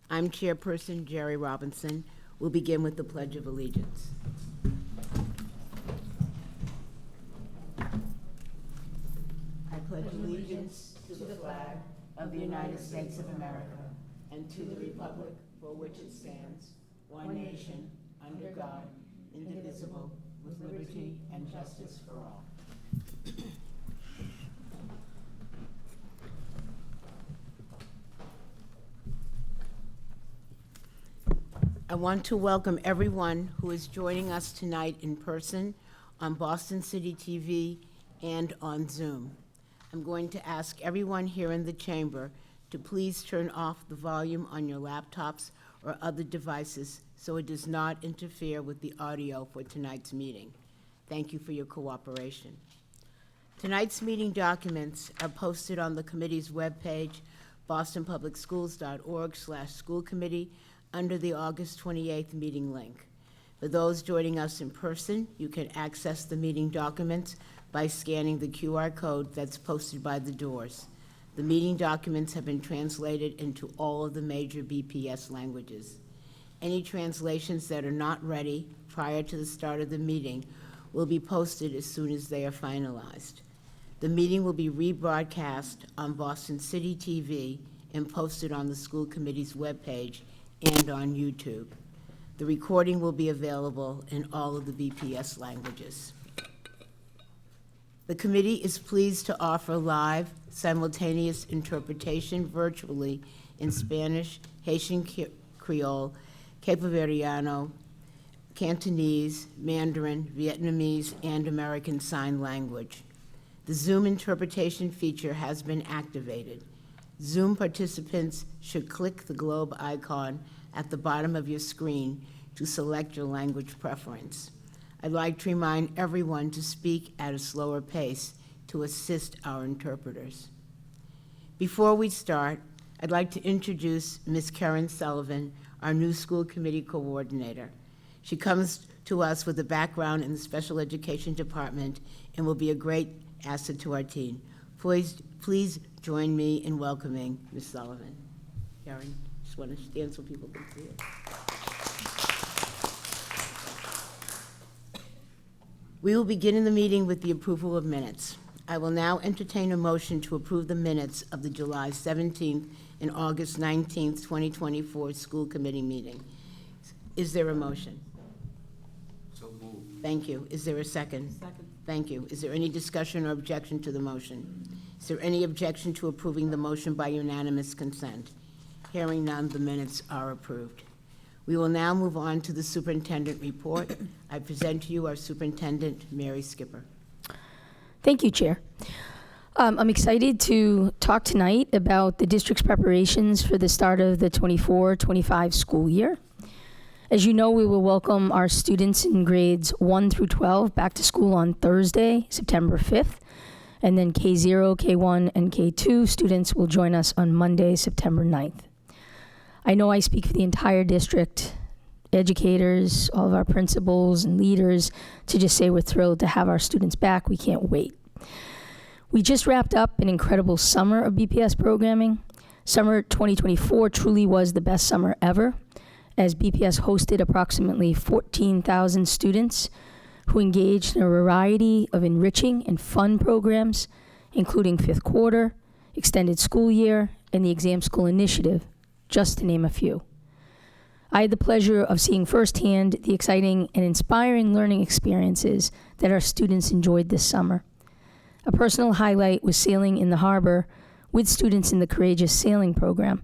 I'm Chairperson Jerry Robinson. We'll begin with the Pledge of Allegiance. I pledge allegiance to the flag of the United States of America and to the republic for which it stands, one nation, under God, indivisible, with liberty and justice for all. I want to welcome everyone who is joining us tonight in person on Boston City TV and on Zoom. I'm going to ask everyone here in the chamber to please turn off the volume on your laptops or other devices so it does not interfere with the audio for tonight's meeting. Thank you for your cooperation. Tonight's meeting documents are posted on the committee's webpage, bostonpublicschools.org/schoolcommittee, under the August 28th meeting link. For those joining us in person, you can access the meeting documents by scanning the QR code that's posted by the doors. The meeting documents have been translated into all of the major BPS languages. Any translations that are not ready prior to the start of the meeting will be posted as soon as they are finalized. The meeting will be rebroadcast on Boston City TV and posted on the school committee's webpage and on YouTube. The recording will be available in all of the BPS languages. The committee is pleased to offer live, simultaneous interpretation virtually in Spanish, Haitian Creole, Cape Verdeano, Cantonese, Mandarin, Vietnamese, and American Sign Language. The Zoom interpretation feature has been activated. Zoom participants should click the globe icon at the bottom of your screen to select your language preference. I'd like to remind everyone to speak at a slower pace to assist our interpreters. Before we start, I'd like to introduce Ms. Karen Sullivan, our new school committee coordinator. She comes to us with a background in the special education department and will be a great asset to our team. Please join me in welcoming Ms. Sullivan. Karen, just want to stand so people can see it. We will begin the meeting with the approval of minutes. I will now entertain a motion to approve the minutes of the July 17th and August 19th, 2024 school committee meeting. Is there a motion? So moved. Thank you. Is there a second? Second. Thank you. Is there any discussion or objection to the motion? Is there any objection to approving the motion by unanimous consent? Hearing none, the minutes are approved. We will now move on to the superintendent report. I present to you our superintendent, Mary Skipper. Thank you, Chair. I'm excited to talk tonight about the district's preparations for the start of the 24-25 school year. As you know, we will welcome our students in grades 1 through 12 back to school on Thursday, September 5th, and then K0, K1, and K2 students will join us on Monday, September 9th. I know I speak for the entire district, educators, all of our principals and leaders, to just say we're thrilled to have our students back. We can't wait. We just wrapped up an incredible summer of BPS programming. Summer 2024 truly was the best summer ever, as BPS hosted approximately 14,000 students who engaged in a variety of enriching and fun programs, including fifth quarter, extended school year, and the Exam School Initiative, just to name a few. I had the pleasure of seeing firsthand the exciting and inspiring learning experiences that our students enjoyed this summer. A personal highlight was sailing in the harbor with students in the Courageous Sailing program,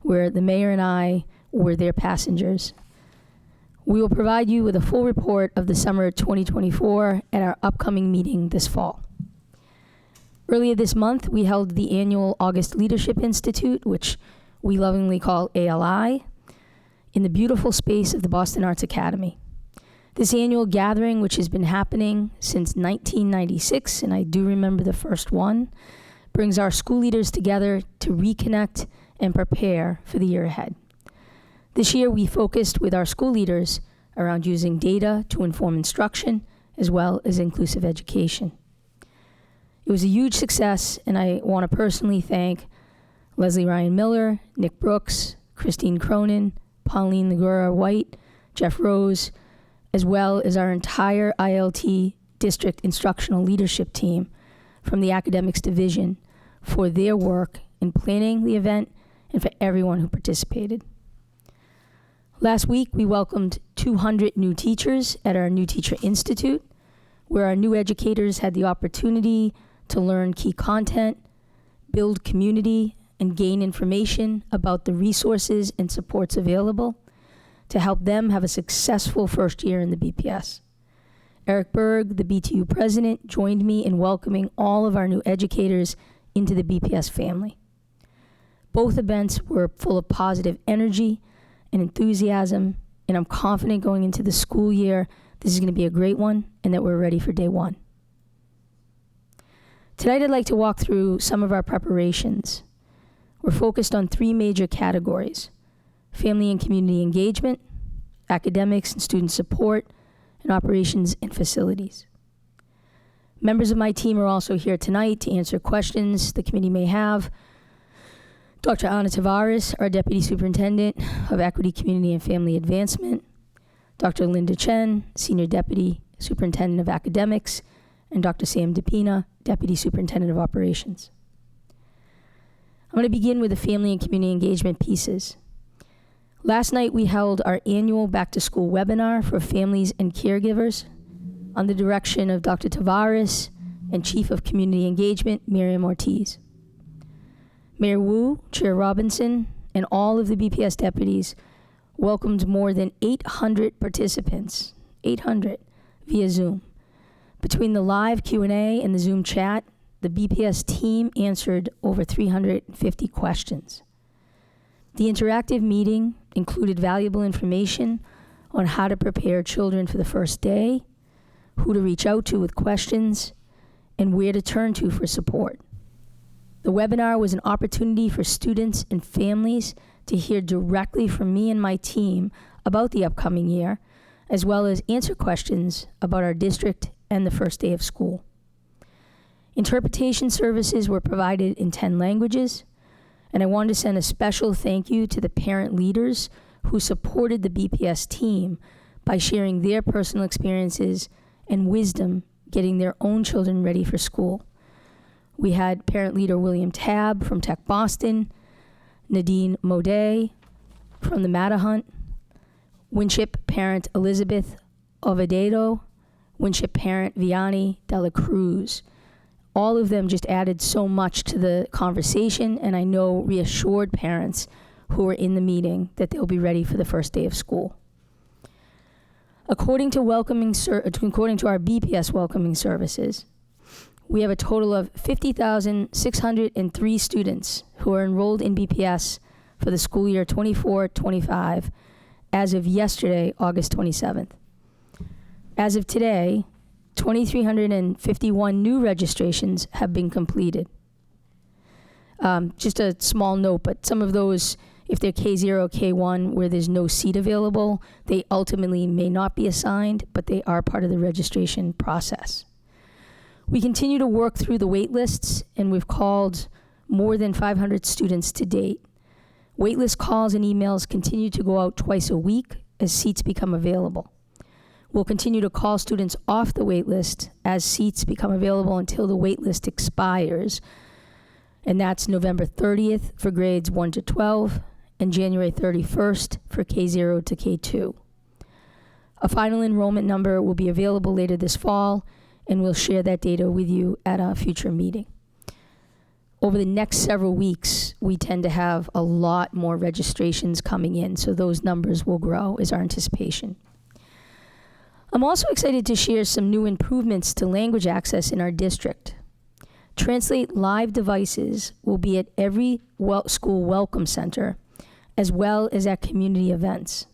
where the mayor and I were their passengers. We will provide you with a full report of the summer 2024 at our upcoming meeting this fall. Earlier this month, we held the annual August Leadership Institute, which we lovingly call ALI, in the beautiful space of the Boston Arts Academy. This annual gathering, which has been happening since 1996, and I do remember the first one, brings our school leaders together to reconnect and prepare for the year ahead. This year, we focused with our school leaders around using data to inform instruction, as well as inclusive education. It was a huge success, and I want to personally thank Leslie Ryan Miller, Nick Brooks, Christine Cronin, Pauline Legura-White, Jeff Rose, as well as our entire ILT district instructional leadership team from the academics division for their work in planning the event and for everyone who participated. Last week, we welcomed 200 new teachers at our New Teacher Institute, where our new educators had the opportunity to learn key content, build community, and gain information about the resources and supports available to help them have a successful first year in the BPS. Eric Berg, the BTU president, joined me in welcoming all of our new educators into the BPS family. Both events were full of positive energy and enthusiasm, and I'm confident going into the school year, this is going to be a great one and that we're ready for day one. Tonight, I'd like to walk through some of our preparations. We're focused on 3 major categories: family and community engagement, academics and student support, and operations and facilities. Members of my team are also here tonight to answer questions the committee may have. Dr. Ana Tavares, our Deputy Superintendent of Equity, Community, and Family Advancement, Dr. Linda Chen, Senior Deputy Superintendent of Academics, and Dr. Sam DePina, Deputy Superintendent of Operations. I'm going to begin with the family and community engagement pieces. Last night, we held our annual back-to-school webinar for families and caregivers under the direction of Dr. Tavares and Chief of Community Engagement, Miriam Ortiz. Mayor Wu, Chair Robinson, and all of the BPS deputies welcomed more than 800 participants, 800, via Zoom. Between the live Q&A and the Zoom chat, the BPS team answered over 350 questions. The interactive meeting included valuable information on how to prepare children for the first day, who to reach out to with questions, and where to turn to for support. The webinar was an opportunity for students and families to hear directly from me and my team about the upcoming year, as well as answer questions about our district and the first day of school. Interpretation services were provided in 10 languages, and I wanted to send a special thank you to the parent leaders who supported the BPS team by sharing their personal experiences and wisdom getting their own children ready for school. We had parent leader William Tabb from Tech Boston, Nadine Modet from the Mattahunt, Winship parent Elizabeth Ovadedo, Winship parent Vianney Dela Cruz. All of them just added so much to the conversation, and I know reassured parents who were in the meeting that they'll be ready for the first day of school. According to our BPS welcoming services, we have a total of 50,603 students who are enrolled in BPS for the school year 24-25 as of yesterday, August 27th. As of today, 2,351 new registrations have been completed. Just a small note, but some of those, if they're K0, K1, where there's no seat available, they ultimately may not be assigned, but they are part of the registration process. We continue to work through the wait lists, and we've called more than 500 students to date. Waitlist calls and emails continue to go out twice a week as seats become available. We'll continue to call students off the wait list as seats become available until the wait list expires, and that's November 30th for grades 1 to 12 and January 31st for K0 to K2. A final enrollment number will be available later this fall, and we'll share that data with you at a future meeting. Over the next several weeks, we tend to have a lot more registrations coming in, so those numbers will grow is our anticipation. I'm also excited to share some new improvements to language access in our district. Translate Live devices will be at every school welcome center, as well as at community events.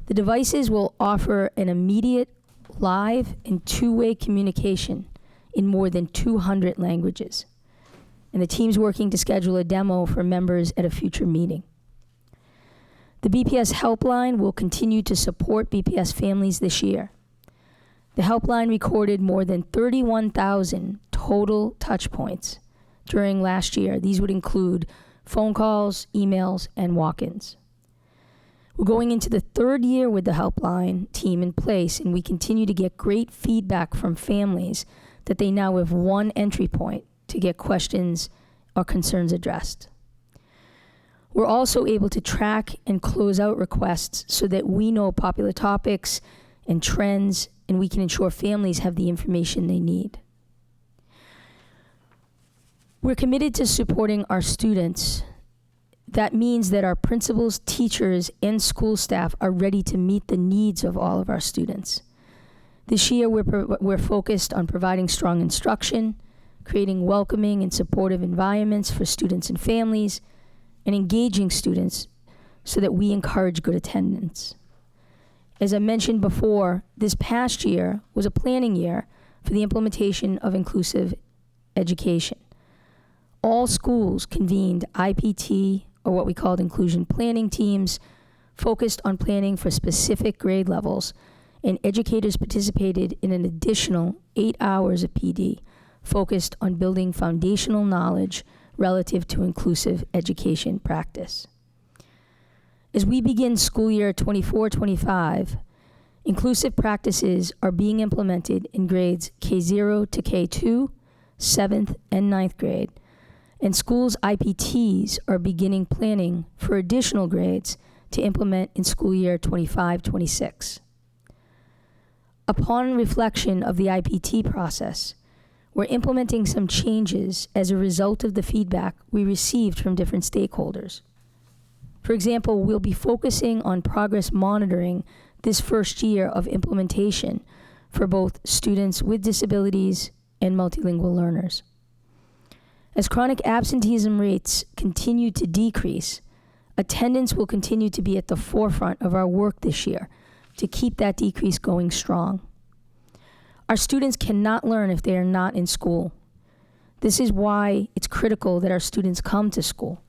The devices will offer an immediate, live, and two-way communication in more than 200 languages. And the team's working to schedule a demo for members at a future meeting. The BPS helpline will continue to support BPS families this year. The helpline recorded more than 31,000 total touch points during last year. These would include phone calls, emails, and walk-ins. We're going into the third year with the helpline team in place, and we continue to get great feedback from families that they now have one entry point to get questions or concerns addressed. We're also able to track and close out requests so that we know popular topics and trends, and we can ensure families have the information they need. We're committed to supporting our students. That means that our principals, teachers, and school staff are ready to meet the needs of all of our students. This year, we're focused on providing strong instruction, creating welcoming and supportive environments for students and families, and engaging students so that we encourage good attendance. As I mentioned before, this past year was a planning year for the implementation of inclusive education. All schools convened IPT, or what we called inclusion planning teams, focused on planning for specific grade levels, and educators participated in an additional 8 hours of PD, focused on building foundational knowledge relative to inclusive education practice. As we begin school year 24-25, inclusive practices are being implemented in grades K0 to K2, 7th and 9th grade, and schools' IPTs are beginning planning for additional grades to implement in school year 25-26. Upon reflection of the IPT process, we're implementing some changes as a result of the feedback we received from different stakeholders. For example, we'll be focusing on progress monitoring this first year of implementation for both students with disabilities and multilingual learners. As chronic absenteeism rates continue to decrease, attendance will continue to be at the forefront of our work this year to keep that decrease going strong. Our students cannot learn if they are not in school. This is why it's critical that our students come to school.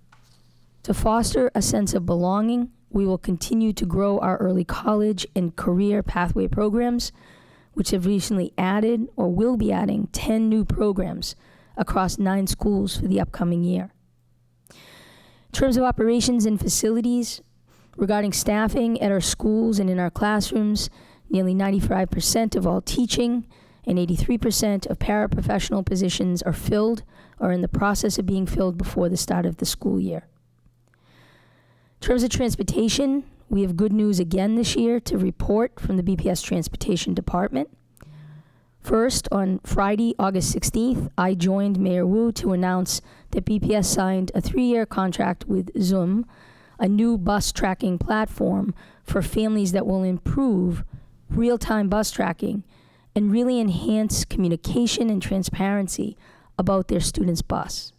To foster a sense of belonging, we will continue to grow our early college and career pathway programs, which have recently added or will be adding 10 new programs across 9 schools for the upcoming year. In terms of operations and facilities, regarding staffing at our schools and in our classrooms, nearly 95% of all teaching and 83% of paraprofessional positions are filled or in the process of being filled before the start of the school year. In terms of transportation, we have good news again this year to report from the BPS Transportation Department. First, on Friday, August 16th, I joined Mayor Wu to announce that BPS signed a 3-year contract with Zoom, a new bus tracking platform for families that will improve real-time bus tracking and really enhance communication and transparency about their students' bus.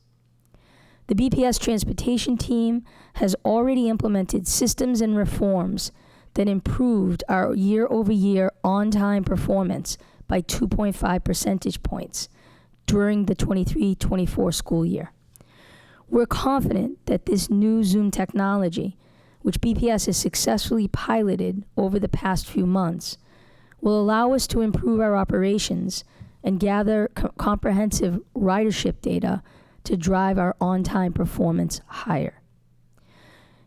The BPS transportation team has already implemented systems and reforms that improved our year-over-year on-time performance by 2.5 percentage points during the 23-24 school year. We're confident that this new Zoom technology, which BPS has successfully piloted over the past few months, will allow us to improve our operations and gather comprehensive ridership data to drive our on-time performance higher.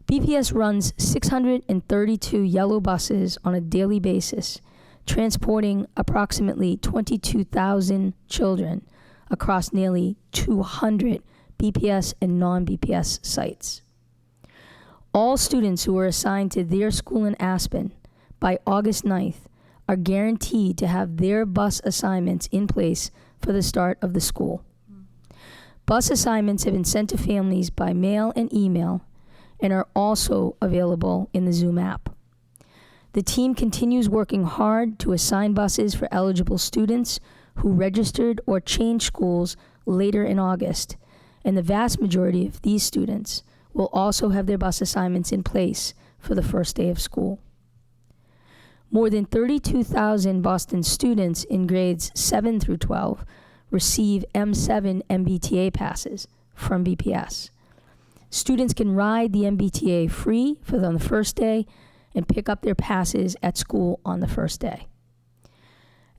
BPS runs 632 yellow buses on a daily basis, transporting approximately 22,000 children across nearly 200 BPS and non-BPS sites. All students who are assigned to their school in Aspen by August 9th are guaranteed to have their bus assignments in place for the start of the school. Bus assignments have been sent to families by mail and email and are also available in the Zoom app. The team continues working hard to assign buses for eligible students who registered or changed schools later in August, and the vast majority of these students will also have their bus assignments in place for the first day of school. More than 32,000 Boston students in grades 7 through 12 receive M7 MBTA passes from BPS. Students can ride the MBTA free on the first day and pick up their passes at school on the first day.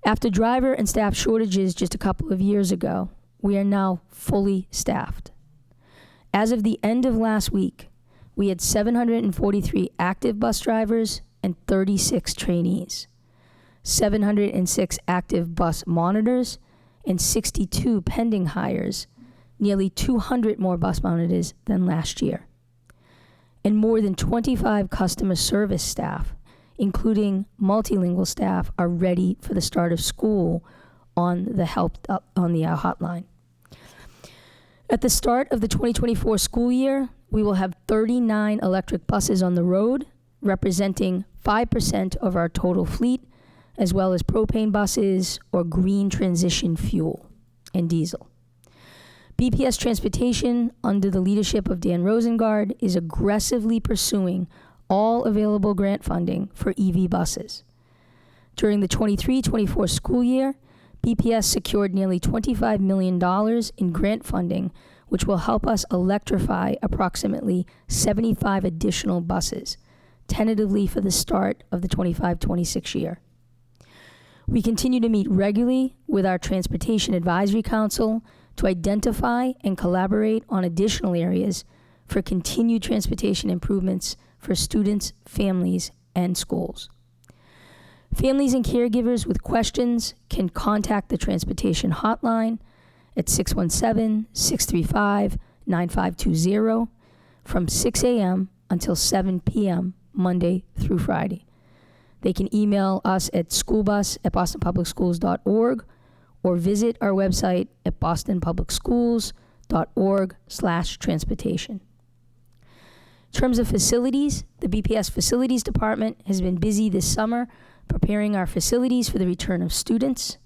After driver and staff shortages just a couple of years ago, we are now fully staffed. As of the end of last week, we had 743 active bus drivers and 36 trainees, 706 active bus monitors, and 62 pending hires, nearly 200 more bus monitors than last year, and more than 25 customer service staff, including multilingual staff, are ready for the start of school on the hotline. At the start of the 2024 school year, we will have 39 electric buses on the road, representing 5% of our total fleet, as well as propane buses or green transition fuel and diesel. BPS Transportation, under the leadership of Dan Rosengard, is aggressively pursuing all available grant funding for EV buses. During the 23-24 school year, BPS secured nearly $25 million in grant funding, which will help us electrify approximately 75 additional buses, tentatively for the start of the 25-26 year. We continue to meet regularly with our Transportation Advisory Council to identify and collaborate on additional areas for continued transportation improvements for students, families, and schools. Families and caregivers with questions can contact the Transportation Hotline at 617-635-9520 from 6 a.m. until 7 p.m. Monday through Friday. They can email us at schoolbus@bostonpublicschools.org or visit our website at bostonpublicschools.org/transportation. In terms of facilities, the BPS Facilities Department has been busy this summer preparing our facilities for the return of students.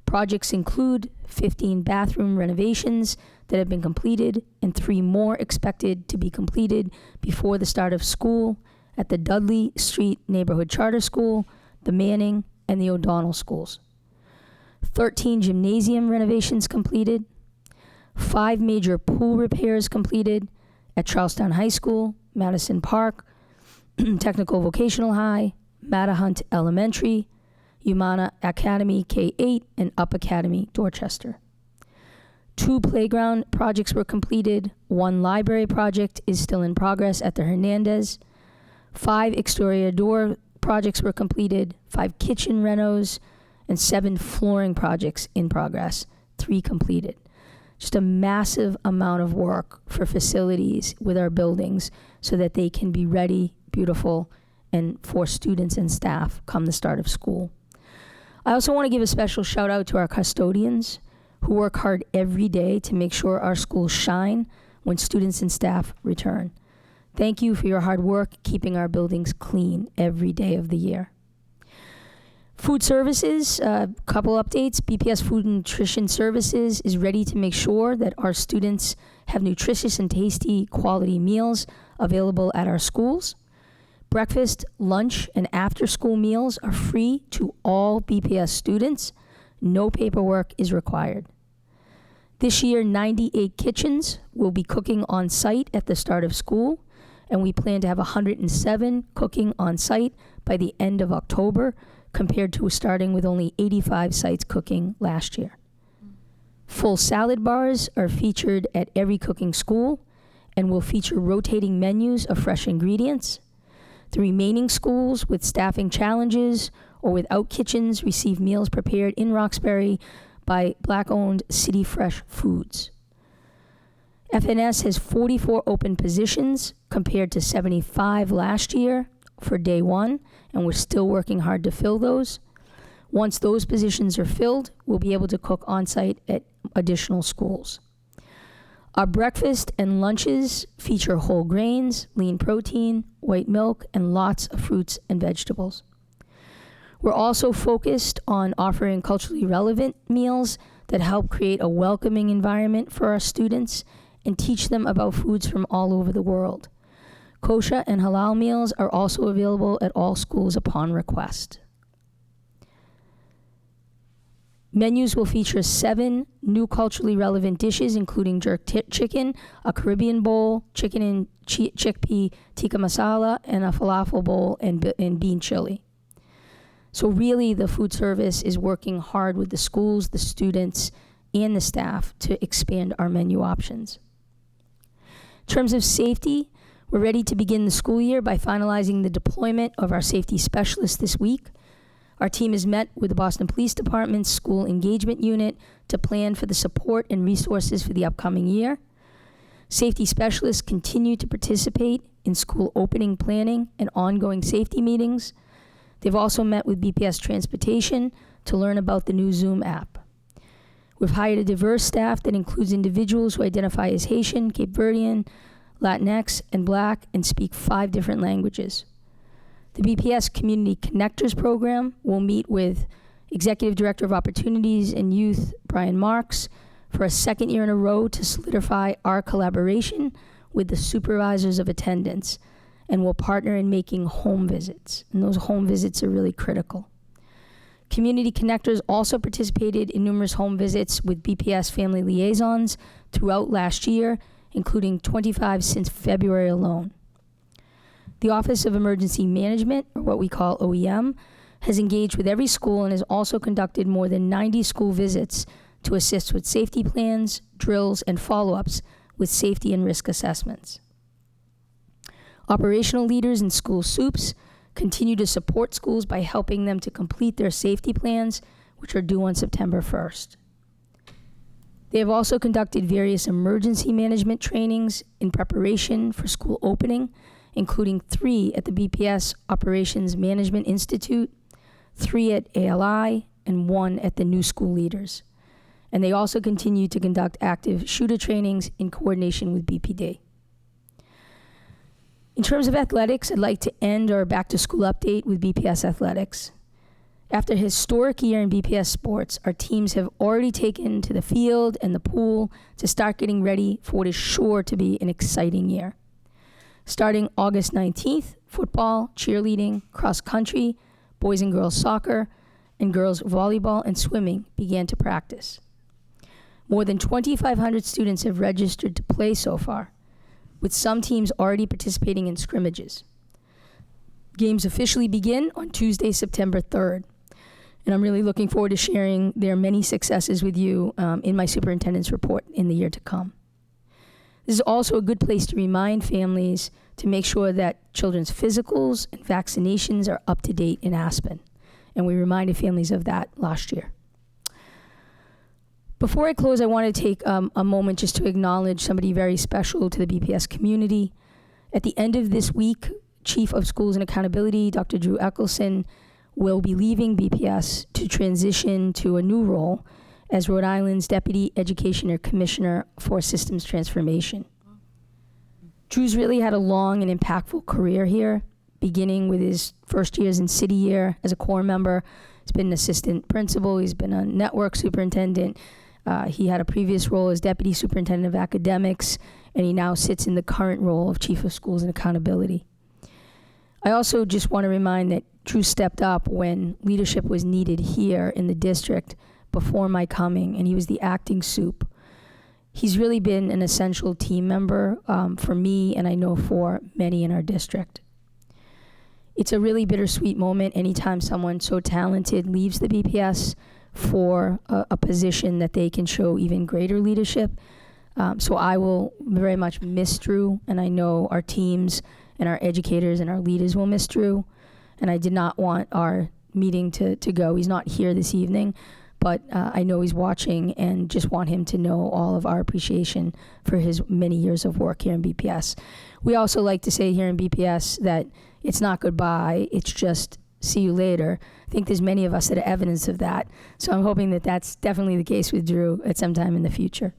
Projects include 15 bathroom renovations that have been completed and 3 more expected to be completed before the start of school at the Dudley Street Neighborhood Charter School, the Manning, and the O'Donnell schools. 13 gymnasium renovations completed, 5 major pool repairs completed at Charlestown High School, Madison Park, Technical Vocational High, Mattahunt Elementary, Umana Academy K-8, and Up Academy Dorchester. 2 playground projects were completed. 1 library project is still in progress at the Hernandez. 5 exterior door projects were completed, 5 kitchen renos, and 7 flooring projects in progress, 3 completed. Just a massive amount of work for facilities with our buildings so that they can be ready, beautiful, and for students and staff come the start of school. I also want to give a special shout out to our custodians who work hard every day to make sure our schools shine when students and staff return. Thank you for your hard work keeping our buildings clean every day of the year. Food services, couple updates. BPS Food and Nutrition Services is ready to make sure that our students have nutritious and tasty quality meals available at our schools. Breakfast, lunch, and after-school meals are free to all BPS students. No paperwork is required. This year, 98 kitchens will be cooking on site at the start of school, and we plan to have 107 cooking on site by the end of October, compared to starting with only 85 sites cooking last year. Full salad bars are featured at every cooking school and will feature rotating menus of fresh ingredients. The remaining schools with staffing challenges or without kitchens receive meals prepared in Roxbury by Black-owned City Fresh Foods. FNS has 44 open positions compared to 75 last year for day one, and we're still working hard to fill those. Once those positions are filled, we'll be able to cook on-site at additional schools. Our breakfast and lunches feature whole grains, lean protein, white milk, and lots of fruits and vegetables. We're also focused on offering culturally relevant meals that help create a welcoming environment for our students and teach them about foods from all over the world. Kosher and halal meals are also available at all schools upon request. Menus will feature 7 new culturally relevant dishes, including jerk chicken, a Caribbean bowl, chicken and chickpea tikka masala, and a falafel bowl and bean chili. So really, the food service is working hard with the schools, the students, and the staff to expand our menu options. In terms of safety, We're ready to begin the school year by finalizing the deployment of our safety specialists this week. Our team has met with the Boston Police Department's School Engagement Unit to plan for the support and resources for the upcoming year. Safety specialists continue to participate in school opening planning and ongoing safety meetings. They've also met with BPS Transportation to learn about the new Zoom app. We've hired a diverse staff that includes individuals who identify as Haitian, Cape Verdean, Latinx, and Black, and speak 5 different languages. The BPS Community Connectors program will meet with Executive Director of Opportunities and Youth, Brian Marks, for a second year in a row to solidify our collaboration with the supervisors of attendance, and will partner in making home visits. And those home visits are really critical. Community Connectors also participated in numerous home visits with BPS family liaisons throughout last year, including 25 since February alone. The Office of Emergency Management, or what we call OEM, has engaged with every school and has also conducted more than 90 school visits to assist with safety plans, drills, and follow-ups with safety and risk assessments. Operational leaders in school SOUPs continue to support schools by helping them to complete their safety plans, which are due on September 1st. They have also conducted various emergency management trainings in preparation for school opening, including 3 at the BPS Operations Management Institute, 3 at ALI, and 1 at the New School Leaders. And they also continue to conduct active shooter trainings in coordination with BPD. In terms of athletics, I'd like to end our back-to-school update with BPS Athletics. After a historic year in BPS sports, our teams have already taken to the field and the pool to start getting ready for what is sure to be an exciting year. Starting August 19th, football, cheerleading, cross-country, boys and girls soccer, and girls volleyball and swimming began to practice. More than 2,500 students have registered to play so far, with some teams already participating in scrimmages. Games officially begin on Tuesday, September 3rd, and I'm really looking forward to sharing their many successes with you in my superintendent's report in the year to come. This is also a good place to remind families to make sure that children's physicals and vaccinations are up to date in Aspen, and we reminded families of that last year. Before I close, I want to take a moment just to acknowledge somebody very special to the BPS community. At the end of this week, Chief of Schools and Accountability, Dr. Drew Eckelson, will be leaving BPS to transition to a new role as Rhode Island's Deputy Education Commissioner for Systems Transformation. Drew's really had a long and impactful career here, beginning with his first years in city year as a core member. He's been an assistant principal, he's been a network superintendent. He had a previous role as Deputy Superintendent of Academics, and he now sits in the current role of Chief of Schools and Accountability. I also just want to remind that Drew stepped up when leadership was needed here in the district before my coming, and he was the acting SOUP. He's really been an essential team member for me, and I know for many in our district. It's a really bittersweet moment anytime someone so talented leaves the BPS for a position that they can show even greater leadership. So I will very much miss Drew, and I know our teams and our educators and our leaders will miss Drew. And I did not want our meeting to go. He's not here this evening, but I know he's watching and just want him to know all of our appreciation for his many years of work here in BPS. We also like to say here in BPS that it's not goodbye, it's just see you later. I think there's many of us that are evidence of that. So I'm hoping that that's definitely the case with Drew at some time in the future.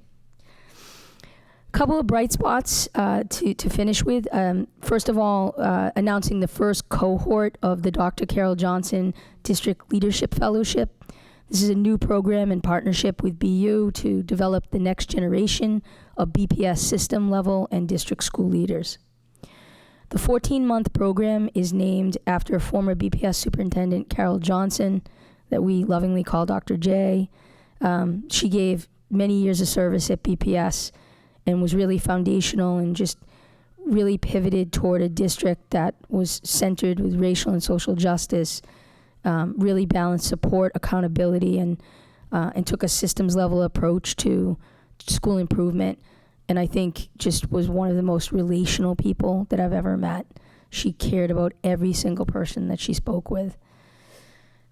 A couple of bright spots to finish with. First of all, announcing the first cohort of the Dr. Carol Johnson District Leadership Fellowship. This is a new program in partnership with BU to develop the next generation of BPS system level and district school leaders. The 14-month program is named after former BPS Superintendent Carol Johnson, that we lovingly call Dr. J. She gave many years of service at BPS and was really foundational and just really pivoted toward a district that was centered with racial and social justice, really balanced support, accountability, and took a systems level approach to school improvement. and I think just was one of the most relational people that I've ever met. She cared about every single person that she spoke with.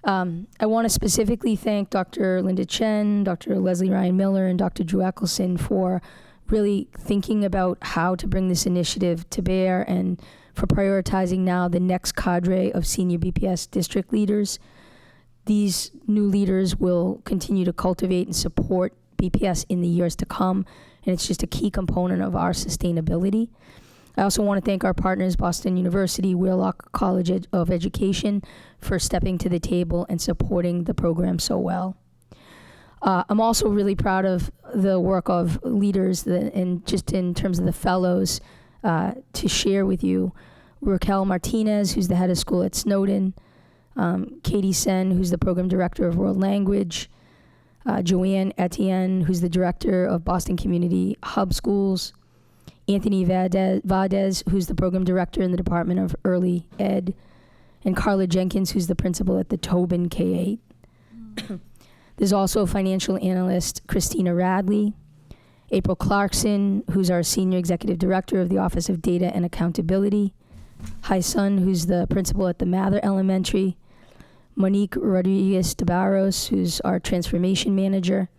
I want to specifically thank Dr. Linda Chen, Dr. Leslie Ryan Miller, and Dr. Drew Eccleston for really thinking about how to bring this initiative to bear and for prioritizing now the next cadre of senior BPS district leaders. These new leaders will continue to cultivate and support BPS in the years to come, and it's just a key component of our sustainability. I also want to thank our partners, Boston University, Wheelock College of Education, for stepping to the table and supporting the program so well. I'm also really proud of the work of leaders and just in terms of the fellows to share with you. Raquel Martinez, who's the head of school at Snowden, Katie Sen, who's the program director of World Language, Joanne Etienne, who's the director of Boston Community Hub Schools, Anthony Valdez, who's the program director in the Department of Early Ed, and Carla Jenkins, who's the principal at the Tobin K-8. There's also financial analyst Christina Radley, April Clarkson, who's our senior executive director of the Office of Data and Accountability, Hai Sun, who's the principal at the Mather Elementary, Monique Rodriguez de Barros, who's our transformation manager,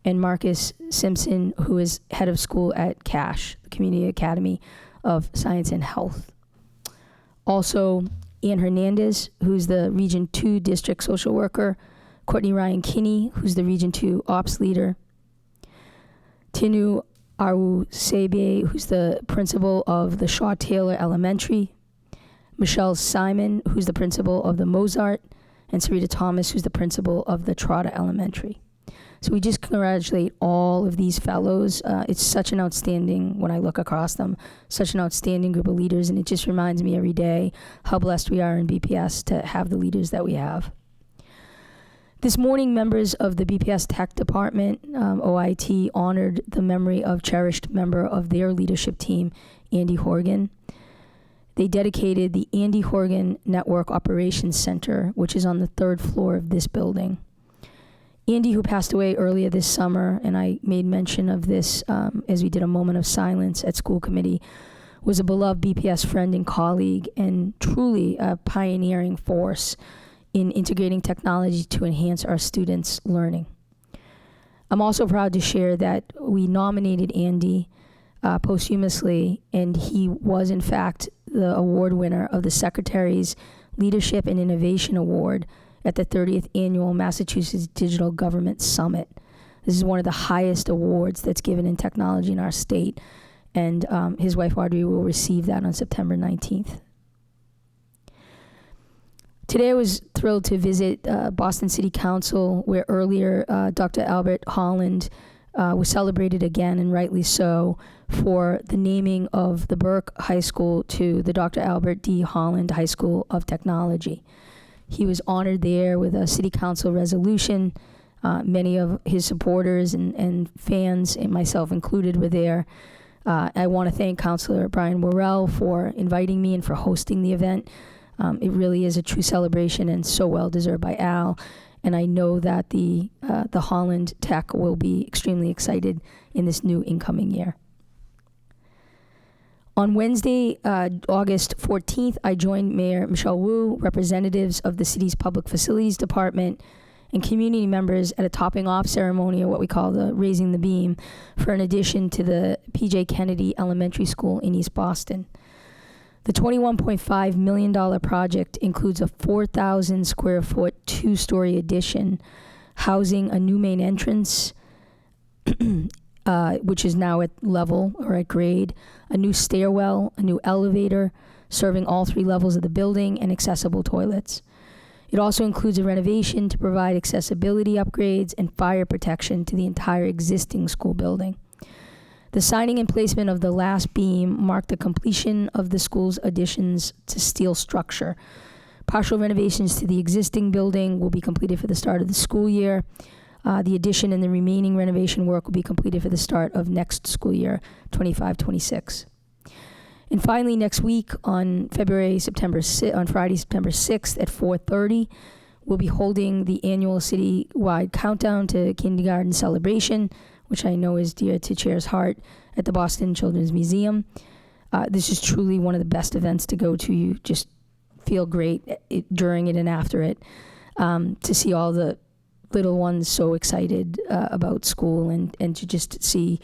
and Marcus Simpson, who is head of school at CASH, the Community Academy of Science and Health. Also, Ann Hernandez, who's the Region 2 District Social Worker, Courtney Ryan Kinney, who's the Region 2 Ops Leader, Tinu Awusebe, who's the principal of the Shaw Taylor Elementary, Michelle Simon, who's the principal of the Mozart, and Sarita Thomas, who's the principal of the Trotta Elementary. So we just congratulate all of these fellows. It's such an outstanding, when I look across them, such an outstanding group of leaders, and it just reminds me every day how blessed we are in BPS to have the leaders that we have. This morning, members of the BPS Tech Department, OIT, honored the memory of cherished member of their leadership team, Andy Horgan. They dedicated the Andy Horgan Network Operations Center, which is on the 3rd floor of this building. Andy, who passed away earlier this summer, and I made mention of this as we did a moment of silence at school committee, was a beloved BPS friend and colleague and truly a pioneering force in integrating technology to enhance our students' learning. I'm also proud to share that we nominated Andy posthumously, and he was in fact the award winner of the Secretary's Leadership and Innovation Award at the 30th Annual Massachusetts Digital Government Summit. This is one of the highest awards that's given in technology in our state, and his wife Audrey will receive that on September 19th. Today I was thrilled to visit Boston City Council, where earlier Dr. Albert Holland was celebrated again, and rightly so, for the naming of the Burke High School to the Dr. Albert D. Holland High School of Technology. He was honored there with a city council resolution. Many of his supporters and fans, and myself included, were there. I want to thank Councilor Brian Worrell for inviting me and for hosting the event. It really is a true celebration and so well deserved by Al. And I know that the Holland Tech will be extremely excited in this new incoming year. On Wednesday, August 14th, I joined Mayor Michelle Wu, representatives of the city's Public Facilities Department, and community members at a topping off ceremony, or what we call the Raising the Beam, for an addition to the P.J. Kennedy Elementary School in East Boston. The $21.5 million project includes a 4,000 square foot, 2-story addition, housing a new main entrance, which is now at level or at grade, a new stairwell, a new elevator, serving all 3 levels of the building, and accessible toilets. It also includes a renovation to provide accessibility upgrades and fire protection to the entire existing school building. The signing and placement of the last beam marked the completion of the school's additions to steel structure. Partial renovations to the existing building will be completed for the start of the school year. The addition and the remaining renovation work will be completed for the start of next school year, 25-26. And finally, next week on Friday, September 6th at 4:30, we'll be holding the annual citywide countdown to kindergarten celebration, which I know is dear to Chair's heart, at the Boston Children's Museum. This is truly one of the best events to go to. You just feel great during it and after it, to see all the little ones so excited about school, and to just see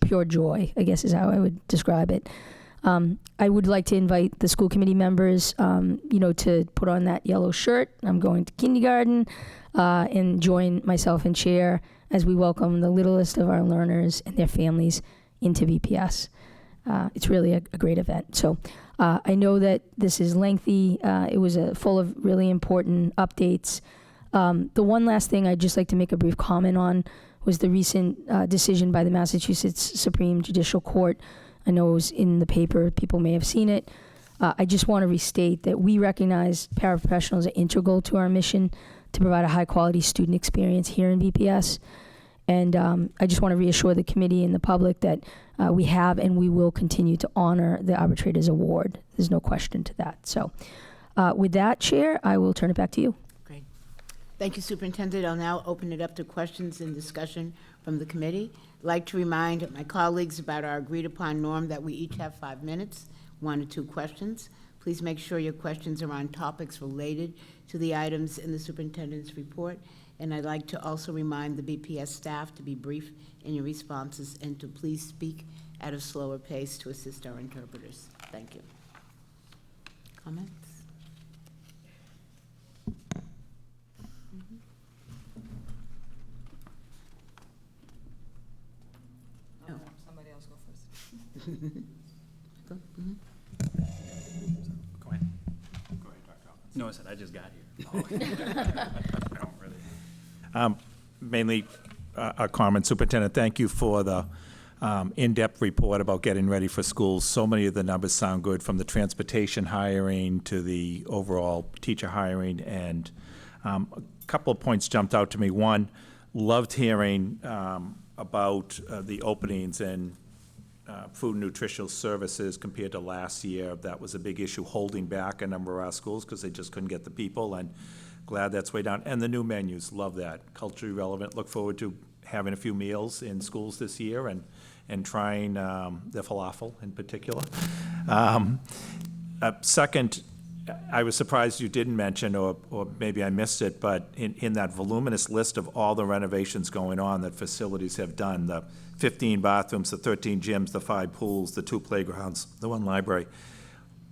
pure joy, I guess is how I would describe it. I would like to invite the school committee members, to put on that yellow shirt. I'm going to kindergarten, and join myself and Chair as we welcome the littlest of our learners and their families into VPS. It's really a great event. So I know that this is lengthy. It was full of really important updates. The one last thing I'd just like to make a brief comment on was the recent decision by the Massachusetts Supreme Judicial Court. I know it was in the paper. People may have seen it. I just want to restate that we recognize paraprofessionals are integral to our mission to provide a high-quality student experience here in VPS. And I just want to reassure the committee and the public that we have and we will continue to honor the Arbitrator's Award. There's no question to that. So with that, Chair, I will turn it back to you. Great. Thank you, Superintendent. I'll now open it up to questions and discussion from the committee. I'd like to remind my colleagues about our agreed-upon norm that we each have 5 minutes, 1 or 2 questions. Please make sure your questions are on topics related to the items in the superintendent's report. And I'd like to also remind the BPS staff to be brief in your responses and to please speak at a slower pace to assist our interpreters. Thank you. Comments? No. Somebody else go first. Go. Mhm. Go ahead. Go ahead, Dr. Hawkins. No, I said I just got here. I don't really. Mainly a comment, Superintendent, thank you for the in-depth report about getting ready for schools. So many of the numbers sound good, from the transportation hiring to the overall teacher hiring. And a couple of points jumped out to me. One, loved hearing about the openings in food and nutritional services compared to last year. That was a big issue, holding back a number of our schools because they just couldn't get the people, and glad that's way down. And the new menus, love that. Culturally relevant. Look forward to having a few meals in schools this year and trying the falafel in particular. Second, I was surprised you didn't mention, or maybe I missed it, but in that voluminous list of all the renovations going on that facilities have done, the 15 bathrooms, the 13 gyms, the 5 pools, the 2 playgrounds, the 1 library,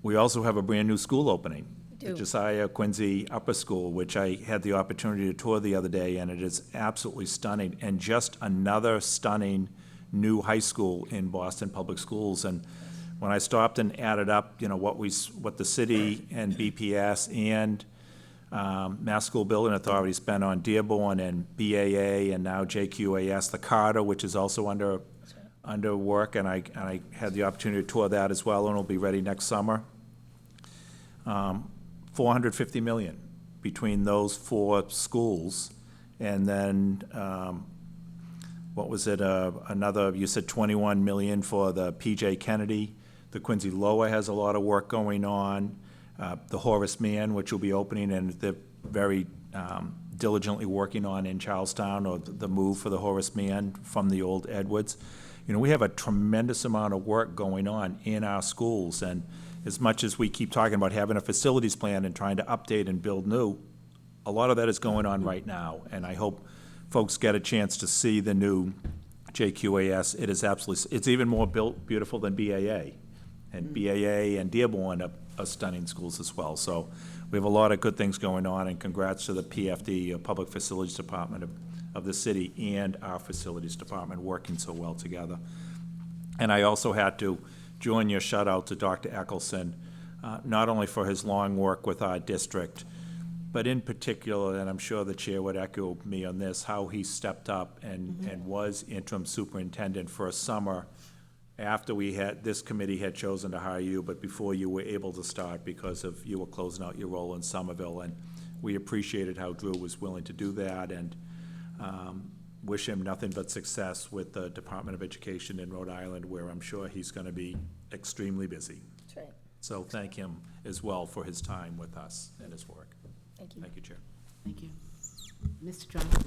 we also have a brand-new school opening. The Josiah Quincy Upper School, which I had the opportunity to tour the other day, and it is absolutely stunning, and just another stunning new high school in Boston Public Schools. And when I stopped and added up, what the city and BPS and Mass School Building Authority spent on Dearborn and BAA and now JQAS, the Carter, which is also under work, and I had the opportunity to tour that as well, and it'll be ready next summer. $450 million between those 4 schools, and then what was it? Another, you said $21 million for the PJ Kennedy. The Quincy Lower has a lot of work going on. The Horace Mann, which will be opening, and they're very diligently working on in Charlestown, or the move for the Horace Mann from the old Edwards. We have a tremendous amount of work going on in our schools, and as much as we keep talking about having a facilities plan and trying to update and build new, a lot of that is going on right now, and I hope folks get a chance to see the new JQAS. It is absolutely, it's even more beautiful than BAA, and BAA and Dearborn are stunning schools as well. So we have a lot of good things going on, and congrats to the PFD, Public Facilities Department of the city, and our facilities department working so well together. And I also had to join your shout out to Dr. Eckelson, not only for his long work with our district, but in particular, and I'm sure the chair would echo me on this, how he stepped up and was interim superintendent for a summer after this committee had chosen to hire you, but before you were able to start because of you were closing out your role in Somerville. And we appreciated how Drew was willing to do that, and wish him nothing but success with the Department of Education in Rhode Island, where I'm sure he's going to be extremely busy. That's right. So thank him as well for his time with us and his work. Thank you. Thank you, Chair. Thank you. Mr. Johnson?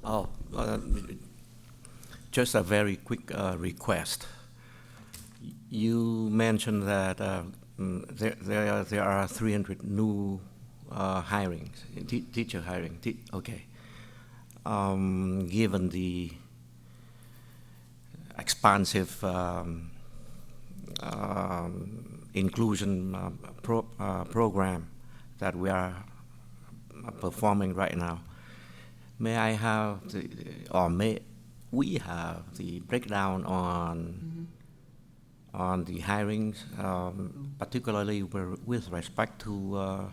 Oh, just a very quick request. You mentioned that there are 300 new hirings, teacher hiring. Okay. Given the expansive inclusion program that we are performing right now, may I have may we have the breakdown on the hirings, particularly with respect to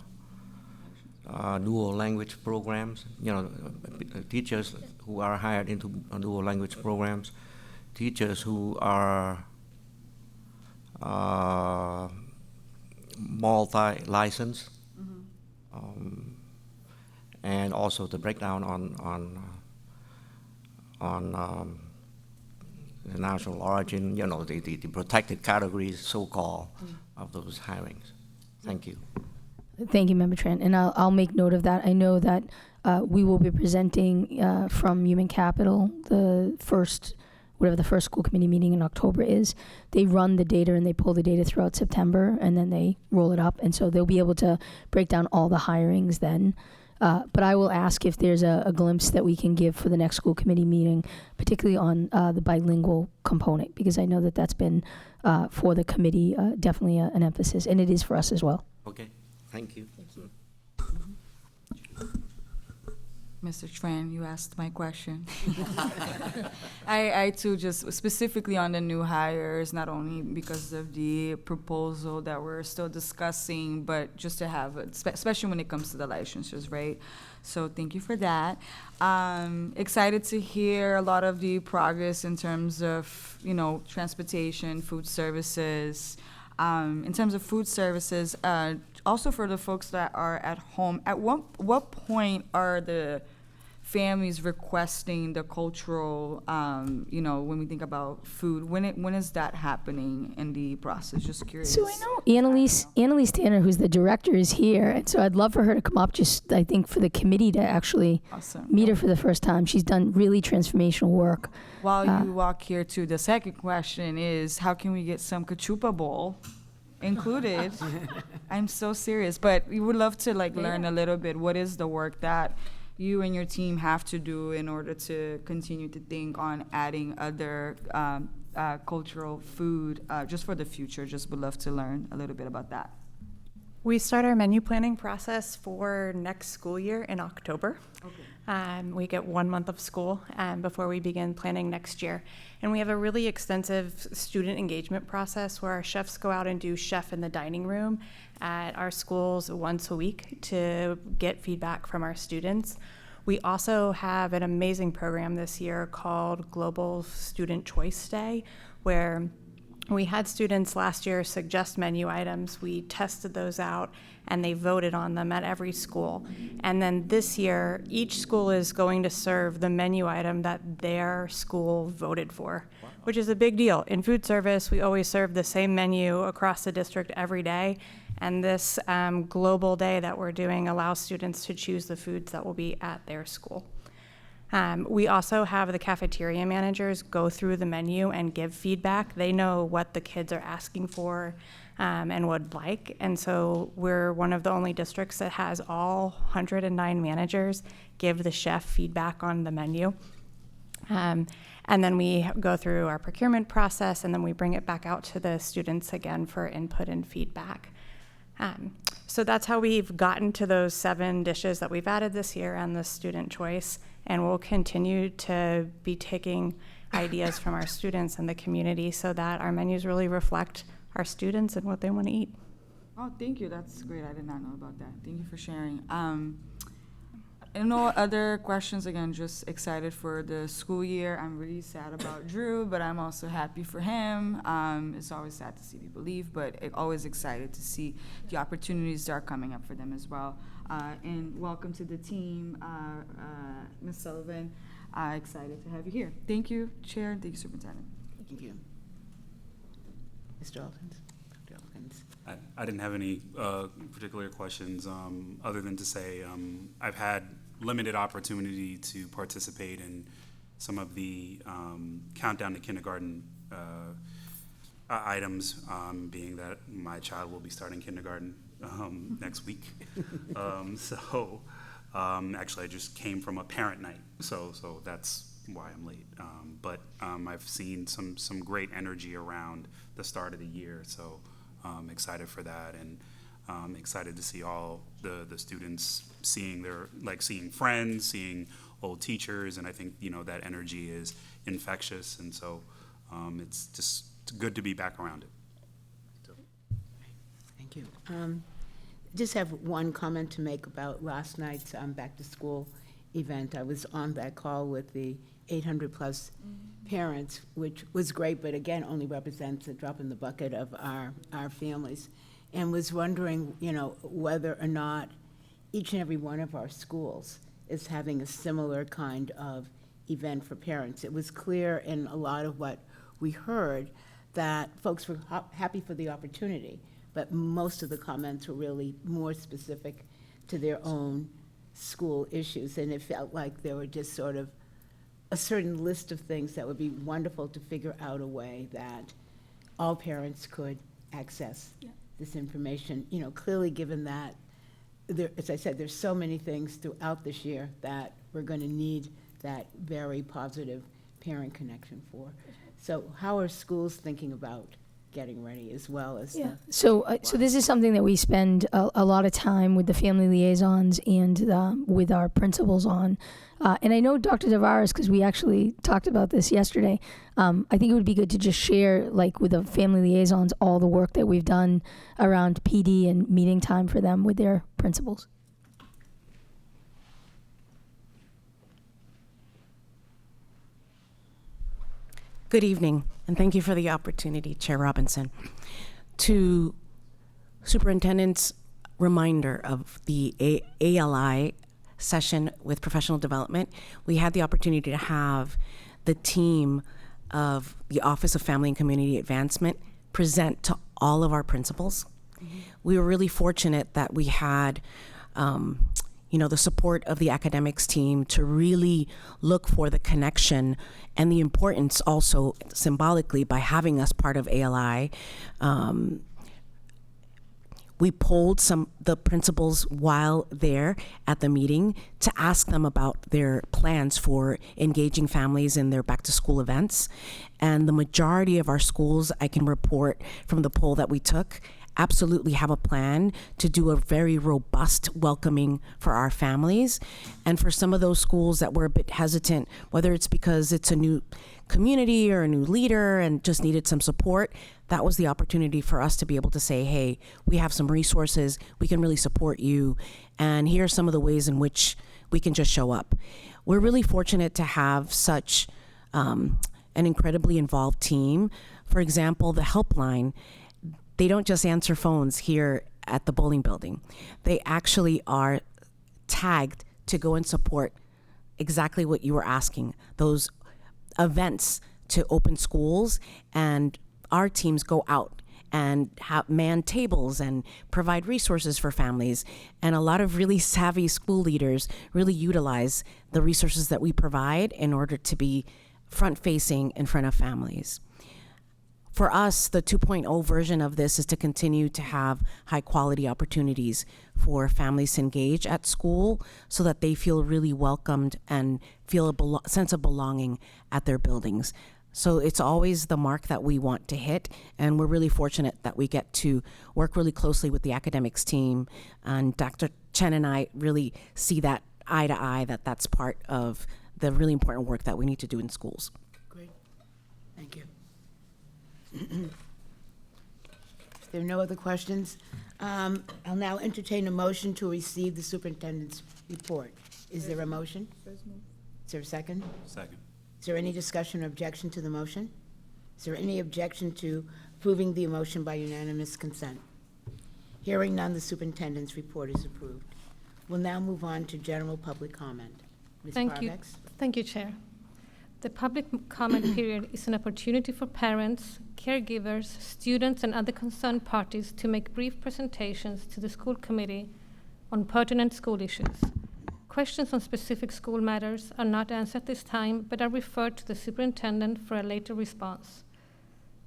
dual language programs? You know, teachers who are hired into dual language programs, teachers who are multi-licensed, and also the breakdown on the national origin, you know, the protected categories, so-called, of those hirings. Thank you. Thank you, Member Tran, and I'll make note of that. I know that we will be presenting from Human Capital whatever the first school committee meeting in October is. They run the data and they pull the data throughout September, and then they roll it up, and so they'll be able to break down all the hirings then. But I will ask if there's a glimpse that we can give for the next school committee meeting, particularly on the bilingual component, because I know that that's been, for the committee, definitely an emphasis, and it is for us as well. Okay, thank you. Mr. Tran, you asked my question. I too, just specifically on the new hires, not only because of the proposal that we're still discussing, but just to have, especially when it comes to the licensures, right? So thank you for that. Excited to hear a lot of the progress in terms of, you know, transportation, food services. In terms of food services, also for the folks that are at home, at what point are the families requesting the cultural, you know, when we think about food, when is that happening in the process? Just curious. So I know Annalise Tanner, who's the director, is here, and so I'd love for her to come up, just, I think, for the committee to actually Awesome. meet her for the first time. She's done really transformational work. While you walk here too, the second question is, how can we get some Kachupa Bowl included? I'm so serious, but we would love to learn a little bit. What is the work that you and your team have to do in order to continue to think on adding other cultural food, just for the future? Just would love to learn a little bit about that. We start our menu planning process for next school year in October. Okay. We get 1 month of school before we begin planning next year. And we have a really extensive student engagement process where our chefs go out and do chef in the dining room at our schools once a week to get feedback from our students. We also have an amazing program this year called Global Student Choice Day, where we had students last year suggest menu items. We tested those out, and they voted on them at every school. And then this year, each school is going to serve the menu item that their school voted for, which is a big deal. In food service, we always serve the same menu across the district every day. And this global day that we're doing allows students to choose the foods that will be at their school. We also have the cafeteria managers go through the menu and give feedback. They know what the kids are asking for and would like. And so we're one of the only districts that has all 109 managers give the chef feedback on the menu. And then we go through our procurement process, and then we bring it back out to the students again for input and feedback. So that's how we've gotten to those 7 dishes that we've added this year and the student choice. And we'll continue to be taking ideas from our students and the community so that our menus really reflect our students and what they want to eat. Oh, thank you. That's great. I did not know about that. Thank you for sharing. No other questions. Again, just excited for the school year. I'm really sad about Drew, but I'm also happy for him. It's always sad to see people leave, but always excited to see the opportunities that are coming up for them as well. And welcome to the team, Ms. Sullivan. Excited to have you here. Thank you, Chair, and thank you, Superintendent. Thank you. Mr. Elkins? Dr. Elkins? I didn't have any particular questions other than to say I've had limited opportunity to participate in some of the countdown to kindergarten items, being that my child will be starting kindergarten next week. Actually, I just came from a parent night, so that's why I'm late. But I've seen some great energy around the start of the year, so I'm excited for that, and excited to see all the students seeing friends, seeing old teachers, and I think, that energy is infectious, and so it's just good to be back around it. Thank you. Just have one comment to make about last night's back-to-school event. I was on that call with the 800-plus parents, which was great, but again, only represents a drop in the bucket of our families, and was wondering, whether or not each and every one of our schools is having a similar kind of event for parents. It was clear in a lot of what we heard that folks were happy for the opportunity, but most of the comments were really more specific to their own school issues, and it felt like there were just sort of a certain list of things that would be wonderful to figure out a way that all parents could access this information. Clearly, given that, as I said, there's so many things throughout this year that we're going to need that very positive parent connection for. So how are schools thinking about getting ready as well as the... So this is something that we spend a lot of time with the family liaisons and with our principals on. And I know Dr. Tavares, because we actually talked about this yesterday, I think it would be good to just share, with the family liaisons, all the work that we've done around PD and meeting time for them with their principals. Good evening, and thank you for the opportunity, Chair Robinson. To Superintendent's reminder of the ALI session with professional development, we had the opportunity to have the team of the Office of Family and Community Advancement present to all of our principals. Mm-hmm. We were really fortunate that we had the support of the academics team to really look for the connection and the importance also symbolically by having us part of ALI. We polled the principals while there at the meeting to ask them about their plans for engaging families in their back to school events. And the majority of our schools, I can report from the poll that we took, absolutely have a plan to do a very robust welcoming for our families. And for some of those schools that were a bit hesitant, whether it's because it's a new community or a new leader and just needed some support, that was the opportunity for us to be able to say, hey, we have some resources, we can really support you, and here are some of the ways in which we can just show up. We're really fortunate to have such an incredibly involved team. For example, the helpline, they don't just answer phones here at the bowling building. They actually are tagged to go and support exactly what you were asking, those events to open schools, and our teams go out and man tables and provide resources for families. And a lot of really savvy school leaders really utilize the resources that we provide in order to be front-facing in front of families. For us, the 2.0 version of this is to continue to have high-quality opportunities for families to engage at school so that they feel really welcomed and feel a sense of belonging at their buildings. So it's always the mark that we want to hit, and we're really fortunate that we get to work really closely with the academics team. And Dr. Chen and I really see that eye to eye, that that's part of the really important work that we need to do in schools. Great. Thank you. If there are no other questions, I'll now entertain a motion to receive the superintendent's report. Is there a motion? Is there a second? Second. Is there any discussion or objection to the motion? Is there any objection to approving the motion by unanimous consent? Hearing none, the superintendent's report is approved. We'll now move on to general public comment. Ms. Thank you. Parvex? Thank you, Chair. The public comment period is an opportunity for parents, caregivers, students, and other concerned parties to make brief presentations to the school committee on pertinent school issues. Questions on specific school matters are not answered at this time, but are referred to the superintendent for a later response.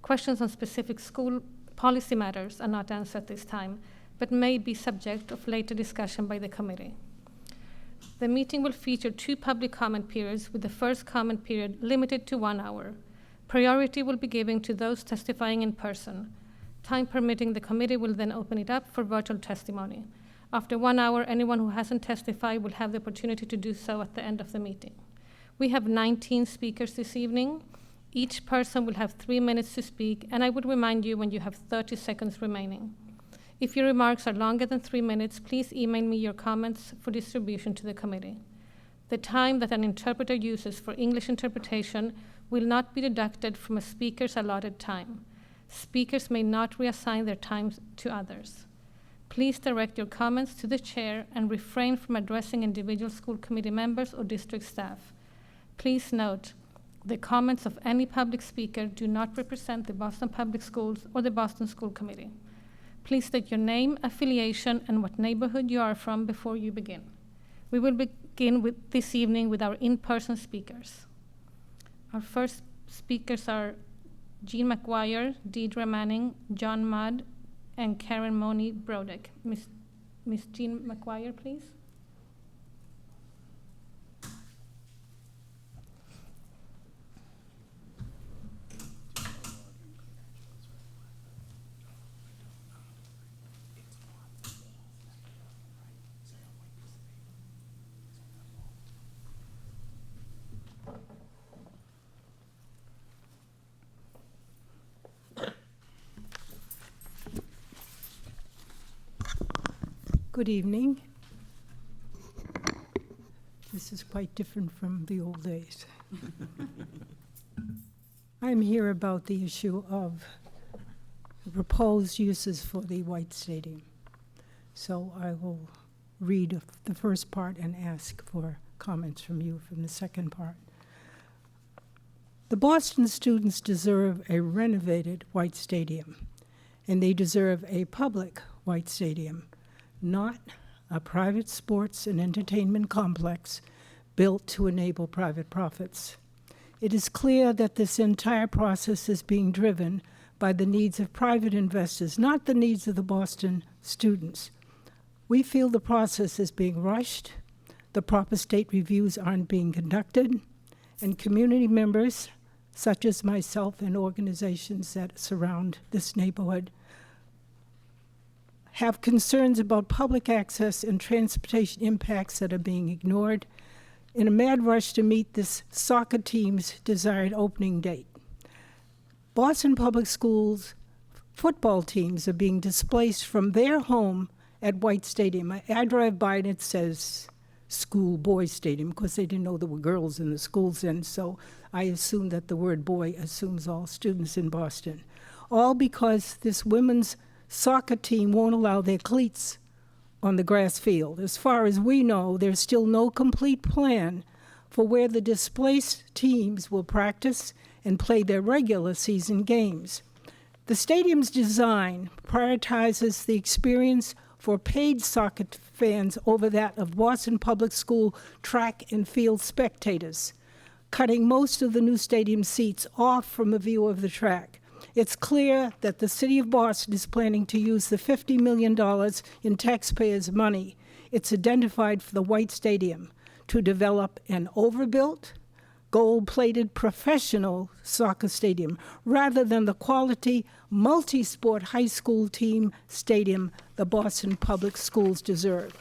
Questions on specific school policy matters are not answered at this time, but may be subject of later discussion by the committee. The meeting will feature 2 public comment periods, with the first comment period limited to 1 hour. Priority will be given to those testifying in person. Time permitting, the committee will then open it up for virtual testimony. After 1 hour, anyone who hasn't testified will have the opportunity to do so at the end of the meeting. We have 19 speakers this evening. Each person will have 3 minutes to speak, and I would remind you when you have 30 seconds remaining. If your remarks are longer than 3 minutes, please email me your comments for distribution to the committee. The time that an interpreter uses for English interpretation will not be deducted from a speaker's allotted time. Speakers may not reassign their time to others. Please direct your comments to the chair and refrain from addressing individual school committee members or district staff. Please note, the comments of any public speaker do not represent the Boston Public Schools or the Boston School Committee. Please state your name, affiliation, and what neighborhood you are from before you begin. We will begin this evening with our in-person speakers. Our first speakers are Jean McGuire, Deidre Manning, John Mudd, and Karen Moni Brodek. Miss Jean McGuire, please. Good evening. This is quite different from the old days. I'm here about the issue of the proposed uses for the White Stadium. So I will read the first part and ask for comments from you from the second part. The Boston students deserve a renovated White Stadium, and they deserve a public White Stadium, not a private sports and entertainment complex built to enable private profits. It is clear that this entire process is being driven by the needs of private investors, not the needs of the Boston students. We feel the process is being rushed, the proper state reviews aren't being conducted, and community members, such as myself and organizations that surround this neighborhood, have concerns about public access and transportation impacts that are being ignored in a mad rush to meet this soccer team's desired opening date. Boston Public Schools football teams are being displaced from their home at White Stadium. I drive by and it says school boys stadium because they didn't know there were girls in the schools then, so I assume that the word boy assumes all students in Boston. All because this women's soccer team won't allow their cleats on the grass field. As far as we know, there's still no complete plan for where the displaced teams will practice and play their regular season games. The stadium's design prioritizes the experience for paid soccer fans over that of Boston Public School track and field spectators, cutting most of the new stadium seats off from a view of the track. It's clear that the city of Boston is planning to use the $50 million in taxpayers' money it's identified for the White Stadium to develop an overbuilt, gold-plated professional soccer stadium rather than the quality multi-sport high school team stadium the Boston Public Schools deserve.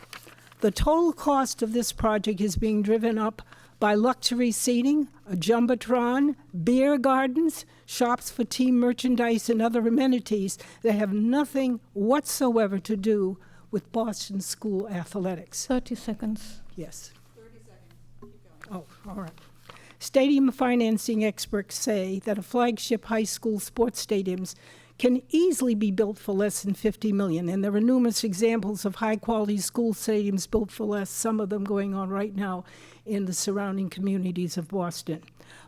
The total cost of this project is being driven up by luxury seating, a jumbotron, beer gardens, shops for team merchandise, and other amenities that have nothing whatsoever to do with Boston school athletics. 30 seconds. Yes. 30 seconds. Keep going. Oh, all right. Stadium financing experts say that a flagship high school sports stadiums can easily be built for less than $50 million. And there are numerous examples of high-quality school stadiums built for less, some of them going on right now in the surrounding communities of Boston.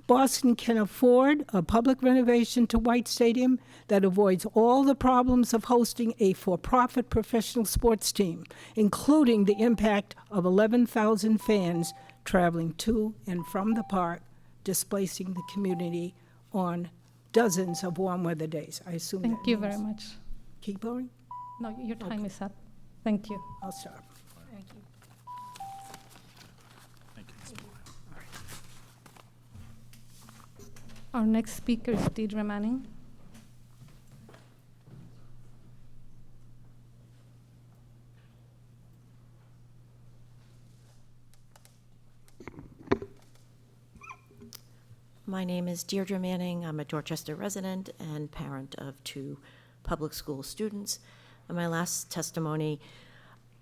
Boston can afford a public renovation to White Stadium that avoids all the problems of hosting a for-profit professional sports team, including the impact of 11,000 fans traveling to and from the park, displacing the community on dozens of warm weather days. I assume Thank that you means- very much. Keep going? No, your time is up. Thank you. I'll stop. Thank you, Ms. Malloy. Our next speaker is Deidre Manning. My name is Deirdre Manning. I'm a Dorchester resident and parent of 2 public school students. In my last testimony,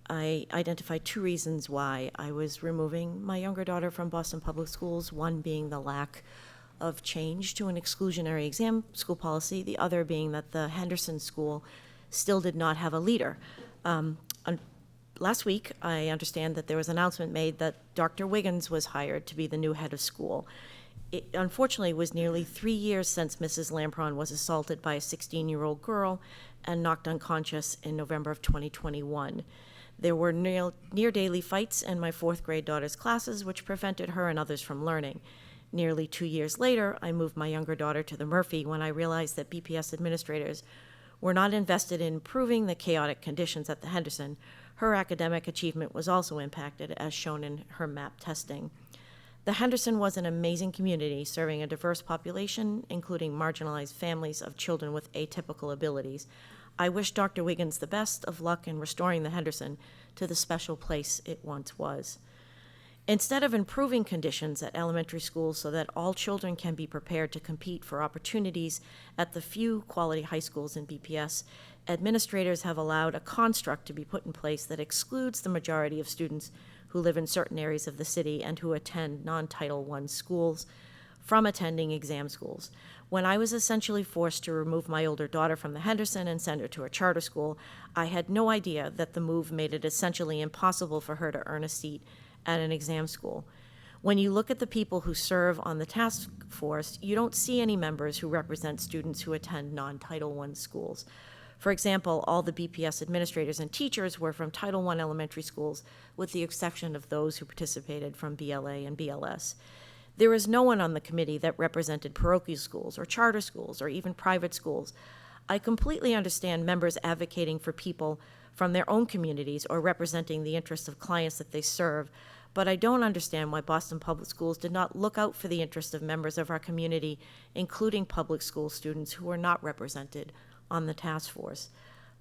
I identified 2 reasons why I was removing my younger daughter from Boston Public Schools, one being the lack of change to an exclusionary exam school policy, the other being that the Henderson School still did not have a leader. Last week, I understand that there was an announcement made that Dr. Wiggins was hired to be the new head of school. It unfortunately was nearly 3 years since Mrs. Lampron was assaulted by a 16-year-old girl and knocked unconscious in November of 2021. There were near daily fights in my 4th grade daughter's classes, which prevented her and others from learning. Nearly 2 years later, I moved my younger daughter to the Murphy when I realized that BPS administrators were not invested in improving the chaotic conditions at the Henderson. Her academic achievement was also impacted, as shown in her MAP testing. The Henderson was an amazing community, serving a diverse population, including marginalized families of children with atypical abilities. I wish Dr. Wiggins the best of luck in restoring the Henderson to the special place it once was. Instead of improving conditions at elementary schools so that all children can be prepared to compete for opportunities at the few quality high schools in BPS, administrators have allowed a construct to be put in place that excludes the majority of students who live in certain areas of the city and who attend non-Title I schools from attending exam schools. When I was essentially forced to remove my older daughter from the Henderson and send her to a charter school, I had no idea that the move made it essentially impossible for her to earn a seat at an exam school. When you look at the people who serve on the task force, you don't see any members who represent students who attend non-Title I schools. For example, all the BPS administrators and teachers were from Title I elementary schools, with the exception of those who participated from BLA and BLS. There is no one on the committee that represented parochial schools or charter schools or even private schools. I completely understand members advocating for people from their own communities or representing the interests of clients that they serve, but I don't understand why Boston Public Schools did not look out for the interests of members of our community, including public school students who are not represented on the task force.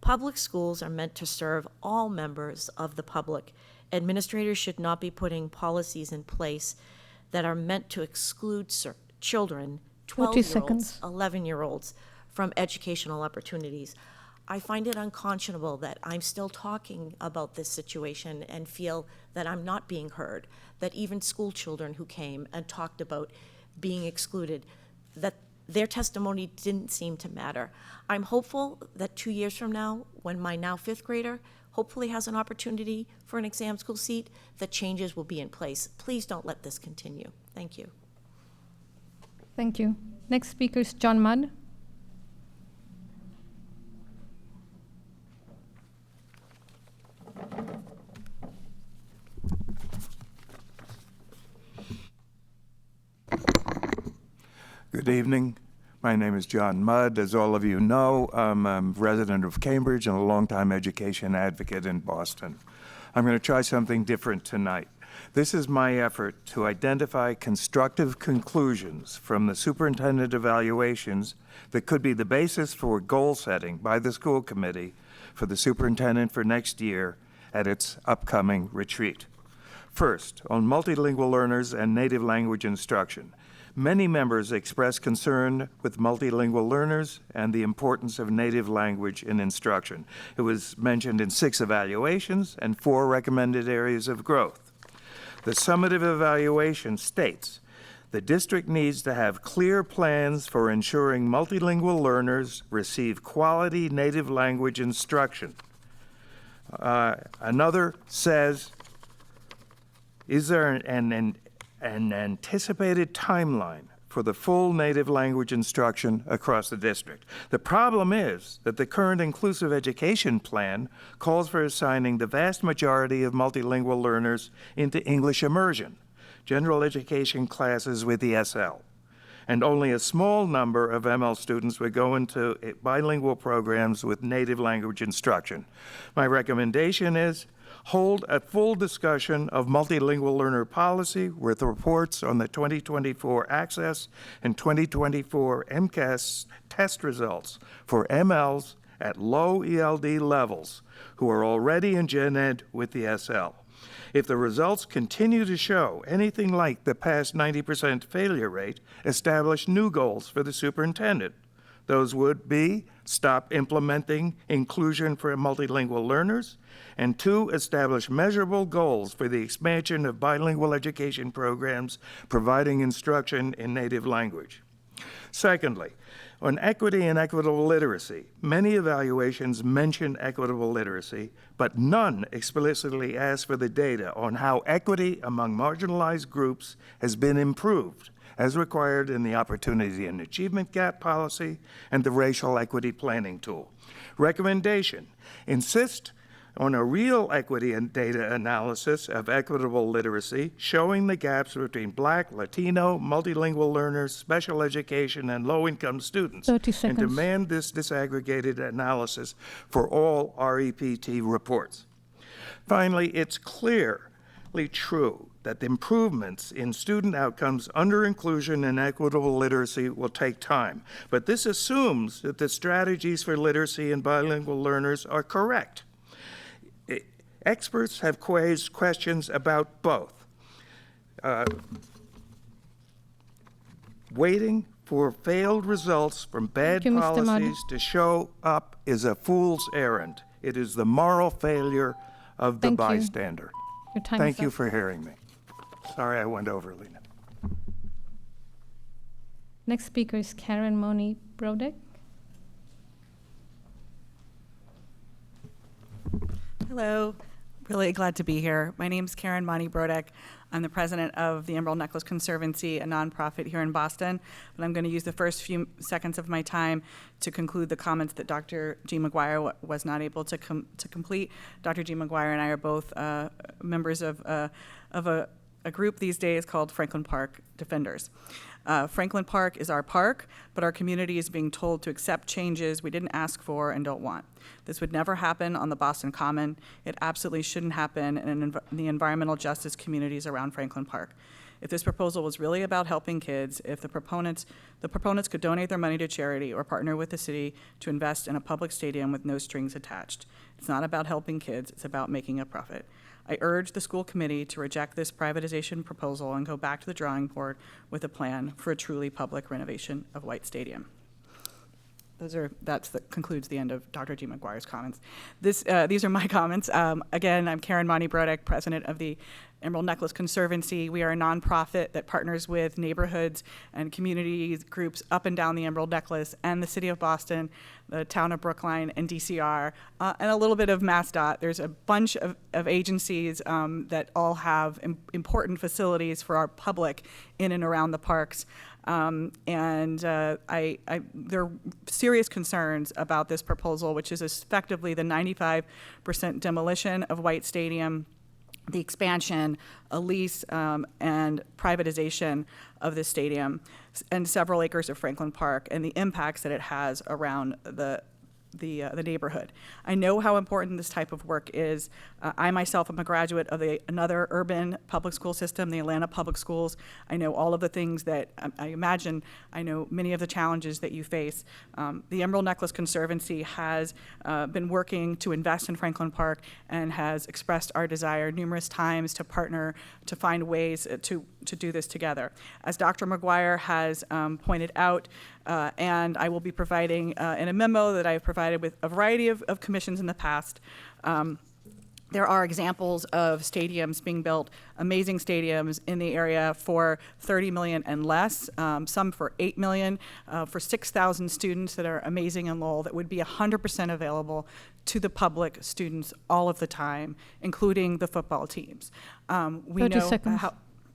Public schools are meant to serve all members of the public. Administrators should not be putting policies in place that are meant to exclude children, 40 12-year-olds, seconds. 11-year-olds, from educational opportunities. I find it unconscionable that I'm still talking about this situation and feel that I'm not being heard, that even school children who came and talked about being excluded, that their testimony didn't seem to matter. I'm hopeful that 2 years from now, when my now 5th grader hopefully has an opportunity for an exam school seat, that changes will be in place. Please don't let this continue. Thank you. Thank you. Next speaker is John Mudd. Good evening. My name is John Mudd. As all of you know, I'm a resident of Cambridge and a longtime education advocate in Boston. I'm going to try something different tonight. This is my effort to identify constructive conclusions from the superintendent evaluations that could be the basis for goal setting by the school committee for the superintendent for next year at its upcoming retreat. First, on multilingual learners and native language instruction. Many members expressed concern with multilingual learners and the importance of native language in instruction. It was mentioned in 6 evaluations and 4 recommended areas of growth. The summative evaluation states The district needs to have clear plans for ensuring multilingual learners receive quality native language instruction. Another says, is there an anticipated timeline for the full native language instruction across the district? The problem is that the current inclusive education plan calls for assigning the vast majority of multilingual learners into English immersion, general education classes with ESL, and only a small number of ML students would go into bilingual programs with native language instruction. My recommendation is hold a full discussion of multilingual learner policy with reports on the 2024 Access and 2024 MCAS test results for MLs at low ELD levels who are already in Gen Ed with the SL. If the results continue to show anything like the past 90% failure rate, establish new goals for the superintendent. Those would be stop implementing inclusion for multilingual learners, and 2, establish measurable goals for the expansion of bilingual education programs providing instruction in native language. Secondly, on equity and equitable literacy, many evaluations mention equitable literacy, but none explicitly ask for the data on how equity among marginalized groups has been improved, as required in the Opportunity and Achievement Gap Policy and the Racial Equity Planning Tool. Recommendation: insist on a real equity and data analysis of equitable literacy, showing the gaps between Black, Latino, multilingual learners, special education, and low-income students. 30 seconds. And demand this disaggregated analysis for all REPT reports. Finally, it's clearly true that the improvements in student outcomes under inclusion and equitable literacy will take time. But this assumes that the strategies for literacy and bilingual learners are correct. Experts have raised questions about both. Waiting for failed results from bad Thank you, Mr. Muddy. policies to show up is a fool's errand. It is the moral failure of the Thank you. bystander. Your time Thank is you up. for hearing me. Sorry I went over, Lena. Next speaker is Karen Moni Brodek. Hello, really glad to be here. My name's Karen Monty Brodek. I'm the president of the Emerald Necklace Conservancy, a nonprofit here in Boston. But I'm going to use the first few seconds of my time to conclude the comments that Dr. G. McGuire was not able to complete. Dr. G. McGuire and I are both members of a group these days called Franklin Park Defenders. Franklin Park is our park, but our community is being told to accept changes we didn't ask for and don't want. This would never happen on the Boston Common. It absolutely shouldn't happen in the environmental justice communities around Franklin Park. If this proposal was really about helping kids, if the proponents could donate their money to charity or partner with the city to invest in a public stadium with no strings attached. It's not about helping kids, it's about making a profit. I urge the school committee to reject this privatization proposal and go back to the drawing board with a plan for a truly public renovation of White Stadium. That concludes the end of Dr. G. McGuire's comments. These are my comments. Again, I'm Karen Monty Brodek, president of the Emerald Necklace Conservancy. We are a nonprofit that partners with neighborhoods and community groups up and down the Emerald Necklace and the city of Boston, the town of Brookline, and DCR, and a little bit of MassDOT. There's a bunch of agencies that all have important facilities for our public in and around the parks. There are serious concerns about this proposal, which is effectively the 95% demolition of White Stadium, the expansion, a lease, and privatization of the stadium, and several acres of Franklin Park, and the impacts that it has around the neighborhood. I know how important this type of work is. I myself am a graduate of another urban public school system, the Atlanta Public Schools. I know all of the things that I imagine. I know many of the challenges that you face. The Emerald Necklace Conservancy has been working to invest in Franklin Park and has expressed our desire numerous times to partner to find ways to do this together. As Dr. McGuire has pointed out, and I will be providing in a memo that I've provided with a variety of commissions in the past, there are examples of stadiums being built, amazing stadiums in the area for $30 million and less, some for $8 million, for 6,000 students that are amazing in Lowell, that would be 100% available to the public students all of the time, including the football teams. 30 seconds.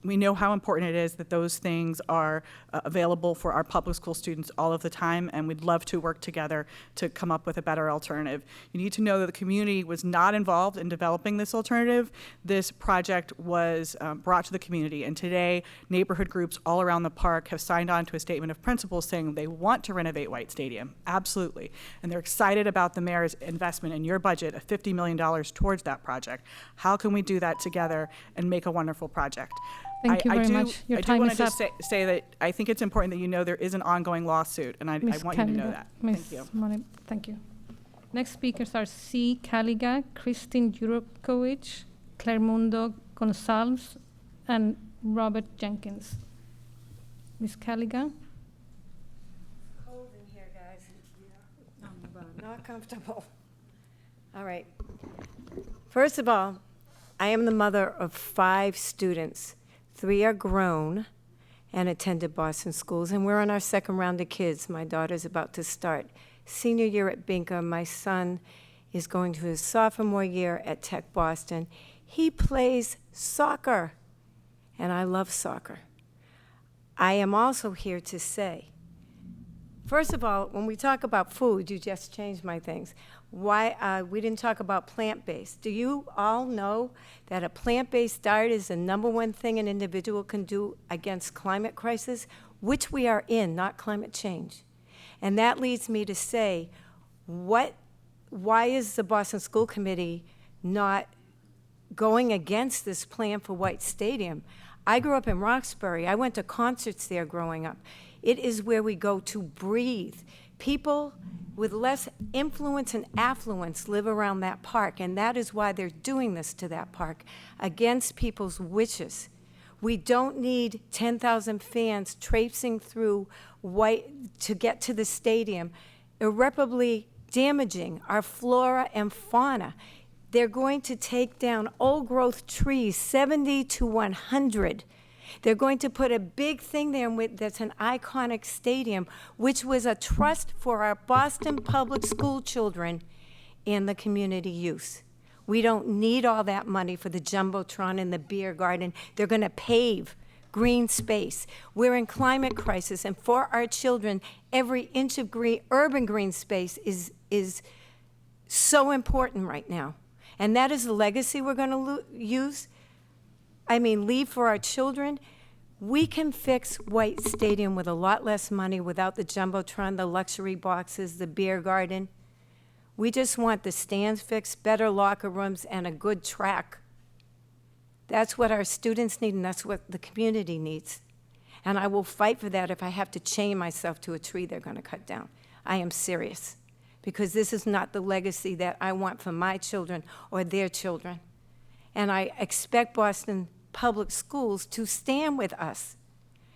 We know how important it is that those things are available for our public school students all of the time, and we'd love to work together to come up with a better alternative. You need to know that the community was not involved in developing this alternative. This project was brought to the community, and today neighborhood groups all around the park have signed on to a statement of principles saying they want to renovate White Stadium, absolutely. And they're excited about the mayor's investment in your budget of $50 million towards that project. How can we do that together and make a wonderful project? Thank you very much. Your time I do is want up. to just say that I think it's important that you know there is an ongoing lawsuit, and I want you to know that. Thank you. Thank you. Next speakers are C. Caliga, Christine Jurkovic, Clairmundo Gonzalez, and Robert Jenkins. Ms. Caliga? Cold in here, guys. Not comfortable. All right. First of all, I am the mother of 5 students. 3 are grown and attended Boston schools, and we're on our second round of kids. My daughter's about to start senior year at Binker. My son is going to his sophomore year at Tech Boston. He plays soccer, and I love soccer. I am also here to say, first of all, when we talk about food, you just changed my things. Why we didn't talk about plant-based. Do you all know that a plant-based diet is the #1 thing an individual can do against climate crisis, which we are in, not climate change? And that leads me to say, why is the Boston School Committee not going against this plan for White Stadium? I grew up in Roxbury. I went to concerts there growing up. It is where we go to breathe. People with less influence and affluence live around that park, and that is why they're doing this to that park, against people's wishes. We don't need 10,000 fans traipsing through White to get to the stadium, irreparably damaging our flora and fauna. They're going to take down old-growth trees, 70 to 100. They're going to put a big thing there that's an iconic stadium, which was a trust for our Boston public school children and the community use. We don't need all that money for the Jumbotron and the beer garden. They're going to pave green space. We're in climate crisis, and for our children, every inch of green, urban green space is so important right now. And that is the legacy we're going to leave for our children. We can fix White Stadium with a lot less money without the Jumbotron, the luxury boxes, the beer garden. We just want the stands fixed, better locker rooms, and a good track. That's what our students need, and that's what the community needs. And I will fight for that if I have to chain myself to a tree they're going to cut down. I am serious, because this is not the legacy that I want for my children or their children. And I expect Boston Public Schools to stand with us,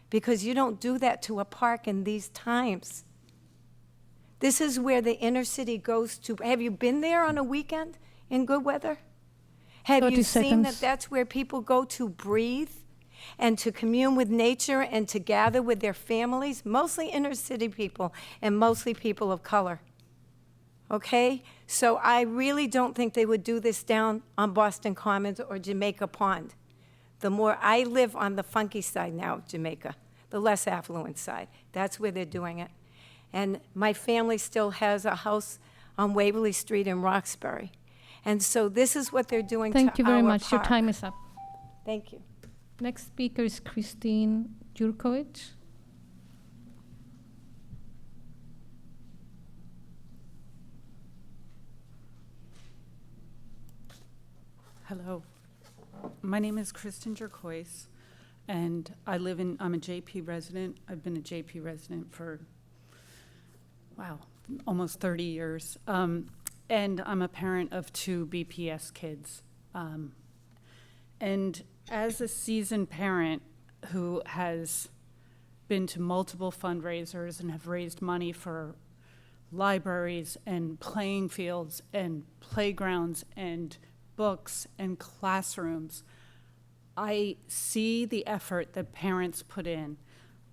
because you don't do that to a park in these times. This is where the inner city goes to. Have you been there on a weekend in good weather? Have 30 you seen seconds. that that's where people go to breathe and to commune with nature and to gather with their families? Mostly inner city people and mostly people of color. Okay? So I really don't think they would do this down on Boston Commons or Jamaica Pond. The more I live on the funky side now of Jamaica, the less affluent side. That's where they're doing it. And my family still has a house on Waverly Street in Roxbury. And so this is what they're doing to our park. Thank you very much. Your time is up. Thank you. Next speaker is Christine Jurkovic. Hello. My name is Kristen Jerkois, and I'm a JP resident. I've been a JP resident for, almost 30 years. And I'm a parent of 2 BPS kids. And as a seasoned parent who has been to multiple fundraisers and have raised money for libraries and playing fields and playgrounds and books, and classrooms. I see the effort that parents put in.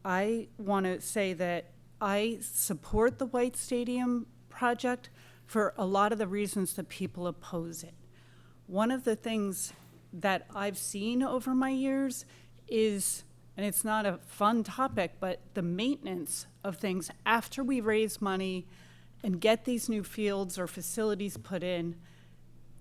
I want to say that I support the White Stadium project for a lot of the reasons that people oppose it. One of the things that I've seen over my years is, and it's not a fun topic, but the maintenance of things after we raise money and get these new fields or facilities put in,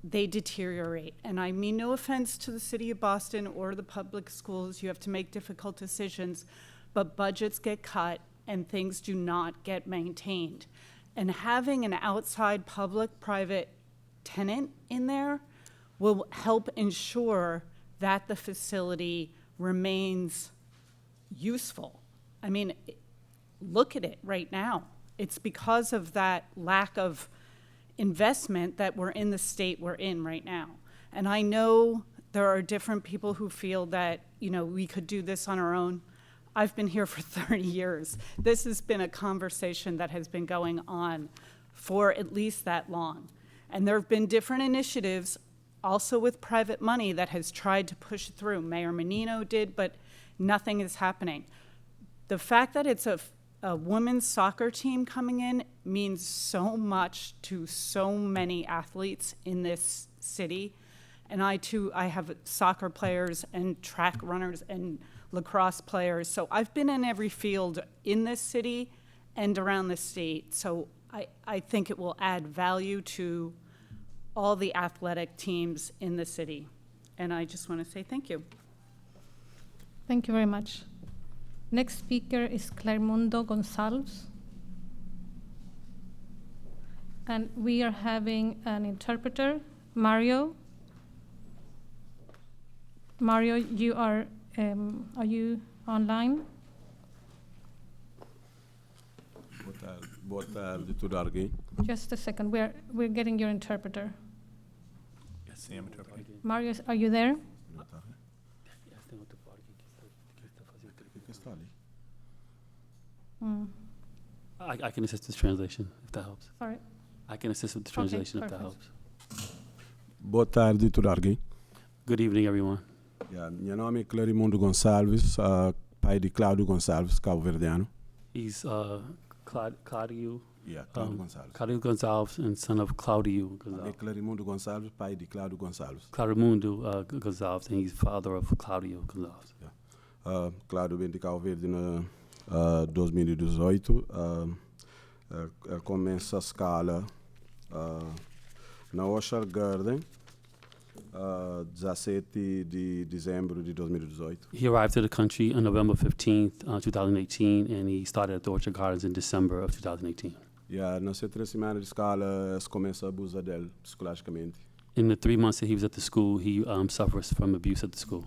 they deteriorate. And I mean no offense to the city of Boston or the public schools, you have to make difficult decisions, but budgets get cut and things do not get maintained. And having an outside public-private tenant in there will help ensure that the facility remains useful. I mean, look at it right now. It's because of that lack of investment that we're in the state we're in right now. And I know there are different people who feel that, you know, we could do this on our own. I've been here for 30 years. This has been a conversation that has been going on for at least that long. And there have been different initiatives also with private money that has tried to push through. Mayor Menino did, but nothing is happening. The fact that it's a women's soccer team coming in means so much to so many athletes in this city. And I have soccer players and track runners and lacrosse players. So I've been in every field in this city and around the state. So I think it will add value to all the athletic teams in the city. And I just want to say thank you. Thank you very much. Next speaker is Clairmundo Gonzalez. And we are having an interpreter, Mario. Mario, you are you online? Boa tarde, tudo alguém? Just a second, we're getting your interpreter. Yes, the interpreter. Mario, are you there? Mm. I can assist with translation, if that helps. Sorry. I can assist with the translation, if that helps. Boa tarde, tudo alguém? Good evening, everyone. Meu nome é Clarimundo Gonçalves, pai de Cláudio Gonçalves, cabo-verdiano. He's Claudio. Yeah, Cláudio Gonçalves. Claudio Gonçalves and son of Claudio Gonçalves. É Clarimundo Gonçalves, pai de Cláudio Gonçalves. Clarimundo Gonçalves, and he's father of Claudio Gonçalves. Yeah. Cláudio vem de Cabo Verde na 2018. Começa a escola na Ocean Garden, 17 de dezembro de 2018. He arrived to the country on November 15th, 2018, and he started at the Orchard Gardens in December of 2018. Yeah, nas 3 semanas de escola, começa a abusar dele psicologicamente. In the 3 months that he was at the school, he suffers from abuse at the school.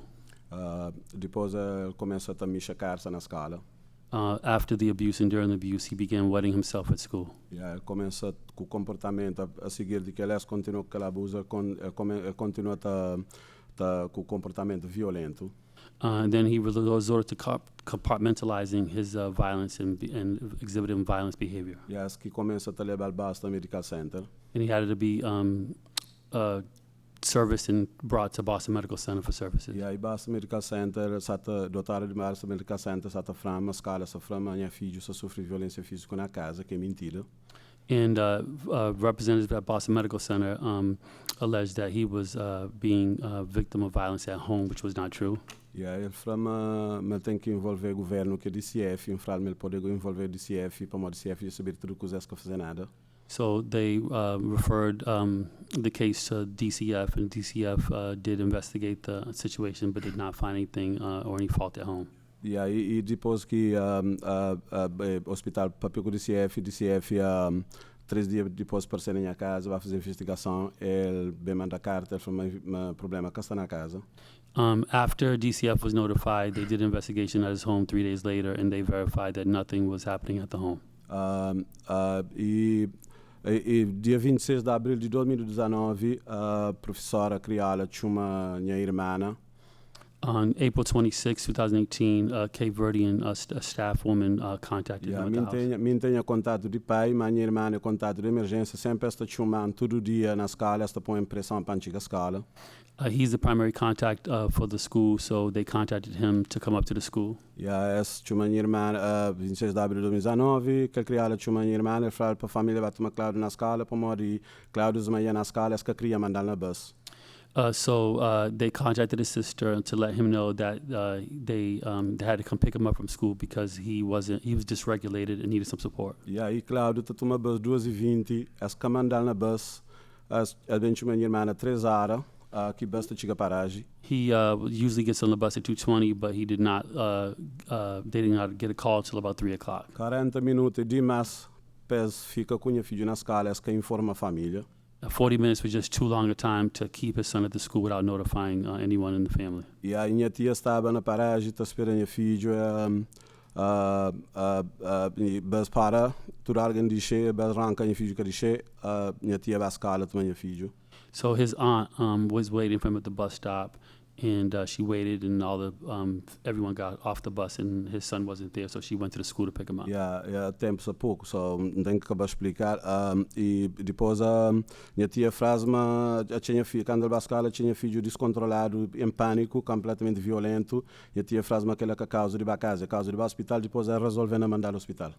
Depois ele começa a também chacar-se na escola. After the abuse and during the abuse, he began wetting himself at school. Yeah, ele começa com o comportamento a seguir de que ele continua com aquela abusa, continua com o comportamento violento. And then he resorted to compartmentalizing his violence and exhibiting violence behavior. Yes, que começa a levar Boston Medical Center. And he had to be serviced and brought to Boston Medical Center for services. Yeah, i Boston Medical Center, doutora de Boston Medical Center, sata frama, escola, sa frama, minha filho sofre violência física na casa, que é mentira. And representatives at Boston Medical Center alleged that he was being a victim of violence at home, which was not true. Yeah, ele frama, mas tem que envolver o governo que é DCF, ele pode envolver o DCF, para o DCF de saber tudo que os que fazer nada. So they referred the case to DCF, and DCF did investigate the situation, but did not find anything or any fault at home. Yeah, e depois que hospital papel com DCF 3 dias depois para ser em casa, vai fazer investigação, ele bem manda carta, foi problema que está na casa. After DCF was notified, they did an investigation at his home 3 days later, and they verified that nothing was happening at the home. E dia 26 de abril de 2019, a professora crioula tinha uma minha irmã. On April 26, 2018, a Cape Verdean staff woman contacted him at the house. Minha contato de pai, mas minha irmã é contato de emergência, sempre está chamando todo dia na escola, está põe pressão para a escola. He's the primary contact for the school, so they contacted him to come up to the school. Essa chama minha irmã 26 de abril de 2019, que criada chama minha irmã, ele falou para a família vai tomar Cláudio na escola, para morrer Cláudio zuma na escola, essa que cria mandar na bus. So they contacted his sister to let him know that they had to come pick him up from school because he was dysregulated and needed some support. E aí Cláudio está tomando bus 2h20, essa que mandar na bus, a gente chama minha irmã 3 horas, que bus chega paragem. He usually gets on the bus at 2:20, but he did not. They did not get a call till about 3 o'clock. 40 minutos de mais, pes fica com minha filha na escola, essa que informa a família. 40 minutes was just too long a time to keep his son at the school without notifying anyone in the family. E aí minha tia estava na paragem, está esperando minha filha, bus para, tudo alguém diz, bus arranca minha filha que diz, minha tia vai à escola com minha filha. So his aunt was waiting for him at the bus stop, and she waited, and everyone got off the bus, and his son wasn't there, so she went to the school to pick him up. Tempo só pouco, só tenho que acabar de explicar. E depois minha tia frase-me, tinha filho, quando ele vai à escola, tinha filho descontrolado, em pânico, completamente violento. Minha tia frase-me aquela que a causa de casa, a causa de hospital, depois ela resolveu não mandar ao hospital.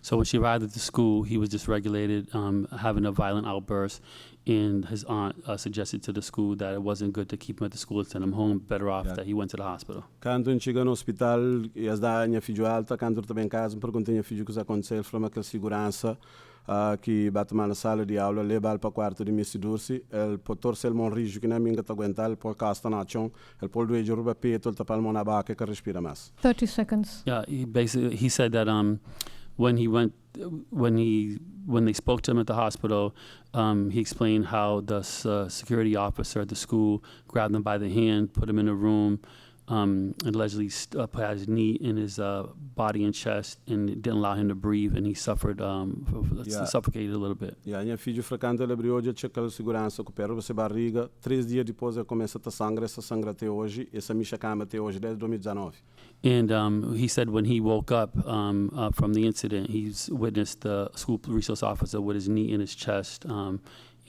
So when she arrived at the school, he was dysregulated, having a violent outburst. And his aunt suggested to the school that it wasn't good to keep him at the school and send him home. Better off that he went to the hospital. Quando chega no hospital, e da minha filha alta, quando eu estava em casa, me perguntei a minha filha o que aconteceu. Ele falou aquela segurança que bate mal na sala de aula, leva para o quarto de Miss Dursi. Ele pode torcer o rijo que não me engano aguentar, ele pode castar na chão, ele pode doer de roupa peito, ele tapa a mão na boca que respira mais. 30 seconds. Yeah, he said that when they spoke to him at the hospital, he explained how the security officer at the school grabbed him by the hand, put him in a room, and allegedly put his knee in his body and chest, and it didn't allow him to breathe, and he suffered, suffocated a little bit. Minha filha frequenta ele abriu hoje, checa a segurança, recupera a barriga. 3 dias depois ele começa a ter sangue, essa sangue até hoje, essa micha cama até hoje, desde 2019. And he said when he woke up from the incident, he's witnessed the school resource officer with his knee in his chest.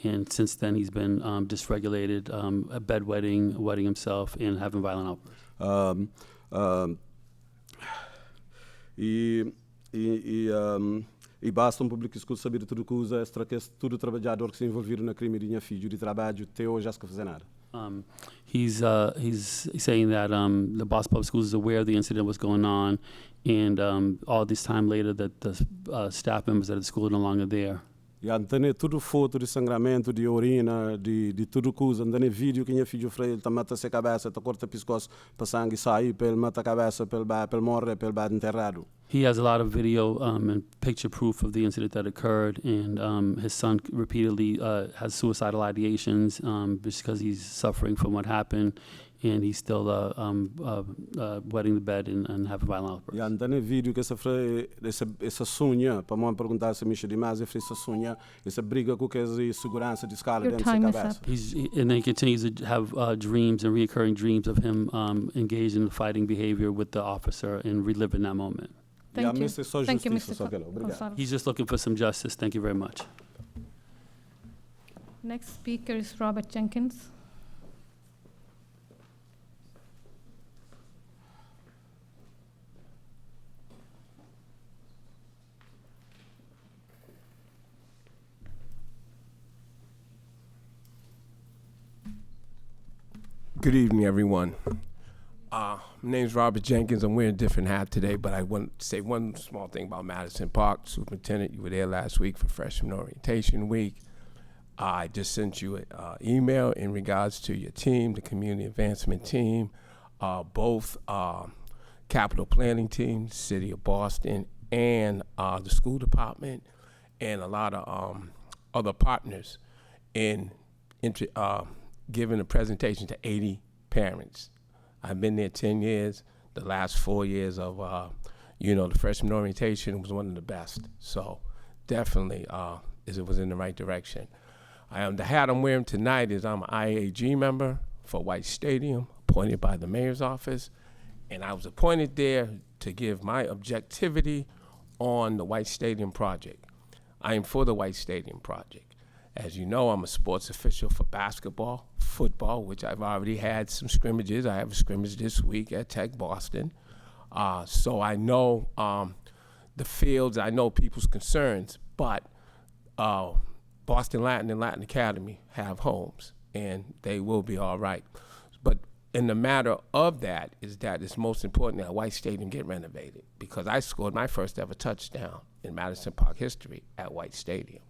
And since then, he's been dysregulated, bedwetting, wetting himself, and having violent outbursts. E basta public school saber tudo que usa, extra que todo trabalhador que se envolvido na crime de minha filha de trabalho até hoje já se fazer nada. He's saying that the Boston Public Schools is aware the incident was going on, and all this time later that the staff members at the school are no longer there. E andando tudo foto de sangramento, de urina, de tudo coisa, andando vídeo que minha filho freio, ele mata a cabeça, corta o pescoço para sangue sair, para ele mata a cabeça, para ele morrer, para ele enterrado. He has a lot of video and picture proof of the incident that occurred, and his son repeatedly has suicidal ideations because he's suffering from what happened, and he's still wetting the bed and having violent outbursts. E andando vídeo que essa sonha, para mim perguntar se mexe demais, essa sonha, essa briga com que segurança de escala dentro da cabeça. And then he continues to have dreams and reoccurring dreams of him engaged in fighting behavior with the officer and reliving that moment. Thank you. Thank you, Mr. Gonzalez. He's just looking for some justice. Thank you very much. Next speaker is Robert Jenkins. Good evening, everyone. My name's Robert Jenkins. I'm wearing a different hat today, but I want to say one small thing about Madison Park. Superintendent, you were there last week for Freshman Orientation Week. I just sent you an email in regards to your team, the Community Advancement Team, both capital planning team, City of Boston, and the school department, and a lot of other partners in giving a presentation to 80 parents. I've been there 10 years. The last 4 years of, the freshman orientation was one of the best. So definitely it was in the right direction. The hat I'm wearing tonight is I'm an IAG member for White Stadium, appointed by the mayor's office, and I was appointed there to give my objectivity on the White Stadium project. I am for the White Stadium project. As you know, I'm a sports official for basketball, football, which I've already had some scrimmages. I have a scrimmage this week at Tech Boston. So I know the fields, I know people's concerns, but Boston Latin and Latin Academy have homes, and they will be all right. But in the matter of that is that it's most important that White Stadium get renovated, because I scored my first ever touchdown in Madison Park history at White Stadium.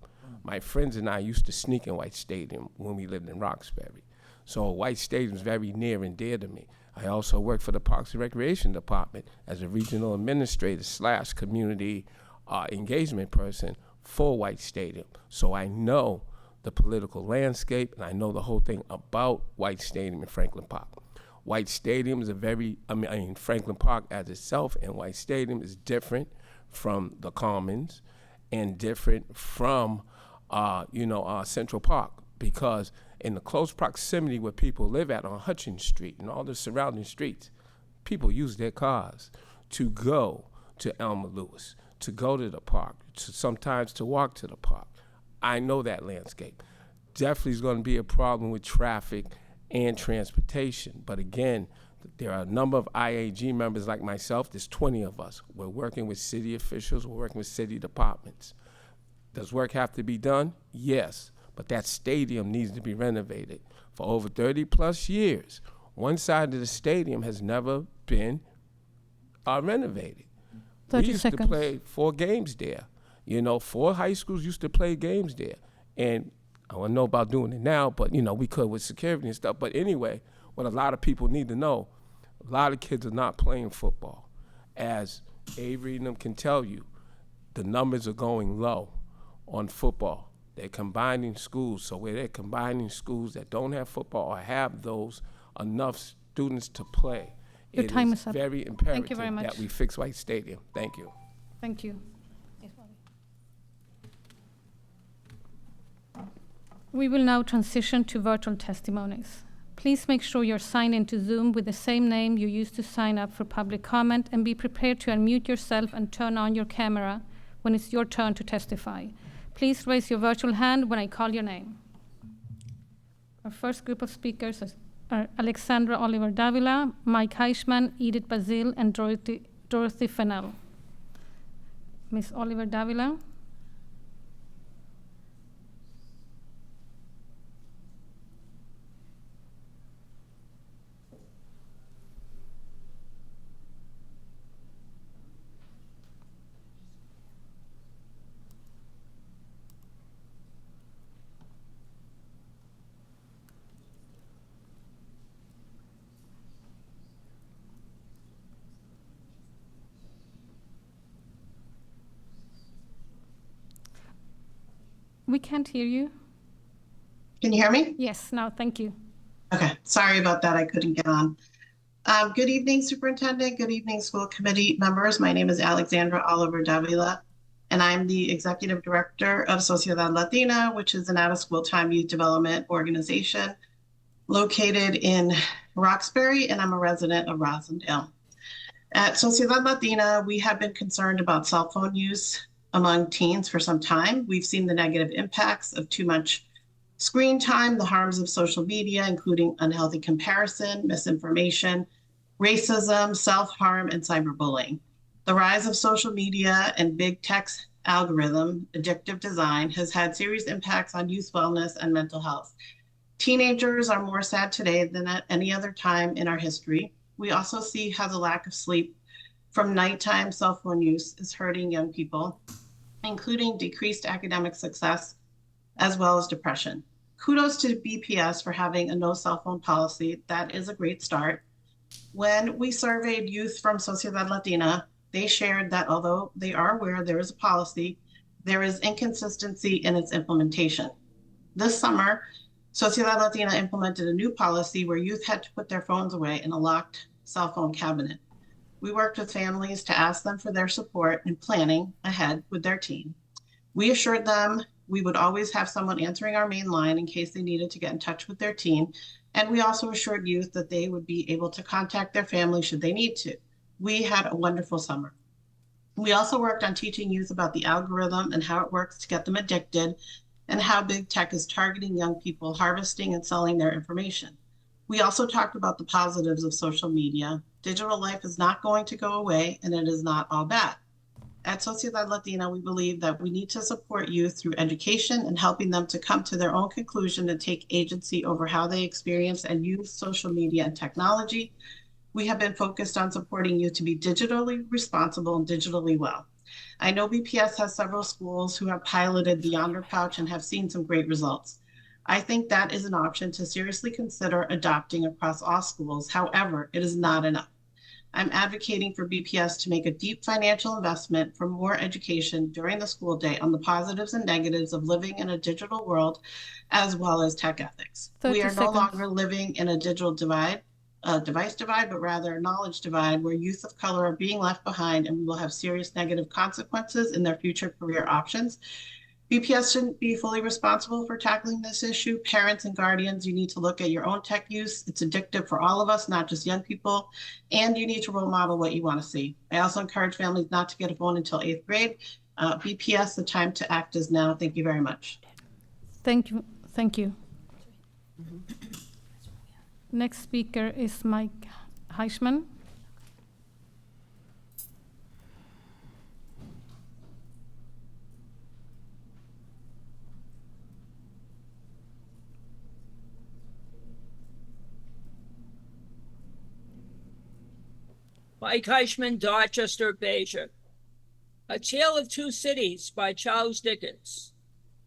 My friends and I used to sneak in White Stadium when we lived in Roxbury. So White Stadium is very near and dear to me. I also work for the Parks and Recreation Department as a regional administrator / community engagement person for White Stadium. So I know the political landscape, and I know the whole thing about White Stadium and Franklin Park. White Stadium is Franklin Park as itself and White Stadium is different from the Commons and different from Central Park, because in the close proximity where people live at on Hutchins Street and all the surrounding streets, people use their cars to go to Elmer Lewis, to go to the park, sometimes to walk to the park. I know that landscape. Definitely is going to be a problem with traffic and transportation. But again, there are a number of IAG members like myself. There's 20 of us. We're working with city officials. We're working with city departments. Does work have to be done? Yes. But that stadium needs to be renovated. For over 30 plus years, one side of the stadium has never been renovated. 30 we used seconds. to play 4 games there. 4 high schools used to play games there. And I don't know about doing it now, but we could with security and stuff. But anyway, what a lot of people need to know, a lot of kids are not playing football. As Avery and them can tell you, the numbers are going low on football. They're combining schools. So where they're combining schools that don't have football or have those enough students to play, Your time is up. very imperative Thank you very much. that we fix White Stadium. Thank you. Thank you. We will now transition to virtual testimonies. Please make sure you're signed into Zoom with the same name you used to sign up for public comment, and be prepared to unmute yourself and turn on your camera when it's your turn to testify. Please raise your virtual hand when I call your name. Our first group of speakers are Alexandra Oliver Davila, Mike Heichman, Edith Bazil, and Dorothy Fennell. Ms. Oliver Davila. We can't hear you. Can you hear me? Yes, now, thank you. Okay, sorry about that. I couldn't get on. Good evening, Superintendent. Good evening, school committee members. My name is Alexandra Oliver Davila, and I'm the Executive Director of Sociedad Latina, which is an out-of-school time youth development organization located in Roxbury, and I'm a resident of Rosendale. At Sociedad Latina, we have been concerned about cell phone use among teens for some time. We've seen the negative impacts of too much screen time, the harms of social media, including unhealthy comparison, misinformation, racism, self-harm, and cyberbullying. The rise of social media and big tech's algorithm, addictive design, has had serious impacts on youth wellness and mental health. Teenagers are more sad today than at any other time in our history. We also see how the lack of sleep from nighttime cell phone use is hurting young people, including decreased academic success, as well as depression. Kudos to BPS for having a no cell phone policy. That is a great start. When we surveyed youth from Sociedad Latina, they shared that although they are aware there is a policy, there is inconsistency in its implementation. This summer, Sociedad Latina implemented a new policy where youth had to put their phones away in a locked cell phone cabinet. We worked with families to ask them for their support in planning ahead with their teen. We assured them We would always have someone answering our main line in case they needed to get in touch with their teen. And we also assured youth that they would be able to contact their family should they need to. We had a wonderful summer. We also worked on teaching youth about the algorithm and how it works to get them addicted, and how big tech is targeting young people, harvesting and selling their information. We also talked about the positives of social media. Digital life is not going to go away, and it is not all bad. At Sociedad Latina, we believe that we need to support youth through education and helping them to come to their own conclusion and take agency over how they experience and use social media and technology. We have been focused on supporting youth to be digitally responsible and digitally well. I know BPS has several schools who have piloted the Yonder Pouch and have seen some great results. I think that is an option to seriously consider adopting across all schools. However, it is not enough. I'm advocating for BPS to make a deep financial investment for more education during the school day on the positives and negatives of living in a digital world, as well as tech ethics. 30 We are no seconds. longer living in a digital device divide, but rather a knowledge divide where youth of color are being left behind, and we will have serious negative consequences in their future career options. BPS shouldn't be fully responsible for tackling this issue. Parents and guardians, you need to look at your own tech use. It's addictive for all of us, not just young people, and you need to role model what you want to see. I also encourage families not to get a phone until 8th grade. BPS, the time to act is now. Thank you very much. Thank you. Thank you. Next speaker is Mike Heichman. Mike Heichman, Dorchester, Beja. A Tale of Two Cities by Charles Dickens.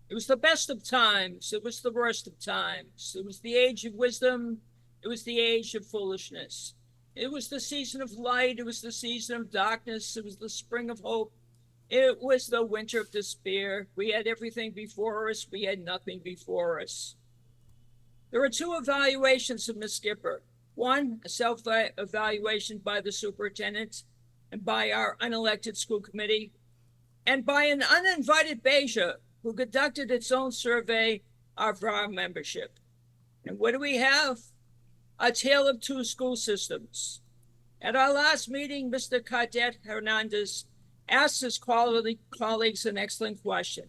It was the best of times, it was the worst of times. It was the age of wisdom, it was the age of foolishness. It was the season of light, it was the season of darkness, it was the spring of hope. It was the winter of despair. We had everything before us, we had nothing before us. There are two evaluations of Miss Skipper. One, a self-evaluation by the superintendent and by our unelected school committee, and by an uninvited Beja who conducted its own survey of our membership. And what do we have? A tale of two school systems. At our last meeting, Mr. Cadet Hernandez asked his colleagues an excellent question.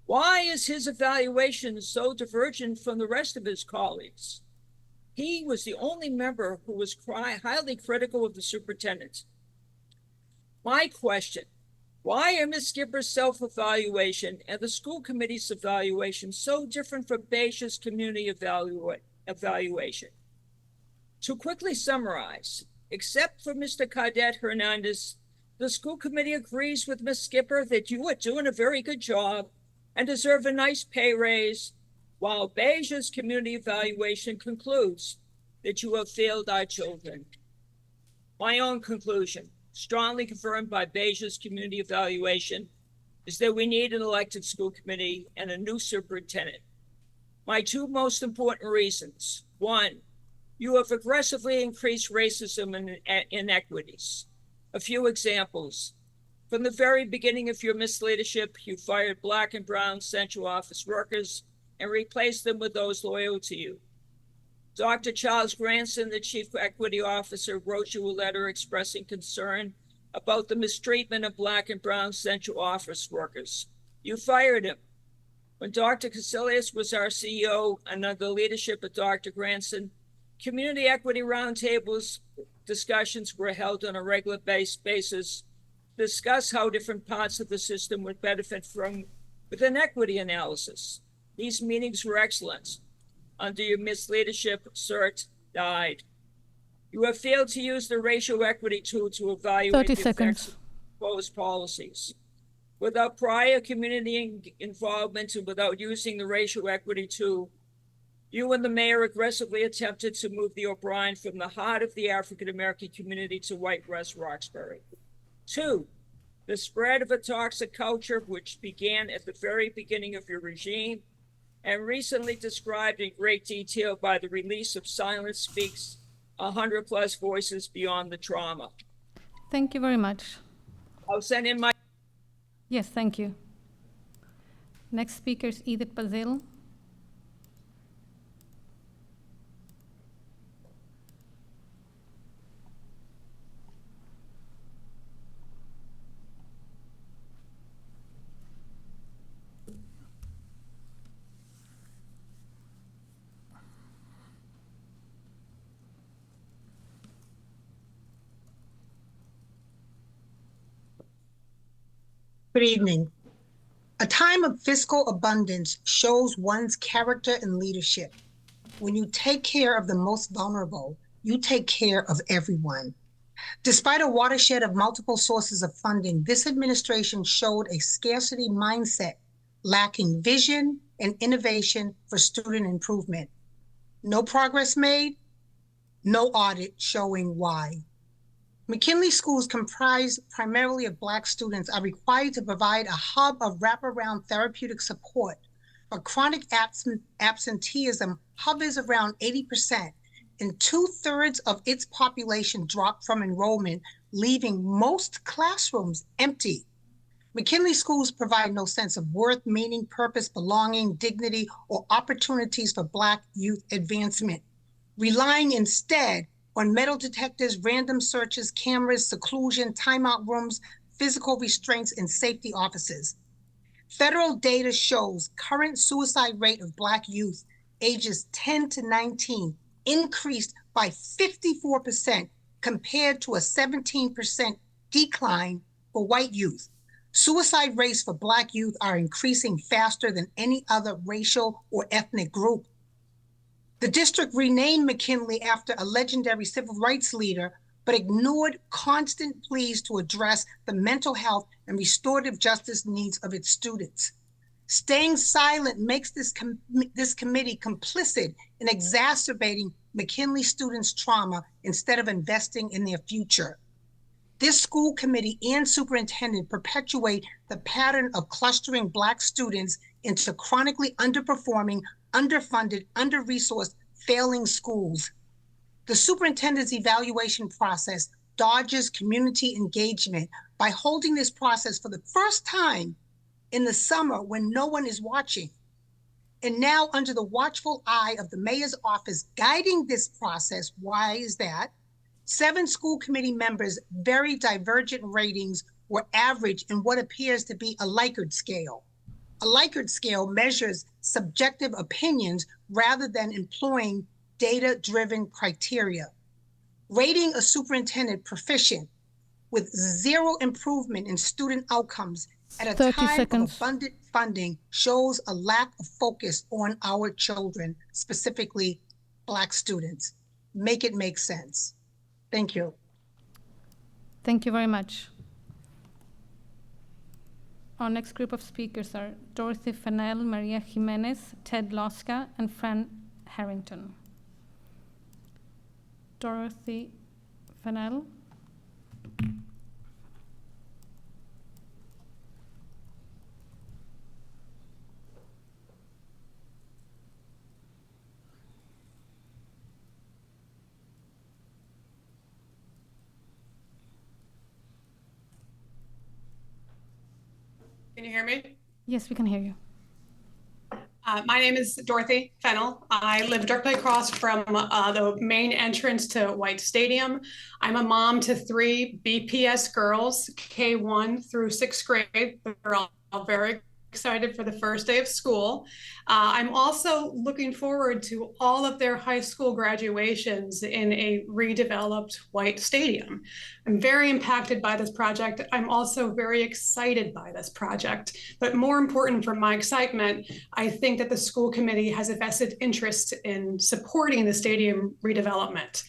Why is his evaluation so divergent from the rest of his colleagues? He was the only member who was highly critical of the superintendent. My question, why are Ms. Skipper's self-evaluation and the school committee's evaluation so different from Beja's community evaluation? To quickly summarize, except for Mr. Cadet Hernandez, the school committee agrees with Ms. Skipper that you are doing a very good job and deserve a nice pay raise, while Beja's community evaluation concludes that you have failed our children. My own conclusion, strongly confirmed by Beja's community evaluation, is that we need an elected school committee and a new superintendent. My two most important reasons. One, you have aggressively increased racism and inequities. A few examples. From the very beginning of your misleadership, you fired Black and brown central office workers and replace them with those loyal to you. Dr. Charles Granson, the Chief Equity Officer, wrote you a letter expressing concern about the mistreatment of Black and brown central office workers. You fired him. When Dr. Casillas was our CEO, under the leadership of Dr. Granson, community equity roundtables discussions were held on a regular basis to discuss how different parts of the system would benefit from with an equity analysis. These meetings were excellent. Under your misleadership, CERT died. You have failed to use the racial equity tool to evaluate 30 the seconds. effects of proposed policies. Without prior community involvement and without using the racial equity tool, you and the mayor aggressively attempted to move the O'Brien from the heart of the African-American community to White West Roxbury. Two, the spread of a toxic culture which began at the very beginning of your regime and recently described in great detail by the release of Silence Speaks, 100+ voices beyond the trauma. Thank you very much. I'll send in my... Yes, thank you. Next speaker is Edith Bazil. Good evening. A time of fiscal abundance shows one's character and leadership. When you take care of the most vulnerable, you take care of everyone. Despite a watershed of multiple sources of funding, this administration showed a scarcity mindset, lacking vision and innovation for student improvement. No progress made, no audit showing why. McKinley schools, comprised primarily of Black students, are required to provide a hub of wraparound therapeutic support, but chronic absenteeism hovers around 80%, and 2/3 of its population dropped from enrollment, leaving most classrooms empty. McKinley schools provide no sense of worth, meaning, purpose, belonging, dignity, or opportunities for Black youth advancement, relying instead on metal detectors, random searches, cameras, seclusion, timeout rooms, physical restraints, and safety offices. Federal data shows current suicide rate of Black youth ages 10 to 19 increased by 54% compared to a 17% decline for white youth. Suicide rates for Black youth are increasing faster than any other racial or ethnic group. The district renamed McKinley after a legendary civil rights leader, but ignored constant pleas to address the mental health and restorative justice needs of its students. Staying silent makes this committee complicit in exacerbating McKinley students' trauma instead of investing in their future. This school committee and superintendent perpetuate the pattern of clustering Black students into chronically underperforming, underfunded, under-resourced, failing schools. The superintendent's evaluation process dodges community engagement by holding this process for the first time in the summer when no one is watching. And now, under the watchful eye of the mayor's office guiding this process, why is that? 7 school committee members' very divergent ratings were averaged in what appears to be a Likert scale. A Likert scale measures subjective opinions rather than employing data-driven criteria. Rating a superintendent proficient with 0 improvement in student outcomes at a 30 time seconds. of abundant funding shows a lack of focus on our children, specifically Black students. Make it make sense. Thank you. Thank you very much. Our next group of speakers are Dorothy Fennell, Maria Jimenez, Ted Loska, and Fran Harrington. Dorothy Fennell. Can you hear me? Yes, we can hear you. My name is Dorothy Fennell. I live directly across from the main entrance to White Stadium. I'm a mom to 3 BPS girls, K1 through 6th grade. They're all very excited for the first day of school. I'm also looking forward to all of their high school graduations in a redeveloped White Stadium. I'm very impacted by this project. I'm also very excited by this project. But more important for my excitement, I think that the school committee has a vested interest in supporting the stadium redevelopment.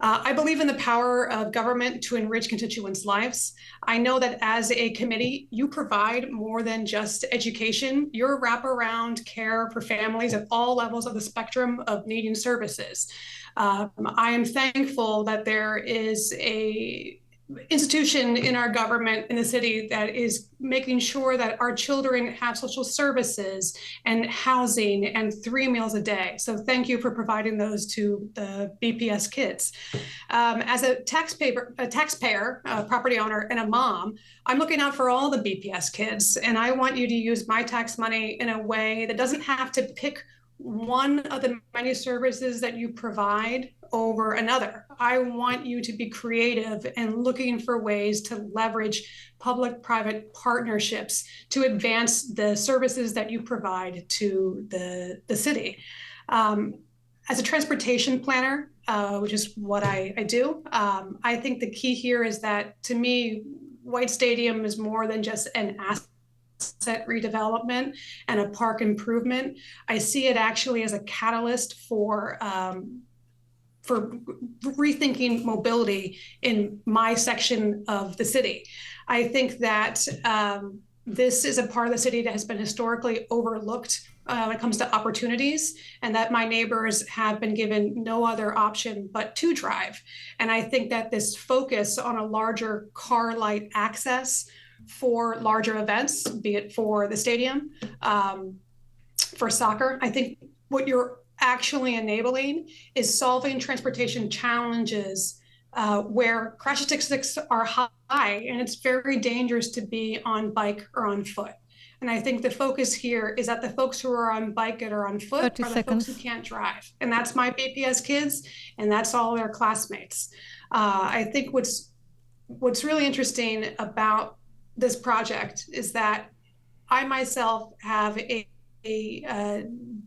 I believe in the power of government to enrich constituents' lives. I know that as a committee, you provide more than just education. You're wraparound care for families at all levels of the spectrum of needing services. I am thankful that there is institution in our government in the city that is making sure that our children have social services and housing and 3 meals a day. So thank you for providing those to the BPS kids. As a taxpayer, property owner, and a mom, I'm looking out for all the BPS kids, and I want you to use my tax money in a way that doesn't have to pick one of the many services that you provide over another. I want you to be creative and looking for ways to leverage public-private partnerships to advance the services that you provide to the city. As a transportation planner, which is what I do, I think the key here is that, to me, White Stadium is more than just an asset redevelopment and a park improvement. I see it actually as a catalyst for rethinking mobility in my section of the city. I think that this is a part of the city that has been historically overlooked when it comes to opportunities, and that my neighbors have been given no other option but to drive. And I think that this focus on a larger car light access for larger events, be it for the stadium, for soccer, I think what you're actually enabling is solving transportation challenges where crash statistics are high, and it's very dangerous to be on bike or on foot. And I think the focus here is that the folks who are on bike or on foot 30 are the seconds. folks who can't drive. And that's my BPS kids, and that's all their classmates. I think what's really interesting about this project is that I myself have a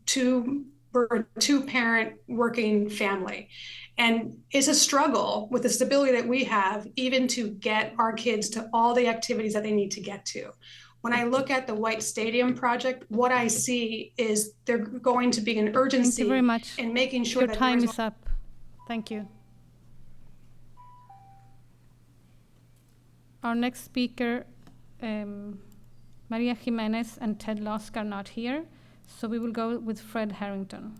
two-parent working family. And it's a struggle with the stability that we have even to get our kids to all the activities that they need to get to. When I look at the White Stadium project, what I see is there's going to be an urgency Thank you very much. in making sure Your that time there's is up. Thank you. Our next speaker, Maria Jimenez and Ted Lusk, are not here, so we will go with Fred Harrington.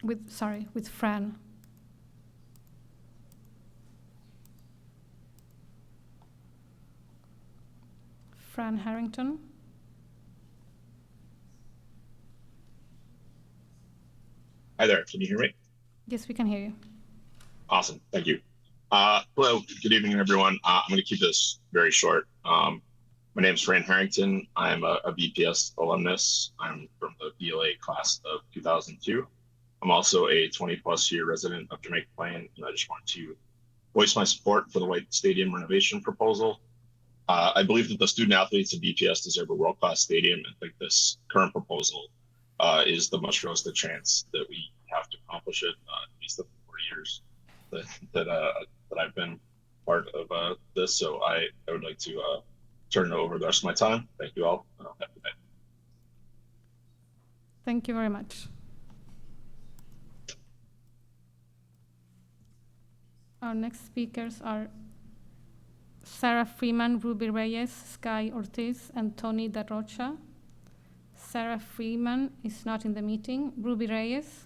With Fran. Fran Harrington. Hi there, can you hear me? Yes, we can hear you. Awesome, thank you. Hello, good evening, everyone. I'm going to keep this very short. My name is Fran Harrington. I'm a BPS alumnus. I'm from the BLA class of 2002. I'm also a 20-plus year resident of Jamaica Plain, and I just want to voice my support for the White Stadium renovation proposal. I believe that the student athletes of BPS deserve a world-class stadium, and I think this current proposal is the much realistic chance that we have to accomplish it, at least the 4 years that I've been part of this. So I would like to turn it over the rest of my time. Thank you all. Have a good night. Thank you very much. Our next speakers are Sarah Freeman, Ruby Reyes, Sky Ortiz, and Tony Da Rocha. Sarah Freeman is not in the meeting. Ruby Reyes.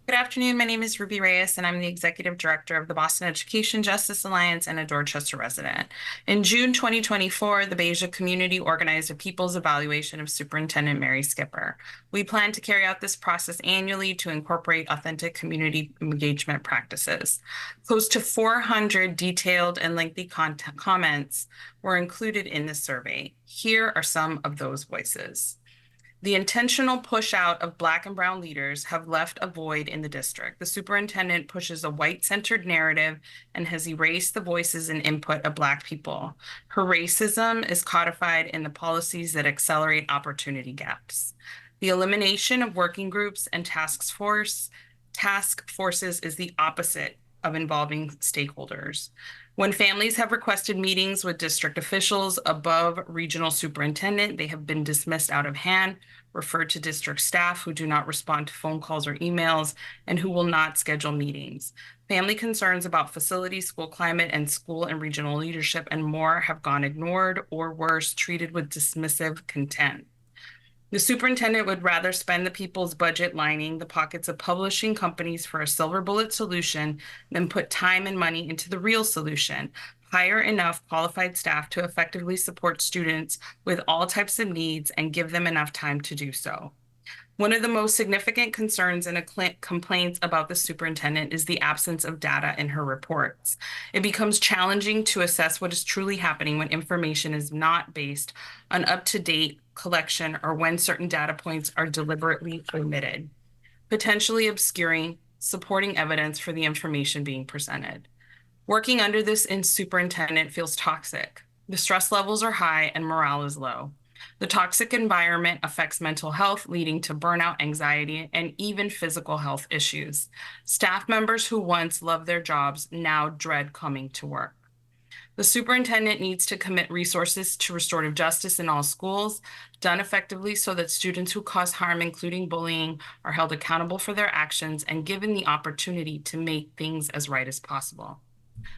Good afternoon. My name is Ruby Reyes, and I'm the Executive Director of the Boston Education Justice Alliance and a Dorchester resident. In June 2024, the Beja community organized a people's evaluation of Superintendent Mary Skipper. We plan to carry out this process annually to incorporate authentic community engagement practices. Close to 400 detailed and lengthy comments were included in this survey. Here are some of those voices. The intentional push out of Black and brown leaders have left a void in the district. The superintendent pushes a white-centered narrative and has erased the voices and input of Black people. Her racism is codified in the policies that accelerate opportunity gaps. The elimination of working groups and task forces is the opposite of involving stakeholders. When families have requested meetings with district officials above regional superintendent, they have been dismissed out of hand, referred to district staff who do not respond to phone calls or emails, and who will not schedule meetings. Family concerns about facilities, school climate, and school and regional leadership and more have gone ignored or worse, treated with dismissive contempt. The superintendent would rather spend the people's budget lining the pockets of publishing companies for a silver bullet solution than put time and money into the real solution. Hire enough qualified staff to effectively support students with all types of needs and give them enough time to do so. One of the most significant concerns and complaints about the superintendent is the absence of data in her reports. It becomes challenging to assess what is truly happening when information is not based on up-to-date collection or when certain data points are deliberately omitted, potentially obscuring supporting evidence for the information being presented. Working under this superintendent feels toxic. The stress levels are high and morale is low. The toxic environment affects mental health, leading to burnout, anxiety, and even physical health issues. Staff members who once loved their jobs now dread coming to work. The superintendent needs to commit resources to restorative justice in all schools, done effectively so that students who cause harm, including bullying, are held accountable for their actions and given the opportunity to make things as right as possible.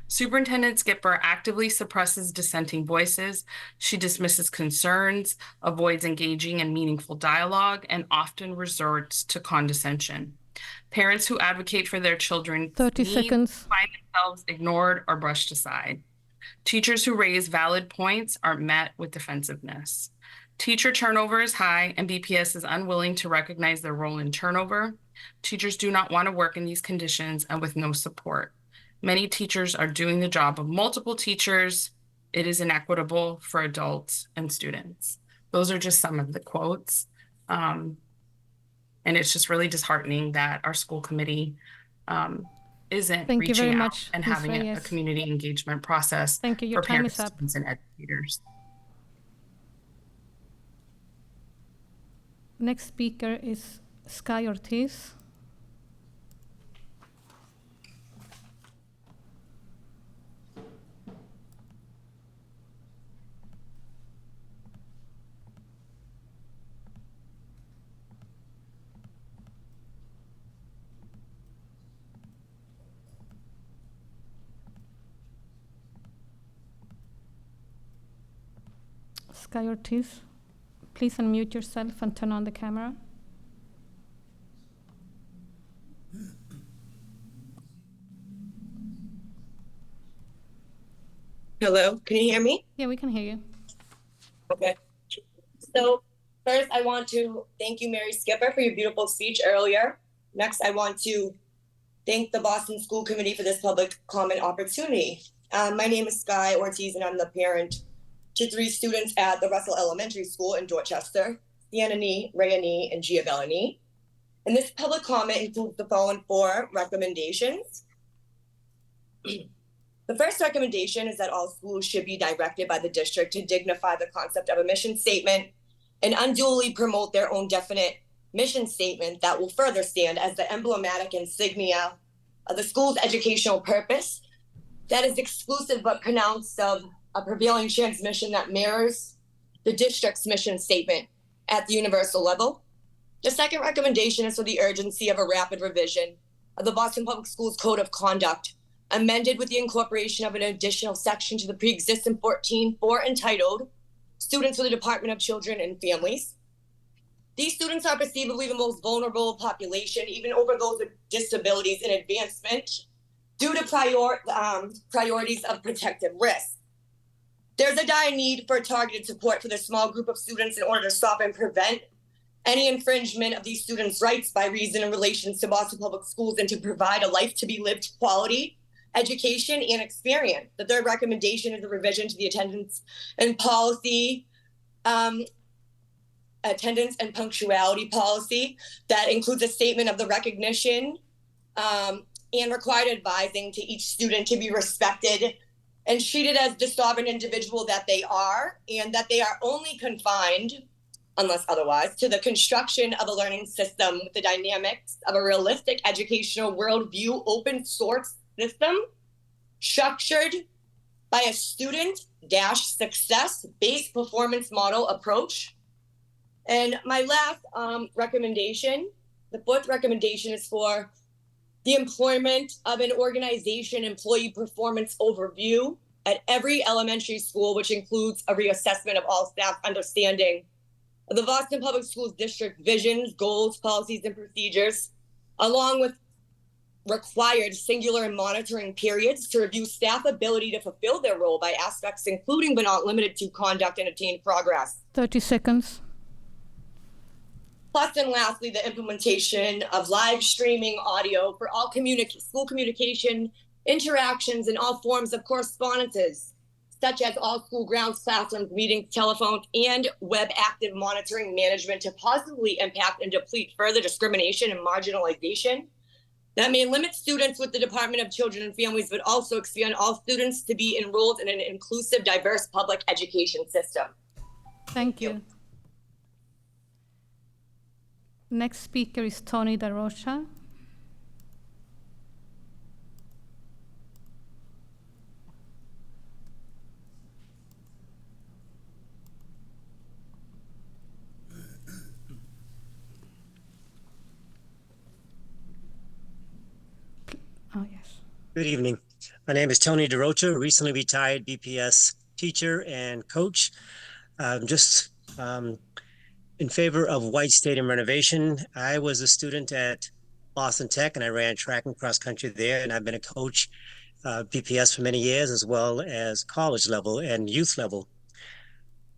Superintendent Skipper actively suppresses dissenting voices. She dismisses concerns, avoids engaging in meaningful dialogue, and often resorts to condescension. Parents who advocate for their children's 30 needs seconds. find themselves ignored or brushed aside. Teachers who raise valid points are met with defensiveness. Teacher turnover is high, and BPS is unwilling to recognize their role in turnover. Teachers do not want to work in these conditions and with no support. Many teachers are doing the job of multiple teachers. It is inequitable for adults and students. Those are just some of the quotes. And it's just really disheartening that our school committee isn't Thank you very reaching out much, and Ms. having a Reyes. community engagement process Thank you. Your for time parents, is up. students, and educators. Next speaker is Sky Ortiz. Sky Ortiz, please unmute yourself and turn on the camera. Hello, can you hear me? Yeah, we can hear you. Okay. So first, I want to thank you, Mary Skipper, for your beautiful speech earlier. Next, I want to thank the Boston School Committee for this public comment opportunity. My name is Sky Ortiz, and I'm the parent to 3 students at the Russell Elementary School in Dorchester, Sienna Nee, Rhea Nee, and Giabella Nee. And this public comment includes the following 4 recommendations. The first recommendation is that all schools should be directed by the district to dignify the concept of a mission statement and unduly promote their own definite mission statement that will further stand as the emblematic insignia of the school's educational purpose that is exclusive but pronounced of a prevailing transmission that mirrors the district's mission statement at the universal level. The second recommendation is for the urgency of a rapid revision of the Boston Public Schools Code of Conduct, amended with the incorporation of an additional section to the pre-existing 14.4 entitled Students with the Department of Children and Families. These students are perceivably the most vulnerable population, even over those with disabilities in advancement, due to priorities of protective risk. There's a dire need for targeted support for this small group of students in order to stop and prevent any infringement of these students' rights by reason in relation to Boston Public Schools and to provide a life to be lived quality education and experience. The third recommendation is a revision to the attendance and punctuality policy that includes a statement of the recognition and required advising to each student to be respected and treated as the sovereign individual that they are, and that they are only confined, unless otherwise, to the construction of a learning system with the dynamics of a realistic educational worldview, open source system, structured by a student-success-based performance model approach. And my last recommendation, the fourth recommendation, is for the employment of an organization employee performance overview at every elementary school, which includes a reassessment of all staff understanding of the Boston Public Schools District visions, goals, policies, and procedures, along with required singular and monitoring periods to review staff ability to fulfill their role by aspects including but not limited to conduct and attained progress. 30 seconds. Plus, and lastly, the implementation of live streaming audio for all school communication interactions and all forms of correspondences, such as all school grounds, classrooms, meetings, telephones, and web active monitoring management to positively impact and deplete further discrimination and marginalization that may limit students with the Department of Children and Families, but also expand all students to be enrolled in an inclusive, diverse public education system. Thank you. Next speaker is Tony DeRocha. Oh, yes. Good evening. My name is Tony DeRocha, recently retired BPS teacher and coach. Just in favor of White Stadium renovation. I was a student at Boston Tech and I ran track and cross country there, and I've been a coach BPS for many years, as well as college level and youth level.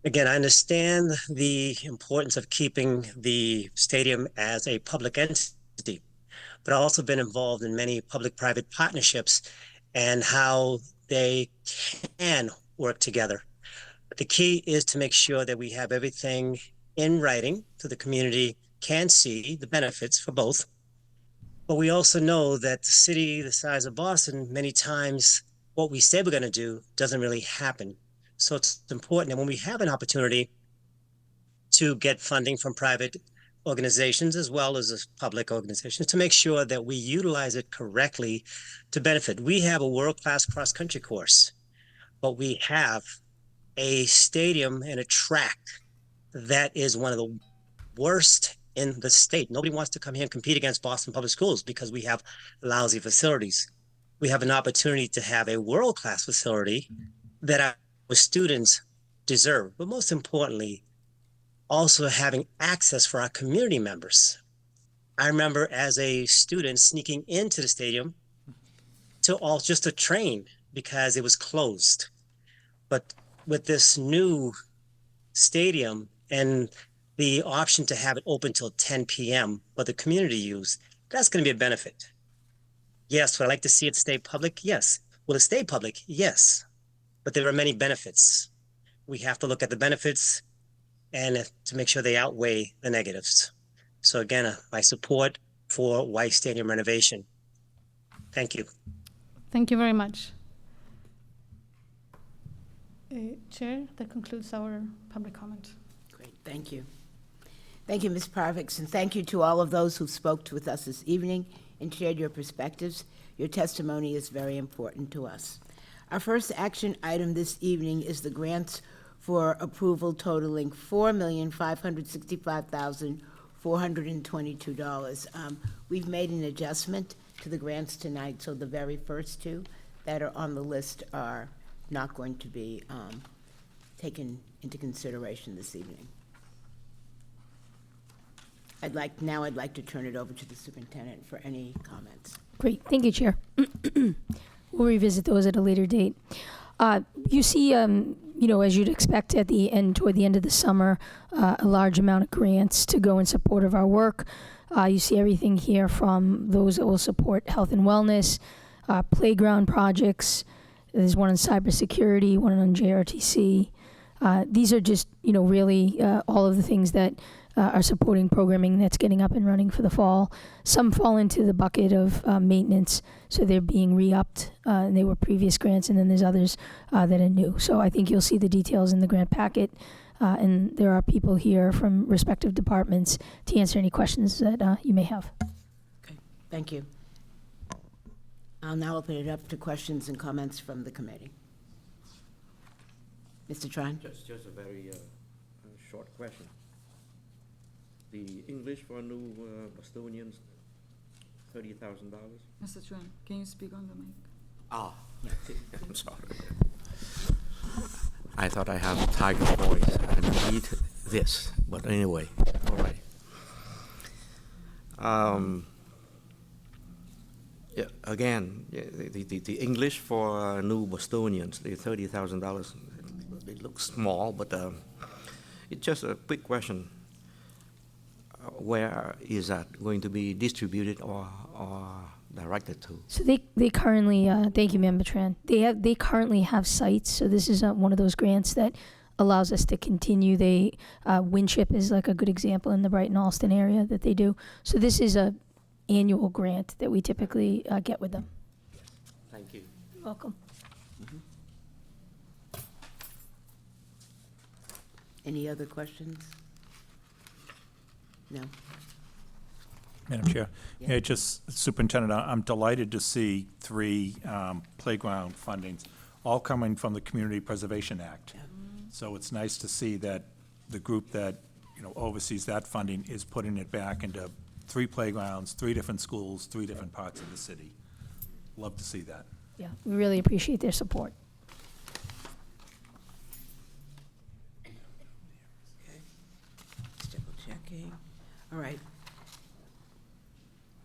Again, I understand the importance of keeping the stadium as a public entity, but I've also been involved in many public-private partnerships and how they can work together. But the key is to make sure that we have everything in writing so the community can see the benefits for both. But we also know that the city the size of Boston, many times what we say we're going to do doesn't really happen. So it's important that when we have an opportunity to get funding from private organizations as well as public organizations, to make sure that we utilize it correctly to benefit. We have a world-class cross-country course, but we have a stadium and a track that is one of the worst in the state. Nobody wants to come here and compete against Boston Public Schools because we have lousy facilities. We have an opportunity to have a world-class facility that our students deserve, but most importantly, also having access for our community members. I remember as a student sneaking into the stadium just to train because it was closed. But with this new stadium and the option to have it open till 10 p.m., but the community use, that's going to be a benefit. Yes, would I like to see it stay public? Yes. Will it stay public? Yes. But there are many benefits. We have to look at the benefits and to make sure they outweigh the negatives. So again, my support for White Stadium renovation. Thank you. Thank you very much. Chair, that concludes our public comment. Great, thank you. Thank you, Ms. Parvix, and thank you to all of those who spoke with us this evening and shared your perspectives. Your testimony is very important to us. Our first action item this evening is the grants for approval totaling $4,565,422. We've made an adjustment to the grants tonight, so the very first two that are on the list are not going to be taken into consideration this evening. I'd like to turn it over to the superintendent for any comments. Great, thank you, Chair. We'll revisit those at a later date. You see, as you'd expect at the end, toward the end of the summer, a large amount of grants to go in support of our work. You see everything here from those that will support health and wellness, playground projects. There's one on cybersecurity, one on JRTC. These are just, really all of the things that are supporting programming that's getting up and running for the fall. Some fall into the bucket of maintenance, so they're being re-upped, and they were previous grants, and then there's others that are new. So I think you'll see the details in the grant packet, and there are people here from respective departments to answer any questions that you may have. Okay, thank you. I'll now open it up to questions and comments from the committee. Mr. Tron? Just a very short question. The English for new Bostonians, $30,000? Mr. Tran, can you speak on the mic? Ah, I'm sorry. I thought I have a tiger voice. I need this, but anyway, all right. Yeah, again, the English for new Bostonians, the $30,000, it looks small, but it's just a quick question. Where is that going to be distributed or directed to? So they currently, thank you, Member Tran. They currently have sites. So this is one of those grants that allows us to continue. Winship is like a good example in the Brighton Alston area that they do. So this is a annual grant that we typically get with them. Thank you. You're welcome. Any other questions? No? Madam Chair, Yeah. yeah, just Superintendent, I'm delighted to see 3 playground fundings, all coming from the Community Preservation Act. So it's nice to see that the group that, oversees that funding is putting it back into 3 playgrounds, 3 different schools, 3 different parts of the city. Love to see that. Yeah, we really appreciate their support. Just double checking. All right.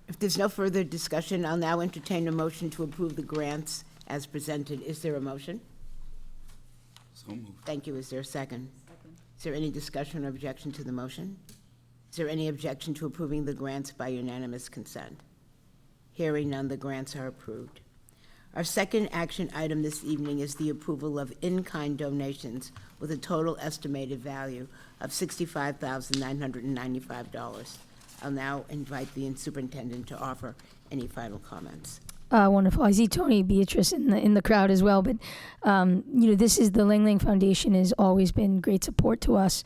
If there's no further discussion, I'll now entertain a motion to approve the grants as presented. Is there a motion? So moved. Thank you. Is there a second? Second. Is there any discussion or objection to the motion? Is there any objection to approving the grants by unanimous consent? Hearing none, the grants are approved. Our second action item this evening is the approval of in-kind donations with a total estimated value of $65,995. I'll now invite the superintendent to offer any final comments. Wonderful. I see Tony Beatrice in the crowd as well. But this is the Lang Lang Foundation has always been great support to us.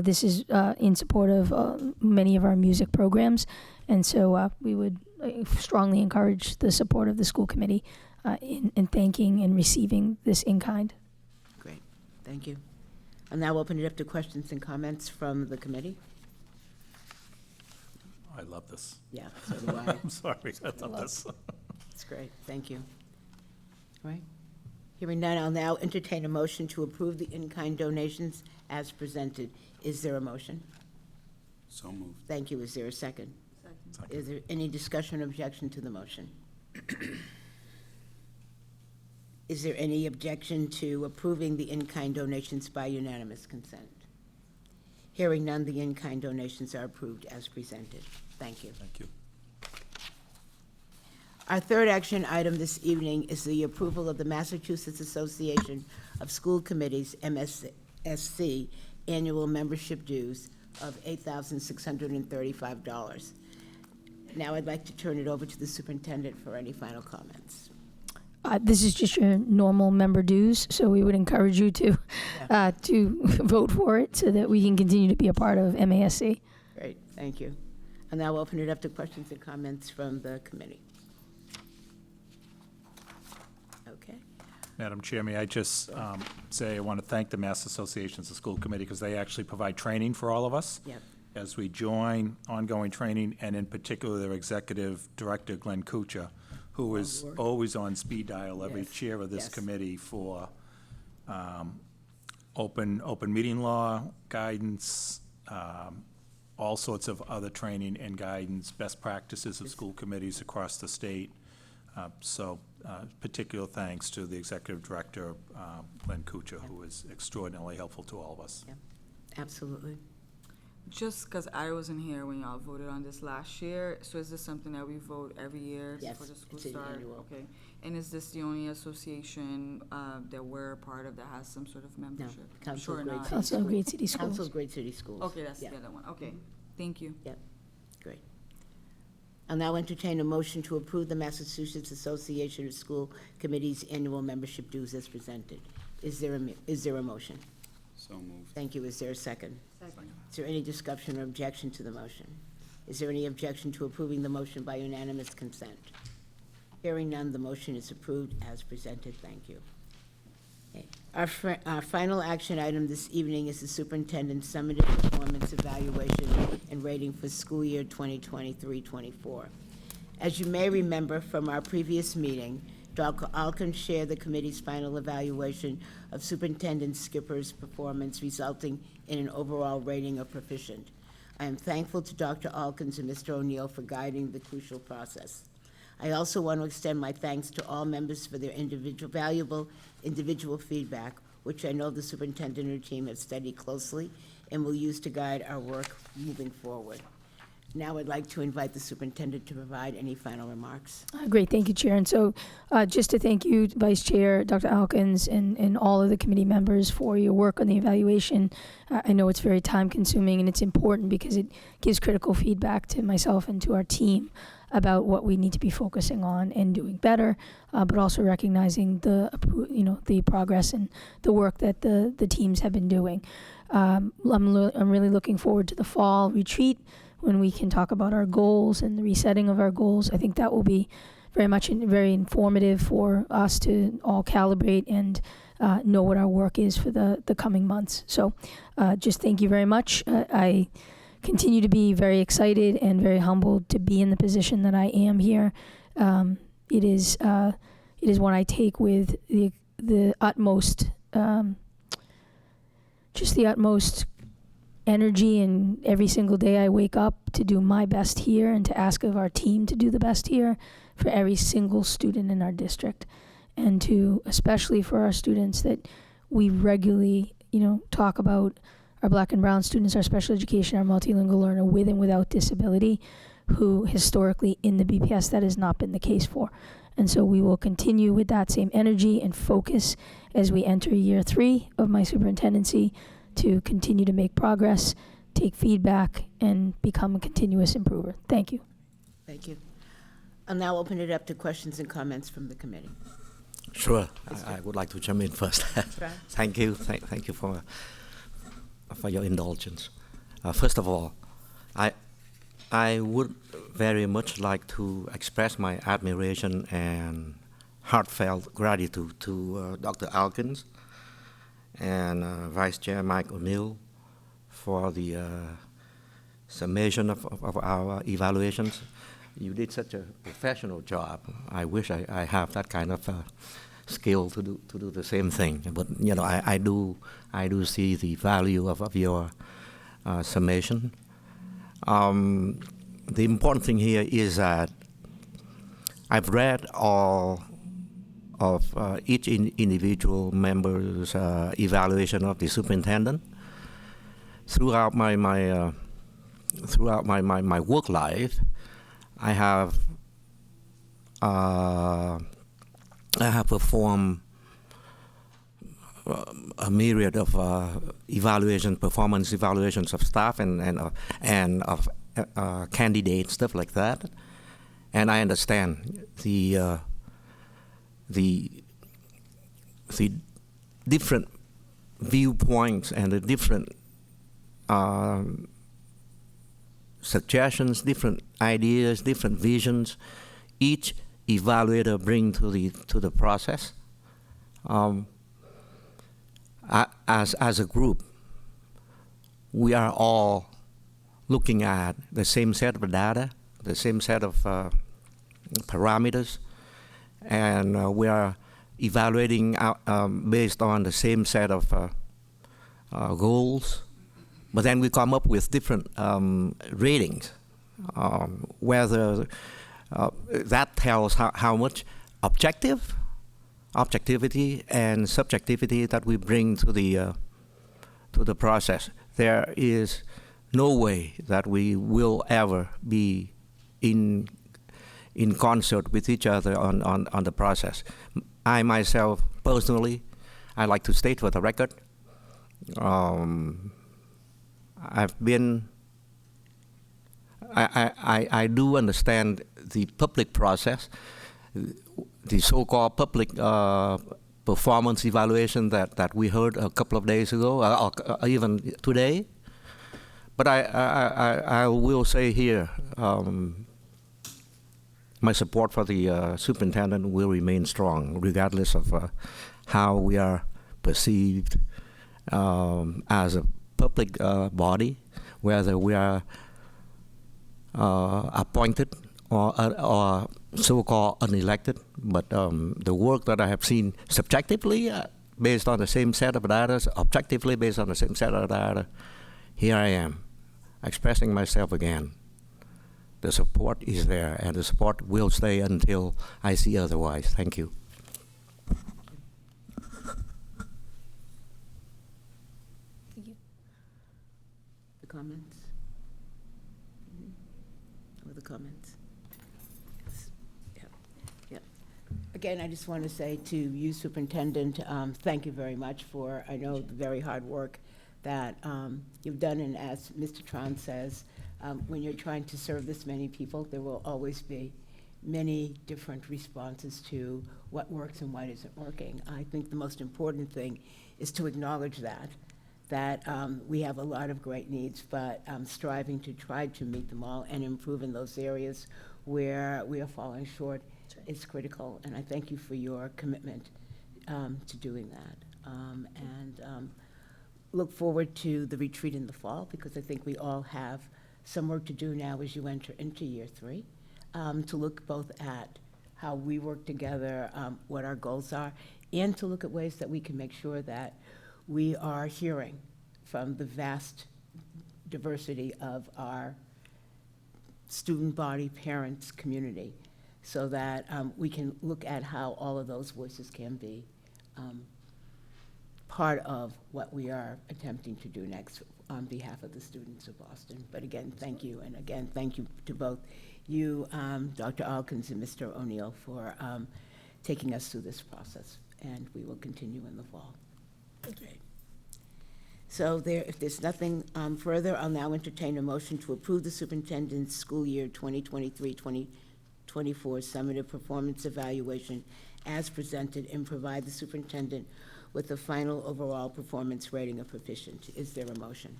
This is in support of many of our music programs, and so we would strongly encourage the support of the school committee in thanking and receiving this in kind. Great. Thank you. I'll now open it up to questions and comments from the committee. I love this. Yeah, so do I. I'm sorry, I love this. That's great, thank you. All right. Hearing none, I'll now entertain a motion to approve the in-kind donations as presented. Is there a motion? So moved. Thank you. Is there a second? Second. Is there any discussion or objection to the motion? Is there any objection to approving the in-kind donations by unanimous consent? Hearing none, the in-kind donations are approved as presented. Thank you. Thank you. Our third action item this evening is the approval of the Massachusetts Association of School Committees, MSSC, annual membership dues of $8,635. Now I'd like to turn it over to the superintendent for any final comments. This is just your normal member dues, so we would encourage you to vote for it so that we can continue to be a part of MASC. Great, thank you. I'll now open it up to questions and comments from the committee. Okay. Madam Chair, may I just say I want to thank the Mass Associations of School Committee because they actually provide training for all of us. Yep. As we join ongoing training, and in particular their executive director, Glenn Kuchar, who is always on speed dial, every chair of this committee for open meeting law guidance, all sorts of other training and guidance, best practices of school committees across the state. Particular thanks to the executive director, Glenn Kuchar, who is extraordinarily helpful to all of us. Yep. Absolutely. Just because I wasn't here when y'all voted on this last year, so is this something that we vote every year before the school it's an start? annual. Okay. And is this the only association that we're a part of that has some sort of membership? Council of Great not. City Council of Great City Schools. Council of Great City Schools. Okay, that's Yeah. the other one. Okay. Thank you. Yep, great. I'll now entertain a motion to approve the Massachusetts Association of School Committees annual membership dues as presented. Is there a motion? So moved. Thank you. Is there a second? Second. Is there any discussion or objection to the motion? Is there any objection to approving the motion by unanimous consent? Hearing none, the motion is approved as presented. Thank you. Okay. Our final action item this evening is the superintendent's summative performance evaluation and rating for school year 2023-24. As you may remember from our previous meeting, Dr. Alkins shared the committee's final evaluation of Superintendent Skipper's performance, resulting in an overall rating of proficient. I am thankful to Dr. Alkins and Mr. O'Neill for guiding the crucial process. I also want to extend my thanks to all members for their valuable individual feedback, which I know the superintendent and her team have studied closely and will use to guide our work moving forward. Now I'd like to invite the superintendent to provide any final remarks. Great, thank you, Chair. And so just to thank you, Vice Chair, Dr. Alkins, and all of the committee members for your work on the evaluation. I know it's very time consuming and it's important because it gives critical feedback to myself and to our team about what we need to be focusing on and doing better, but also recognizing the progress and the work that the teams have been doing. I'm really looking forward to the fall retreat when we can talk about our goals and the resetting of our goals. I think that will be very informative for us to all calibrate and know what our work is for the coming months. So just thank you very much. I continue to be very excited and very humbled to be in the position that I am here. It is one I take with the utmost, just the utmost energy, and every single day I wake up to do my best here and to ask of our team to do the best here for every single student in our district, and to, especially for our students that we regularly, talk about, our Black and Brown students, our special education, our multilingual learner with and without disability, who historically in the BPS that has not been the case for. And so we will continue with that same energy and focus as we enter year 3 of my superintendency, to continue to make progress, take feedback, and become a continuous improver. Thank you. Thank you. I'll now open it up to questions and comments from the committee. Sure. I would like to jump in first. Thank you. Thank you for your indulgence. First of all, I would very much like to express my admiration and heartfelt gratitude to Dr. Alkins and Vice Chair Mike O'Neill for the summation of our evaluations. You did such a professional job. I wish I have that kind of skill to do the same thing. But I do see the value of your summation. The important thing here is that I've read all of each individual member's evaluation of the superintendent. Throughout my work life, I have performed a myriad of performance evaluations of staff and of candidates, stuff like that, and I understand the different viewpoints and the different suggestions, different ideas, different visions each evaluator bring to the process. As a group, we are all looking at the same set of data, the same set of parameters, and we are evaluating based on the same set of goals. But then we come up with different ratings, whether that tells how much objectivity and subjectivity that we bring to the process. There is no way that we will ever be in concert with each other on the process. I myself, personally, I like to state for the record, I do understand the public process, the so-called public performance evaluation that we heard a couple of days ago, or even today. But I will say here, my support for the superintendent will remain strong, regardless of how we are perceived as a public body, whether we are appointed or so-called unelected. But the work that I have seen subjectively, based on the same set of data, objectively based on the same set of data, here I am, expressing myself again. The support is there, and the support will stay until I see otherwise. Thank you. The comments? Or the comments? Yeah. Yeah. Again, I just want to say to you, Superintendent, thank you very much for, I know, the very hard work that you've done. And as Mr. Tron says, when you're trying to serve this many people, there will always be many different responses to what works and what isn't working. I think the most important thing is to acknowledge that we have a lot of great needs, but striving to try to meet them all and improve in those areas where we are falling short is critical. And I thank you for your commitment to doing that. And look forward to the retreat in the fall, because I think we all have some work to do now as you enter into year 3, to look both at how we work together, what our goals are, and to look at ways that we can make sure that we are hearing from the vast diversity of our student body, parents, community, so that we can look at how all of those voices can be part of what we are attempting to do next on behalf of the students of Boston. But again, thank you, and again, thank you to both you, Dr. Alkins and Mr. O'Neill, for taking us through this process, and we will continue in the fall. Okay. So if there's nothing further, I'll now entertain a motion to approve the superintendent's school year 2023-2024 summative performance evaluation as presented, and provide the superintendent with the final overall performance rating of proficient. Is there a motion?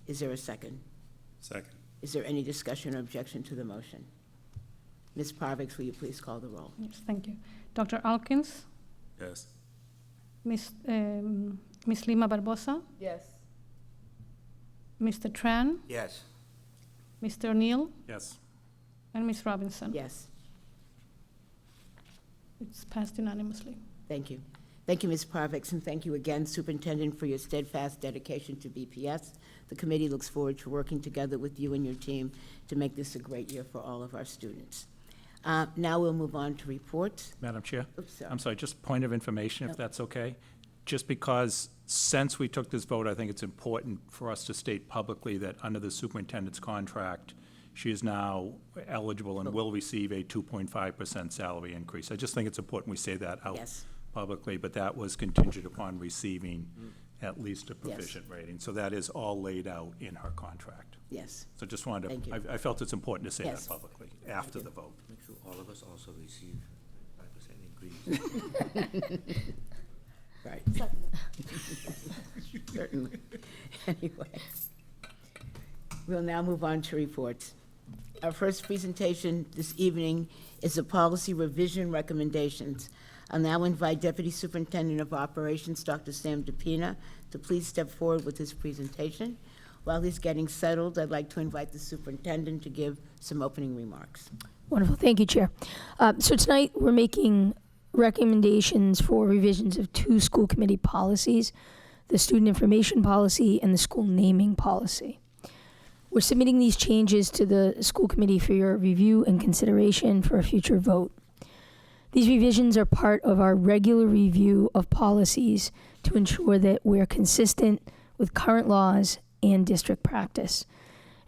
Is there a second? Second. Is there any discussion or objection to the motion? Ms. Parvix, will you please call the roll? Yes, thank you. Dr. Alkins? Yes. Ms. Lima Barbosa? Yes. Mr. Tran? Yes. Mr. O'Neill? Yes. And Ms. Robinson? Yes. It's passed unanimously. Thank you. Thank you, Ms. Parvix, and thank you again, Superintendent, for your steadfast dedication to BPS. The committee looks forward to working together with you and your team to make this a great year for all of our students. Now we'll move on to reports. Madam Chair? Oops, sorry. I'm sorry, just point of information, if that's okay. Just because since we took this vote, I think it's important for us to state publicly that under the superintendent's contract, she is now eligible and will receive a 2.5% salary increase. I just think it's important we say that out publicly, but that was contingent upon receiving at least a proficient rating. So that is all laid out in her contract. Yes. So just wanted Thank to, you. I felt it's important to say Yes. that publicly after the vote. Make sure all of us also receive 5% increase. Right. Certainly. Anyway, we'll now move on to reports. Our first presentation this evening is the policy revision recommendations. I'll now invite Deputy Superintendent of Operations, Dr. Sam DePina, to please step forward with his presentation. While he's getting settled, I'd like to invite the superintendent to give some opening remarks. Wonderful. Thank you, Chair. So tonight we're making recommendations for revisions of 2 school committee policies, the student information policy and the school naming policy. We're submitting these changes to the school committee for your review and consideration for a future vote. These revisions are part of our regular review of policies to ensure that we're consistent with current laws and district practice.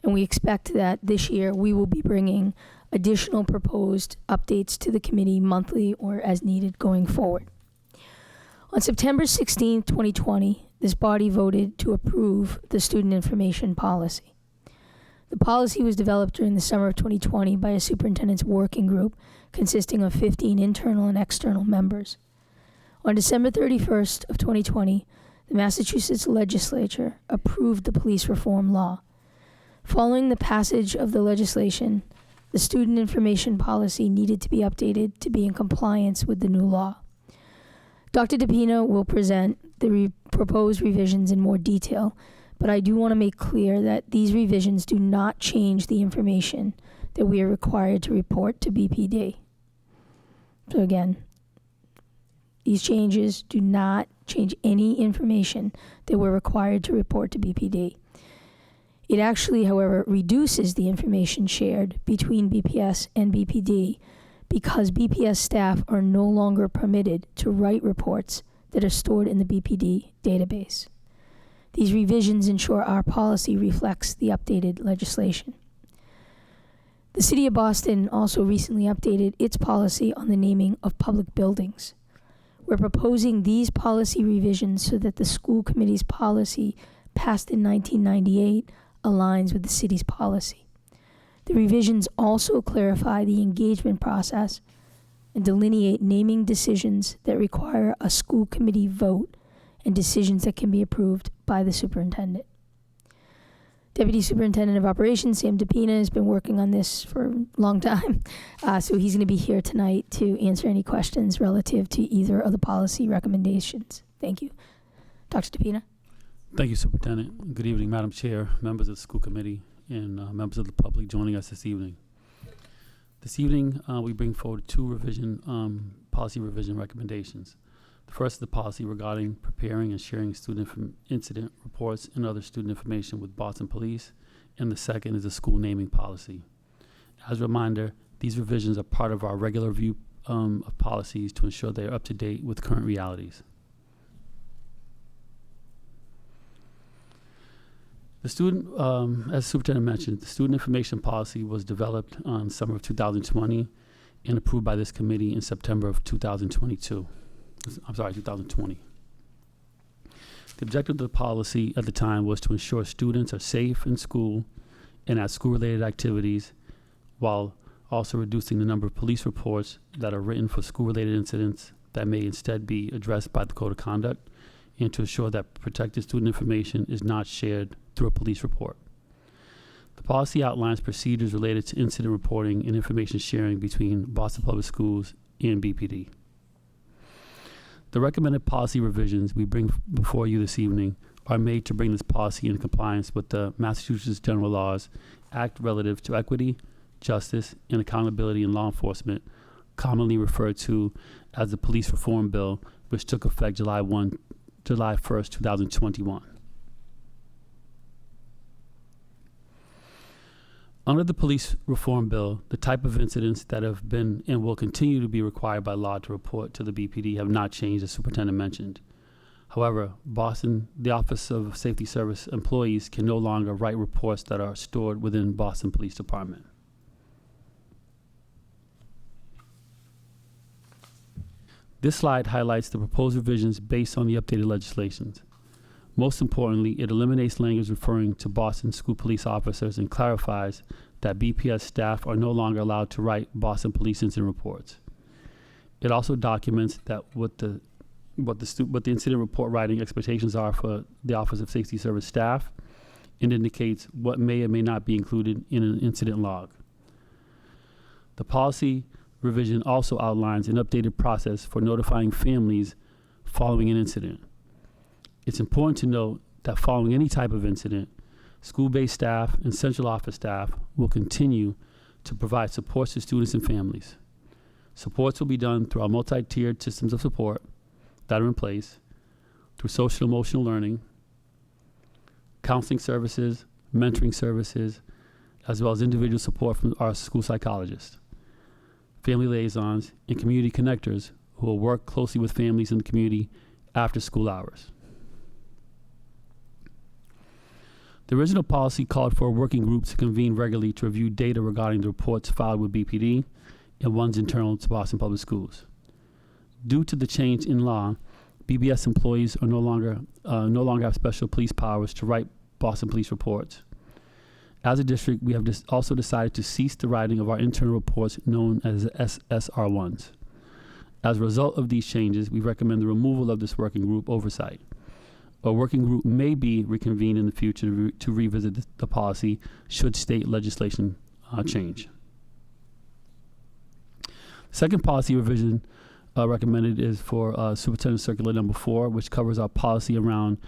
And we expect that this year we will be bringing additional proposed updates to the committee monthly or as needed going forward. On September 16, 2020, this body voted to approve the student information policy. The policy was developed during the summer of 2020 by a superintendent's working group consisting of 15 internal and external members. On December 31st of 2020, the Massachusetts legislature approved the police reform law. Following the passage of the legislation, the student information policy needed to be updated to be in compliance with the new law. Dr. DePina will present the proposed revisions in more detail, but I do want to make clear that these revisions do not change the information that we are required to report to BPD. So again, these changes do not change any information that we're required to report to BPD. It actually, however, reduces the information shared between BPS and BPD because BPS staff are no longer permitted to write reports that are stored in the BPD database. These revisions ensure our policy reflects the updated legislation. The City of Boston also recently updated its policy on the naming of public buildings. We're proposing these policy revisions so that the school committee's policy passed in 1998 aligns with the city's policy. The revisions also clarify the engagement process and delineate naming decisions that require a school committee vote and decisions that can be approved by the superintendent. Deputy Superintendent of Operations, Sam DePina, has been working on this for a long time, so he's going to be here tonight to answer any questions relative to either of the policy recommendations. Thank you. Dr. DePina. Thank you, Superintendent. Good evening, Madam Chair, members of the school committee, and members of the public joining us this evening. This evening, we bring forward two policy revision recommendations. The first is the policy regarding preparing and sharing student incident reports and other student information with Boston Police, and the second is the school naming policy. As a reminder, these revisions are part of our regular review of policies to ensure they are up to date with current realities. The student, as the superintendent mentioned, the student information policy was developed in summer of 2020 and approved by this committee in September of 2020. The objective of the policy at the time was to ensure students are safe in school and at school-related activities, while also reducing the number of police reports that are written for school-related incidents that may instead be addressed by the Code of Conduct, and to ensure that protected student information is not shared through a police report. The policy outlines procedures related to incident reporting and information sharing between Boston Public Schools and BPD. The recommended policy revisions we bring before you this evening are made to bring this policy into compliance with the Massachusetts General Laws Act relative to equity, justice, and accountability in law enforcement, commonly referred to as the Police Reform Bill, which took effect July 1st, 2021. Under the Police Reform Bill, the type of incidents that have been and will continue to be required by law to report to the BPD have not changed, as Superintendent mentioned. However, the Office of Safety Service employees can no longer write reports that are stored within Boston Police Department. This slide highlights the proposed revisions based on the updated legislations. Most importantly, it eliminates language referring to Boston school police officers and clarifies that BPS staff are no longer allowed to write Boston police incident reports. It also documents that what the incident report writing expectations are for the Office of Safety Service staff, and indicates what may or may not be included in an incident log. The policy revision also outlines an updated process for notifying families following an incident. It's important to note that following any type of incident, school-based staff and central office staff will continue to provide supports to students and families. Supports will be done through our multi-tiered systems of support that are in place, through social emotional learning, counseling services, mentoring services, as well as individual support from our school psychologists, family liaisons, and community connectors who will work closely with families in the community after school hours. The original policy called for a working group to convene regularly to review data regarding the reports filed with BPD and ones internal to Boston Public Schools. Due to the change in law, BBS employees are no longer have special police powers to write Boston Police reports. As a district, we have also decided to cease the writing of our internal reports known as SSR1s. As a result of these changes, we recommend the removal of this working group oversight. A working group may be reconvened in the future to revisit the policy should state legislation change. The second policy revision recommended is for Superintendent Circular Number 4, which covers our policy around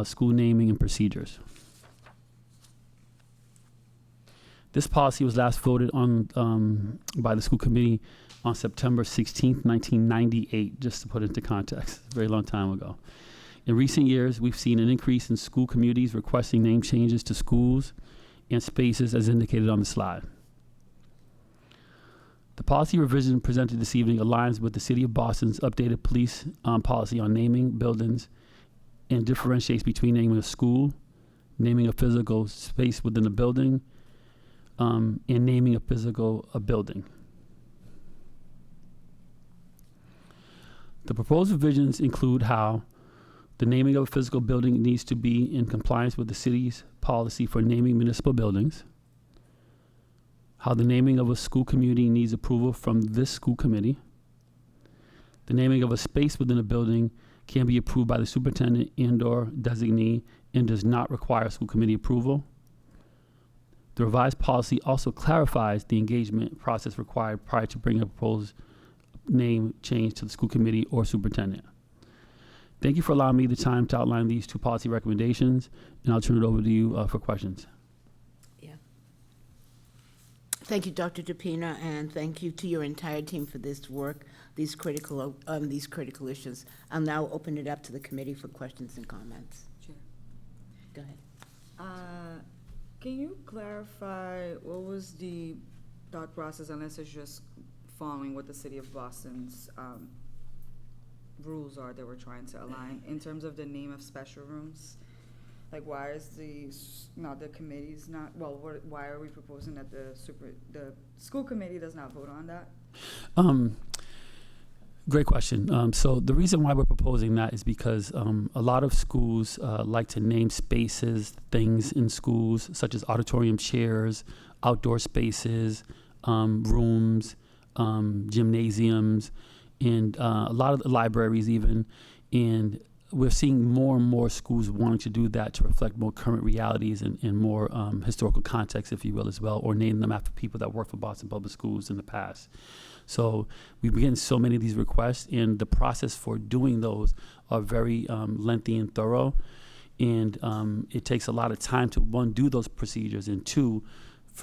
school naming and procedures. This policy was last voted on by the school committee on September 16th, 1998, just to put it into context. It's a very long time ago. In recent years, we've seen an increase in school communities requesting name changes to schools and spaces as indicated on the slide. The policy revision presented this evening aligns with the City of Boston's updated police policy on naming buildings and differentiates between naming a school, naming a physical space within a building, and naming a building. The proposed revisions include how the naming of a physical building needs to be in compliance with the city's policy for naming municipal buildings, how the naming of a school community needs approval from this school committee, the naming of a space within a building can be approved by the superintendent and/or designee and does not require school committee approval. The revised policy also clarifies the engagement process required prior to bringing a proposed name change to the school committee or superintendent. Thank you for allowing me the time to outline these two policy recommendations, and I'll turn it over to you for questions. Thank you, Dr. DePina, and thank you to your entire team for this work, these critical issues. I'll now open it up to the committee for questions and comments. Sure. Go ahead. Can you clarify what was the thought process, unless it's just following what the City of Boston's rules are that we're trying to align in terms of the name of special rooms? Like, why is the committee's not, well, why are we proposing that the school committee does not vote on that? Great question. So the reason why we're proposing that is because a lot of schools like to name spaces, things in schools, such as auditorium chairs, outdoor spaces, rooms, gymnasiums, and a lot of the libraries even. And we're seeing more and more schools wanting to do that to reflect more current realities and more historical context, if you will, as well, or name them after people that worked for Boston Public Schools in the past. So we've been getting so many of these requests, and the process for doing those are very lengthy and thorough. And it takes a lot of time to, one, do those procedures, and two,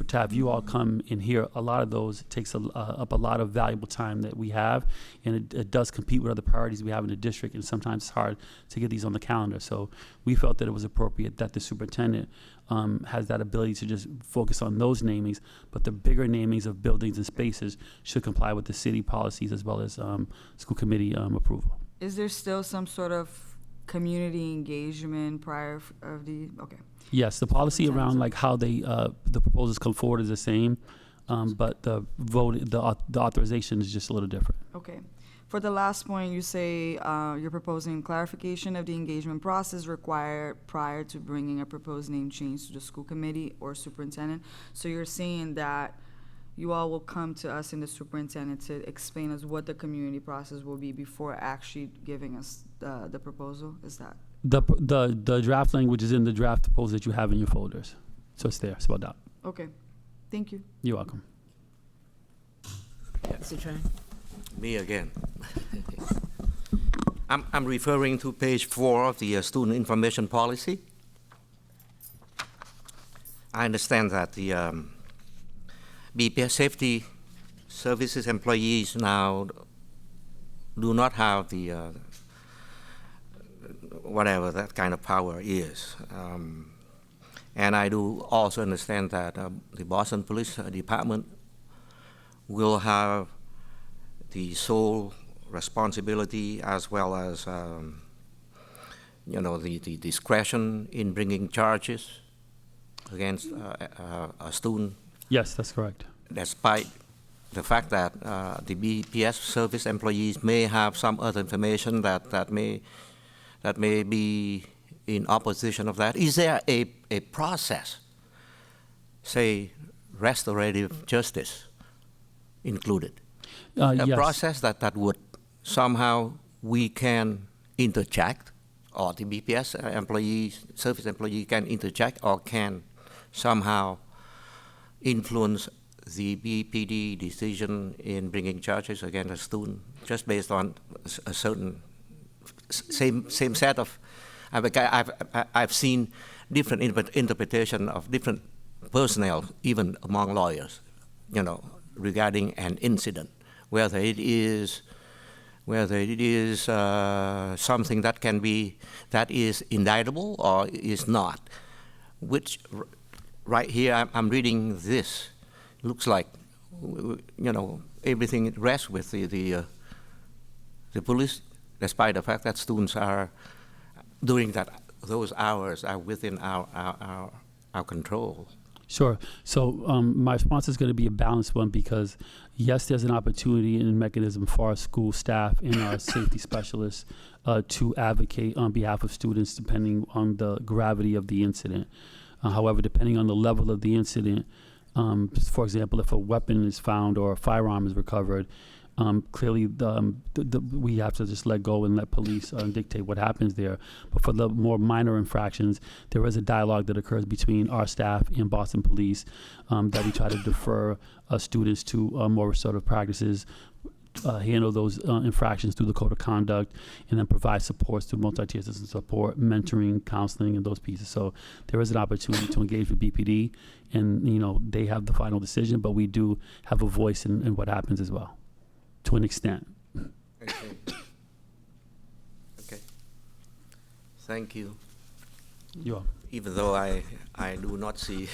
to have you all come and hear a lot of those takes up a lot of valuable time that we have, and it does compete with other priorities we have in the district, and sometimes it's hard to get these on the calendar. So we felt that it was appropriate that the superintendent has that ability to just focus on those namings, but the bigger namings of buildings and spaces should comply with the city policies as well as school committee approval. Is there still some sort of community engagement prior of the, okay. Yes, the policy around like how they the proposals come forward is the same, but the vote, the authorization is just a little different. Okay. For the last point, you say you're proposing clarification of the engagement process required prior to bringing a proposed name change to the school committee or superintendent. So you're saying that you all will come to us and the superintendent to explain us what the community process will be before actually giving us the proposal? Is that? The draft language is in the draft proposal that you have in your folders. So it's there, it's about that. Okay, thank you. You're welcome. Mr. Tran. Me again. I'm referring to page 4 of the student information policy. I understand that the BPS Safety Services employees now do not have the whatever that kind of power is. And I do also understand that the Boston Police Department will have the sole responsibility as well as the discretion in bringing charges against a student. Yes, that's correct. Despite the fact that the BPS service employees may have some other information that may be in opposition of that. Is there a process, say, restorative justice included? A yes. process that would somehow we can interject, or the BPS employees, service employee can interject or can somehow influence the BPD decision in bringing charges against a student just based on a certain same set of. I've seen different interpretation of different personnel, even among lawyers, regarding an incident, whether it is something that is indictable or is not. Which, right here, I'm reading this. Looks like, everything rests with the police, despite the fact that students are during those hours are within our control. Sure. So my response is going to be a balanced one because, yes, there's an opportunity and mechanism for our school staff and our safety specialists to advocate on behalf of students depending on the gravity of the incident. However, depending on the level of the incident, for example, if a weapon is found or a firearm is recovered, clearly we have to just let go and let police dictate what happens there. But for the more minor infractions, there is a dialogue that occurs between our staff and Boston Police that we try to defer students to more restorative practices, handle those infractions through the code of conduct, and then provide supports through multi-tier system support, mentoring, counseling, and those pieces. So there is an opportunity to engage with BPD, and they have the final decision, but we do have a voice in what happens as well, to an extent. Okay. Thank you. You are. Even though I do not see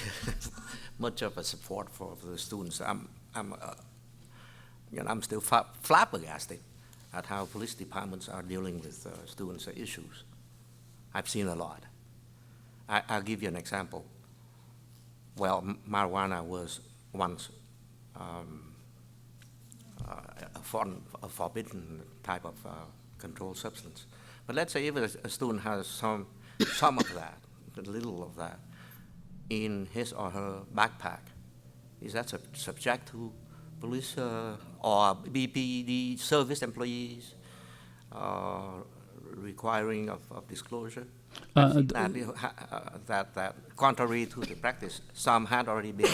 much of a support for the students, I'm still flabbergasted at how police departments are dealing with students' issues. I've seen a lot. I'll give you an example. Well, marijuana was once a forbidden type of controlled substance. But let's say if a student has some of that, a little of that, in his or her backpack, is that subject to police or BPD service employees requiring of disclosure? That contrary to the practice, some had already been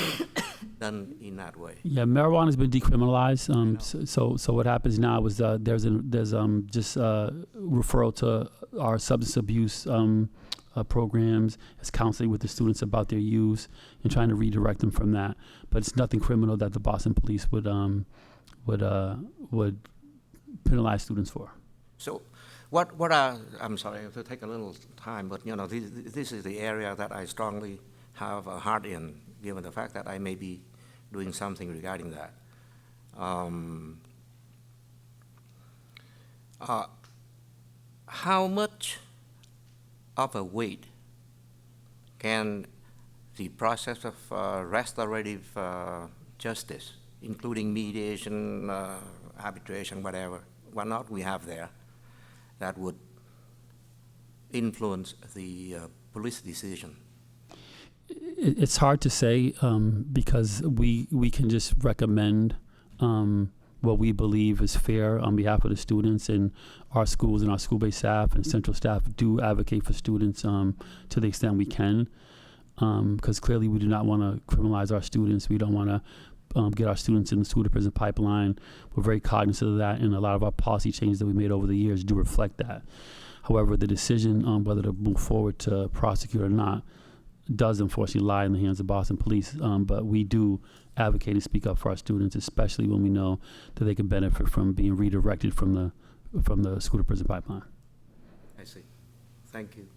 done in that way. Yeah, marijuana has been decriminalized. So what happens now is there's just referral to our substance abuse programs, as counseling with the students about their use and trying to redirect them from that. But it's nothing criminal that the Boston Police would penalize students for. So, what are, I'm sorry to take a little time, but this is the area that I strongly have a heart in, given the fact that I may be doing something regarding that. How much of a weight can the process of restorative justice, including mediation, arbitration, whatever, what not we have there, that would influence the police decision? It's hard to say because we can just recommend what we believe is fair on behalf of the students, and our schools and our school-based staff and central staff do advocate for students to the extent we can, because clearly we do not want to criminalize our students. We don't want to get our students in the school to prison pipeline. We're very cognizant of that, and a lot of our policy changes that we made over the years do reflect that. However, the decision on whether to move forward to prosecute or not does unfortunately lie in the hands of Boston Police, but we do advocate and speak up for our students, especially when we know that they can benefit from being redirected from the school to prison pipeline. I see. Thank you.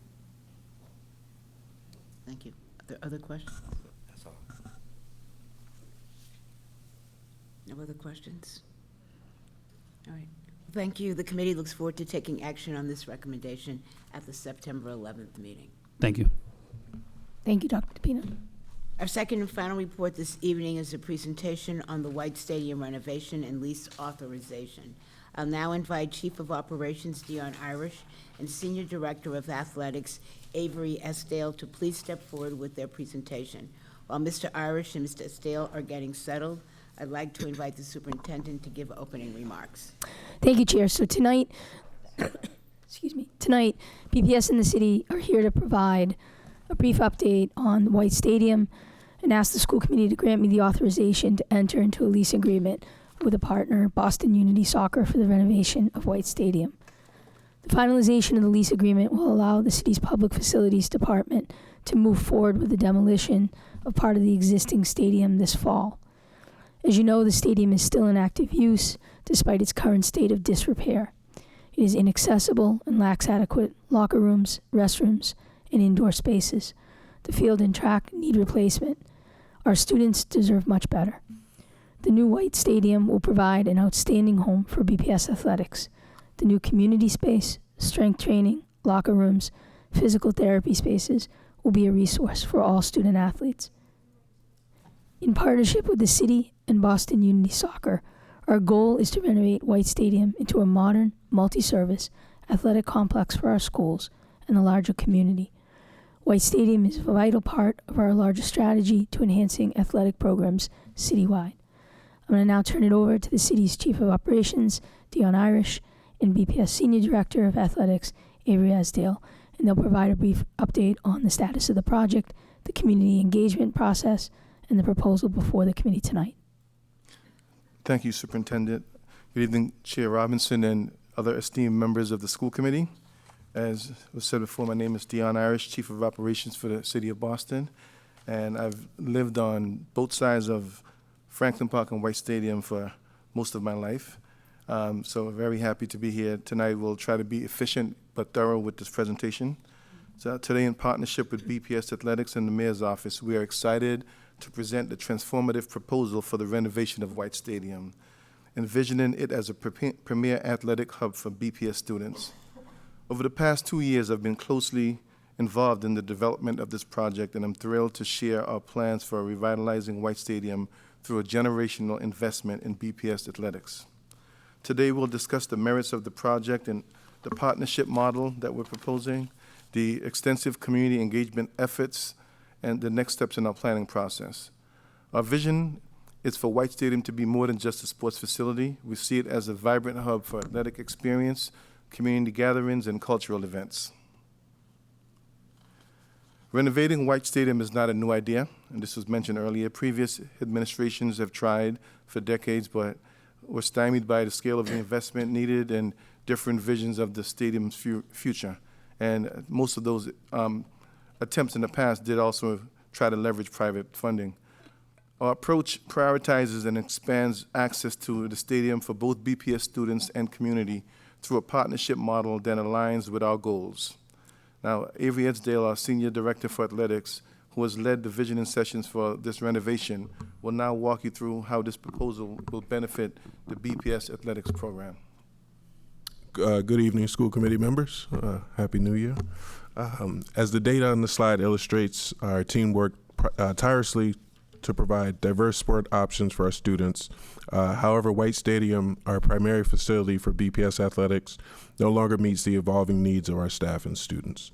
Thank you. Are there other questions? That's all. No other questions? All right. Thank you. The committee looks forward to taking action on this recommendation at the September 11th meeting. Thank you. Thank you, Dr. DePina. Our second and final report this evening is a presentation on the White Stadium renovation and lease authorization. I'll now invite Chief of Operations Dion Irish and Senior Director of Athletics Avery Esdale to please step forward with their presentation. While Mr. Irish and Mr. Esdale are getting settled, I'd like to invite the superintendent to give opening remarks. Thank you, Chair. So tonight, tonight, BPS and the city are here to provide a brief update on White Stadium and ask the school committee to grant me the authorization to enter into a lease agreement with a partner, Boston Unity Soccer, for the renovation of White Stadium. The finalization of the lease agreement will allow the city's Public Facilities Department to move forward with the demolition of part of the existing stadium this fall. As you know, the stadium is still in active use despite its current state of disrepair. It is inaccessible and lacks adequate locker rooms, restrooms, and indoor spaces. The field and track need replacement. Our students deserve much better. The new White Stadium will provide an outstanding home for BPS athletics. The new community space, strength training, locker rooms, physical therapy spaces will be a resource for all student athletes. In partnership with the city and Boston Unity Soccer, our goal is to renovate White Stadium into a modern, multi-service athletic complex for our schools and the larger community. White Stadium is a vital part of our larger strategy to enhancing athletic programs citywide. I'm going to now turn it over to the city's Chief of Operations, Dion Irish, and BPS Senior Director of Athletics, Avery Asdale, and they'll provide a brief update on the status of the project, the community engagement process, and the proposal before the committee tonight. Thank you, Superintendent. Good evening, Chair Robinson and other esteemed members of the school committee. As was said before, my name is Dion Irish, Chief of Operations for the City of Boston, and I've lived on both sides of Franklin Park and White Stadium for most of my life. So very happy to be here tonight. We'll try to be efficient but thorough with this presentation. So today, in partnership with BPS Athletics and the Mayor's Office, we are excited to present the transformative proposal for the renovation of White Stadium, envisioning it as a premier athletic hub for BPS students. Over the past 2 years, I've been closely involved in the development of this project, and I'm thrilled to share our plans for revitalizing White Stadium through a generational investment in BPS athletics. Today, we'll discuss the merits of the project and the partnership model that we're proposing, the extensive community engagement efforts, and the next steps in our planning process. Our vision is for White Stadium to be more than just a sports facility. We see it as a vibrant hub for athletic experience, community gatherings, and cultural events. Renovating White Stadium is not a new idea, and this was mentioned earlier. Previous administrations have tried for decades, but were stymied by the scale of the investment needed and different visions of the stadium's future. And most of those attempts in the past did also try to leverage private funding. Our approach prioritizes and expands access to the stadium for both BPS students and community through a partnership model that aligns with our goals. Now, Avery Edsdale, our Senior Director for Athletics, who has led the visioning sessions for this renovation, will now walk you through how this proposal will benefit the BPS Athletics program. Good evening, school committee members. Happy New Year. As the data on the slide illustrates, our team worked tirelessly to provide diverse sport options for our students. However, White Stadium, our primary facility for BPS athletics, no longer meets the evolving needs of our staff and students.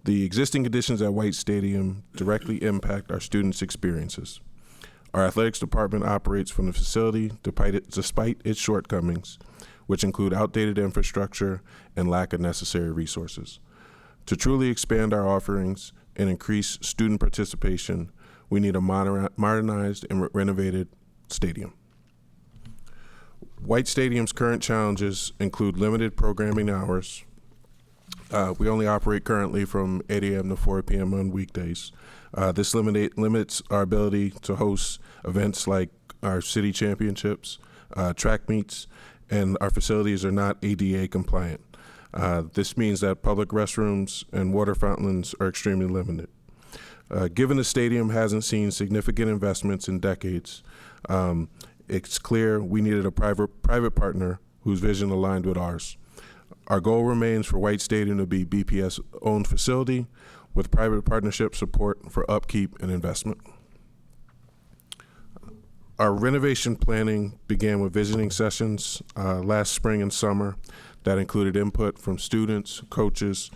The existing conditions at White Stadium directly impact our students' experiences. Our athletics department operates from the facility despite its shortcomings, which include outdated infrastructure and lack of necessary resources. To truly expand our offerings and increase student participation, we need a modernized and renovated stadium. White Stadium's current challenges include limited programming hours. We only operate currently from 8 a.m. to 4 p.m. on weekdays. This limits our ability to host events like our city championships, track meets, and our facilities are not ADA compliant. This means that public restrooms and water fountains are extremely limited. Given the stadium hasn't seen significant investments in decades, it's clear we needed a private partner whose vision aligned with ours. Our goal remains for White Stadium to be BPS-owned facility with private partnership support for upkeep and investment. Our renovation planning began with visiting sessions last spring and summer that included input from students, coaches,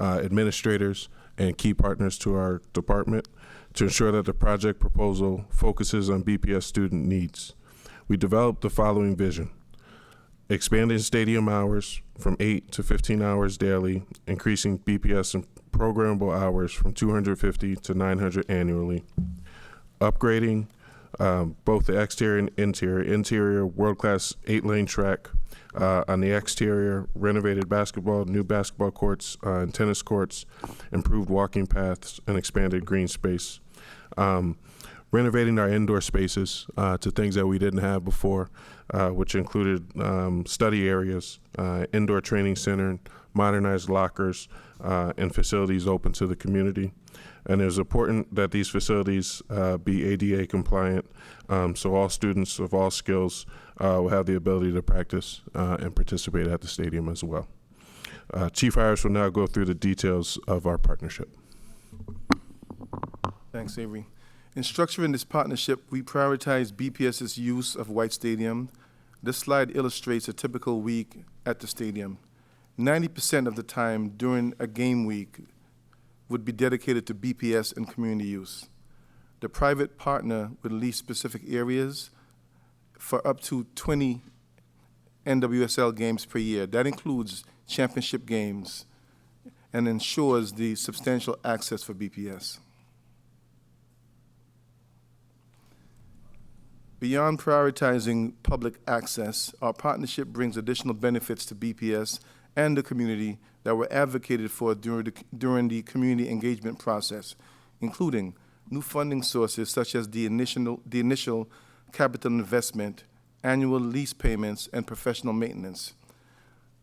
administrators, and key partners to our department to ensure that the project proposal focuses on BPS student needs. We developed the following vision: expanding stadium hours from 8 to 15 hours daily, increasing BPS and programmable hours from 250 to 900 annually, upgrading both the exterior and interior. Interior, world-class 8-lane track. On the exterior, renovated new basketball courts and tennis courts, improved walking paths, and expanded green space. Renovating our indoor spaces to things that we didn't have before, which included study areas, indoor training center, modernized lockers, and facilities open to the community. And it is important that these facilities be ADA compliant, so all students of all skills will have the ability to practice and participate at the stadium as well. Chief Harris will now go through the details of our partnership. Thanks, Avery. In structuring this partnership, we prioritize BPS's use of White Stadium. This slide illustrates a typical week at the stadium. 90% of the time during a game week would be dedicated to BPS and community use. The private partner would lease specific areas for up to 20 NWSL games per year. That includes championship games and ensures the substantial access for BPS. Beyond prioritizing public access, our partnership brings additional benefits to BPS and the community that were advocated for during the community engagement process, including new funding sources such as the initial capital investment, annual lease payments, and professional maintenance.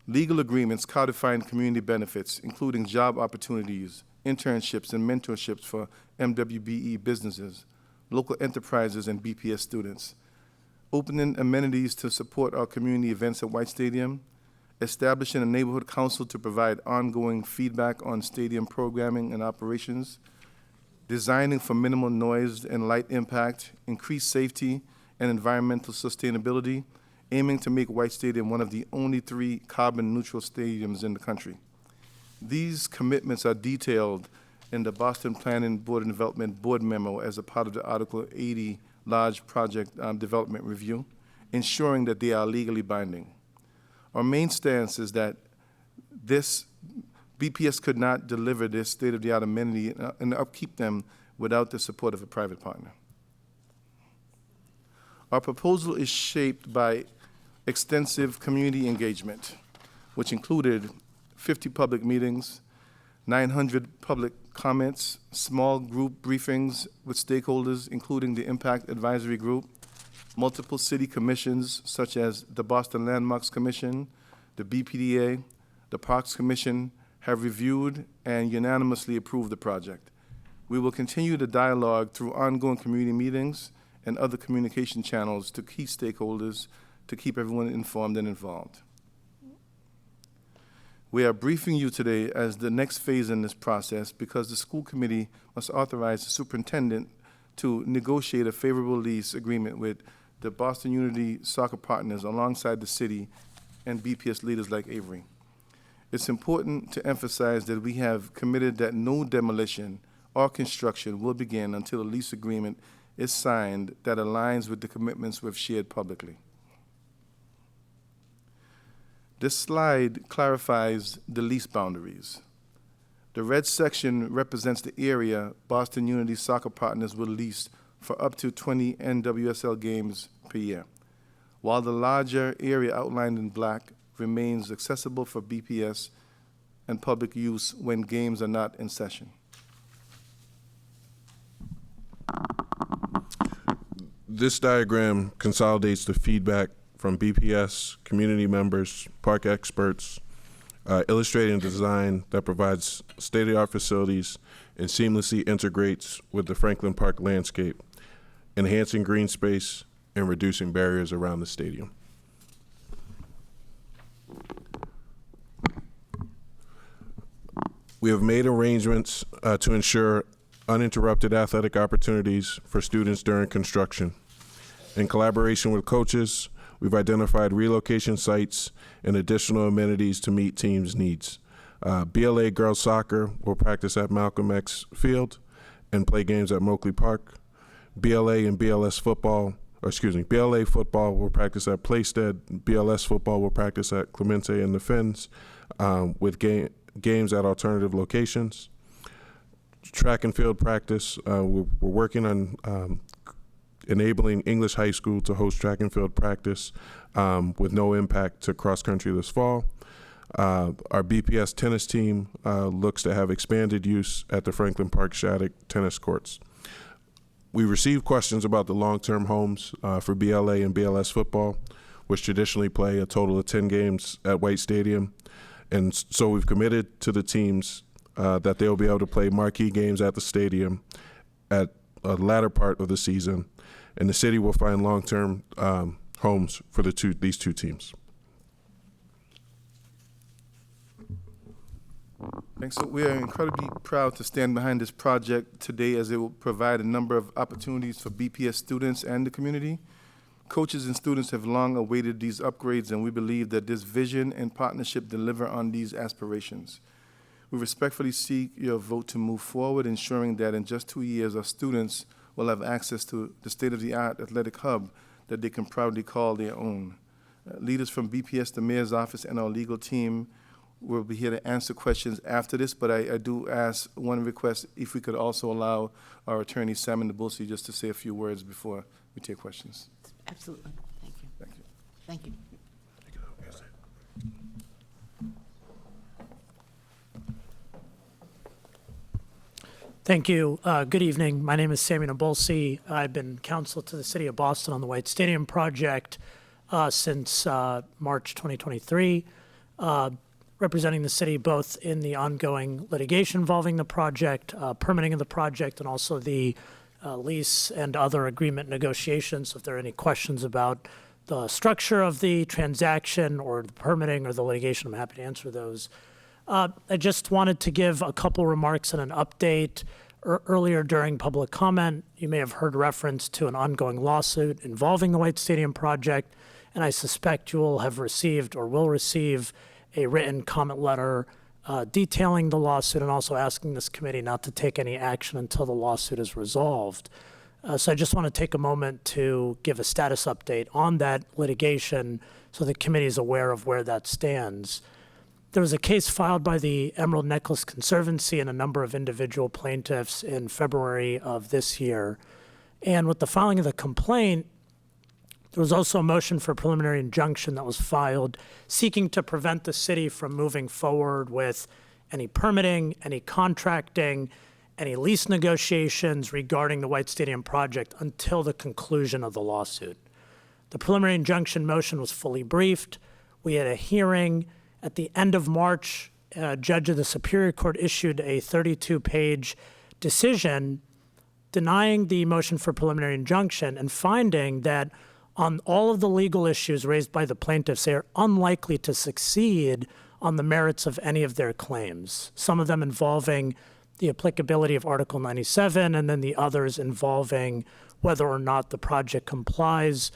Legal agreements codifying community benefits, including job opportunities, internships, and mentorships for MWBE businesses, local enterprises, and BPS students. Opening amenities to support our community events at White Stadium, establishing a neighborhood council to provide ongoing feedback on stadium programming and operations, designing for minimal noise and light impact, increased safety and environmental sustainability, aiming to make White Stadium one of the only 3 carbon-neutral stadiums in the country. These commitments are detailed in the Boston Planning Board and Development Board memo as a part of the Article 80 Large Project Development Review, ensuring that they are legally binding. Our main stance is that BPS could not deliver this state-of-the-art amenity and upkeep them without the support of a private partner. Our proposal is shaped by extensive community engagement, which included 50 public meetings, 900 public comments, small group briefings with stakeholders, including the Impact Advisory Group, multiple city commissions such as the Boston Landmarks Commission, the BPDA, the Parks Commission have reviewed and unanimously approved the project. We will continue the dialogue through ongoing community meetings and other communication channels to key stakeholders to keep everyone informed and involved. We are briefing you today as the next phase in this process because the school committee must authorize the superintendent to negotiate a favorable lease agreement with the Boston Unity soccer partners alongside the city and BPS leaders like Avery. It's important to emphasize that we have committed that no demolition or construction will begin until a lease agreement is signed that aligns with the commitments we've shared publicly. This slide clarifies the lease boundaries. The red section represents the area Boston Unity soccer partners will lease for up to 20 NWSL games per year, while the larger area outlined in black remains accessible for BPS and public use when games are not in session. This diagram consolidates the feedback from BPS, community members, park experts, illustrating a design that provides state-of-the-art facilities and seamlessly integrates with the Franklin Park landscape, enhancing green space and reducing barriers around the stadium. We have made arrangements to ensure uninterrupted athletic opportunities for students during construction. In collaboration with coaches, we've identified relocation sites and additional amenities to meet teams' needs. BLA girls soccer will practice at Malcolm X Field and play games at Moakley Park. BLA and BLS football, BLA football will practice at Plaisted. BLS football will practice at Clemente and the Finns with games at alternative locations. Track and field practice, we're working on enabling English High School to host track and field practice with no impact to cross country this fall. Our BPS tennis team looks to have expanded use at the Franklin Park Shattuck tennis courts. We received questions about the long-term homes for BLA and BLS football, which traditionally play a total of 10 games at White Stadium. And so we've committed to the teams that they'll be able to play marquee games at the stadium at a latter part of the season, and the city will find long-term homes for these two teams. Thanks. So we are incredibly proud to stand behind this project today, as it will provide a number of opportunities for BPS students and the community. Coaches and students have long awaited these upgrades, and we believe that this vision and partnership deliver on these aspirations. We respectfully seek your vote to move forward, ensuring that in just 2 years, our students will have access to the state-of-the-art athletic hub that they can proudly call their own. Leaders from BPS, the mayor's office, and our legal team will be here to answer questions after this, but I do ask one request, if we could also allow our attorney, Simon Nabulsi, just to say a few words before we take questions. Absolutely. Thank you. Thank you. Thank you. Thank you. Good evening. My name is Sammy Nabulsi. I've been counsel to the City of Boston on the White Stadium project since March 2023, representing the city both in the ongoing litigation involving the project, permitting of the project, and also the lease and other agreement negotiations. If there are any questions about the structure of the transaction or the permitting or the litigation, I'm happy to answer those. I just wanted to give a couple remarks and an update. Earlier during public comment, you may have heard reference to an ongoing lawsuit involving the White Stadium project, and I suspect you will have received or will receive a written comment letter detailing the lawsuit and also asking this committee not to take any action until the lawsuit is resolved. So I just want to take a moment to give a status update on that litigation so the committee is aware of where that stands. There was a case filed by the Emerald Necklace Conservancy and a number of individual plaintiffs in February of this year. And with the filing of the complaint, there was also a motion for preliminary injunction that was filed seeking to prevent the city from moving forward with any permitting, any contracting, any lease negotiations regarding the White Stadium project until the conclusion of the lawsuit. The preliminary injunction motion was fully briefed. We had a hearing. At the end of March, a judge of the Superior Court issued a 32-page decision denying the motion for preliminary injunction and finding that on all of the legal issues raised by the plaintiffs, they are unlikely to succeed on the merits of any of their claims, some of them involving the applicability of Article 97, and then the others involving whether or not the project complies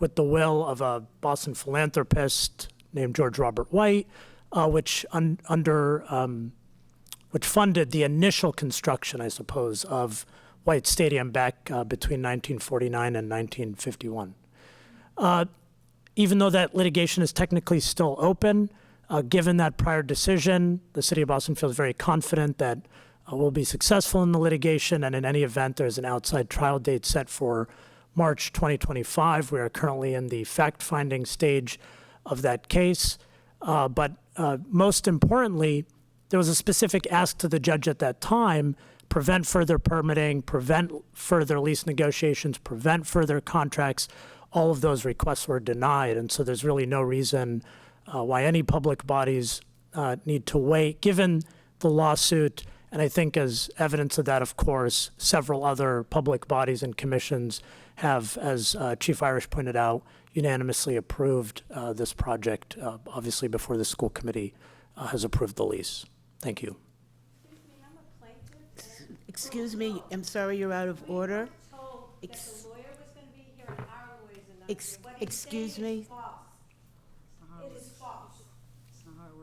with the will of a Boston philanthropist named George Robert White, which funded the initial construction, I suppose, of White Stadium back between 1949 and 1951. Even though that litigation is technically still open, given that prior decision, the City of Boston feels very confident that we'll be successful in the litigation, and in any event, there's an outside trial date set for March 2025. We are currently in the fact-finding stage of that case. But most importantly, there was a specific ask to the judge at that time: prevent further permitting, prevent further lease negotiations, prevent further contracts. All of those requests were denied, and so there's really no reason why any public bodies need to wait, given the lawsuit. And I think as evidence of that, of course, several other public bodies and commissions have, as Chief Irish pointed out, unanimously approved this project, obviously before the school committee has approved the lease. Thank you. Excuse me, I'm sorry, you're out of order. Excuse me. It is false.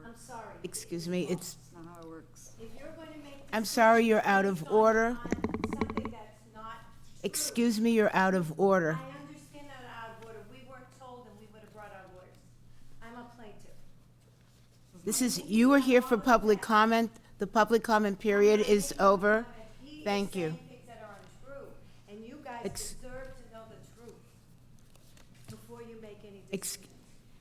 I'm sorry. Excuse me, it's. That's not how it works. If you're going to make. I'm sorry, you're out of order. Something that's not. Excuse me, you're out of order. I understand that out of order. We weren't told, and we would have brought our lawyers. I'm a plaintiff. This is, you were here for public comment. The public comment period is over. Thank you. Things that are untrue, and you guys deserve to know before you make any Ex- decisions.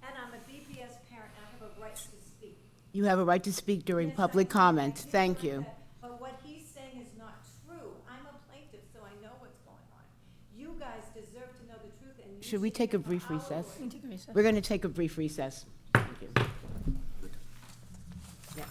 And I'm a BPS parent, and I have a right to speak. You have a right to speak during public comment. Thank you. But what he's saying is not true. I'm a plaintiff, so I know what's going on. You guys deserve to know the truth, and you Should we take a brief recess? We can take a recess. We're going to take a brief recess. Thank you. Yeah.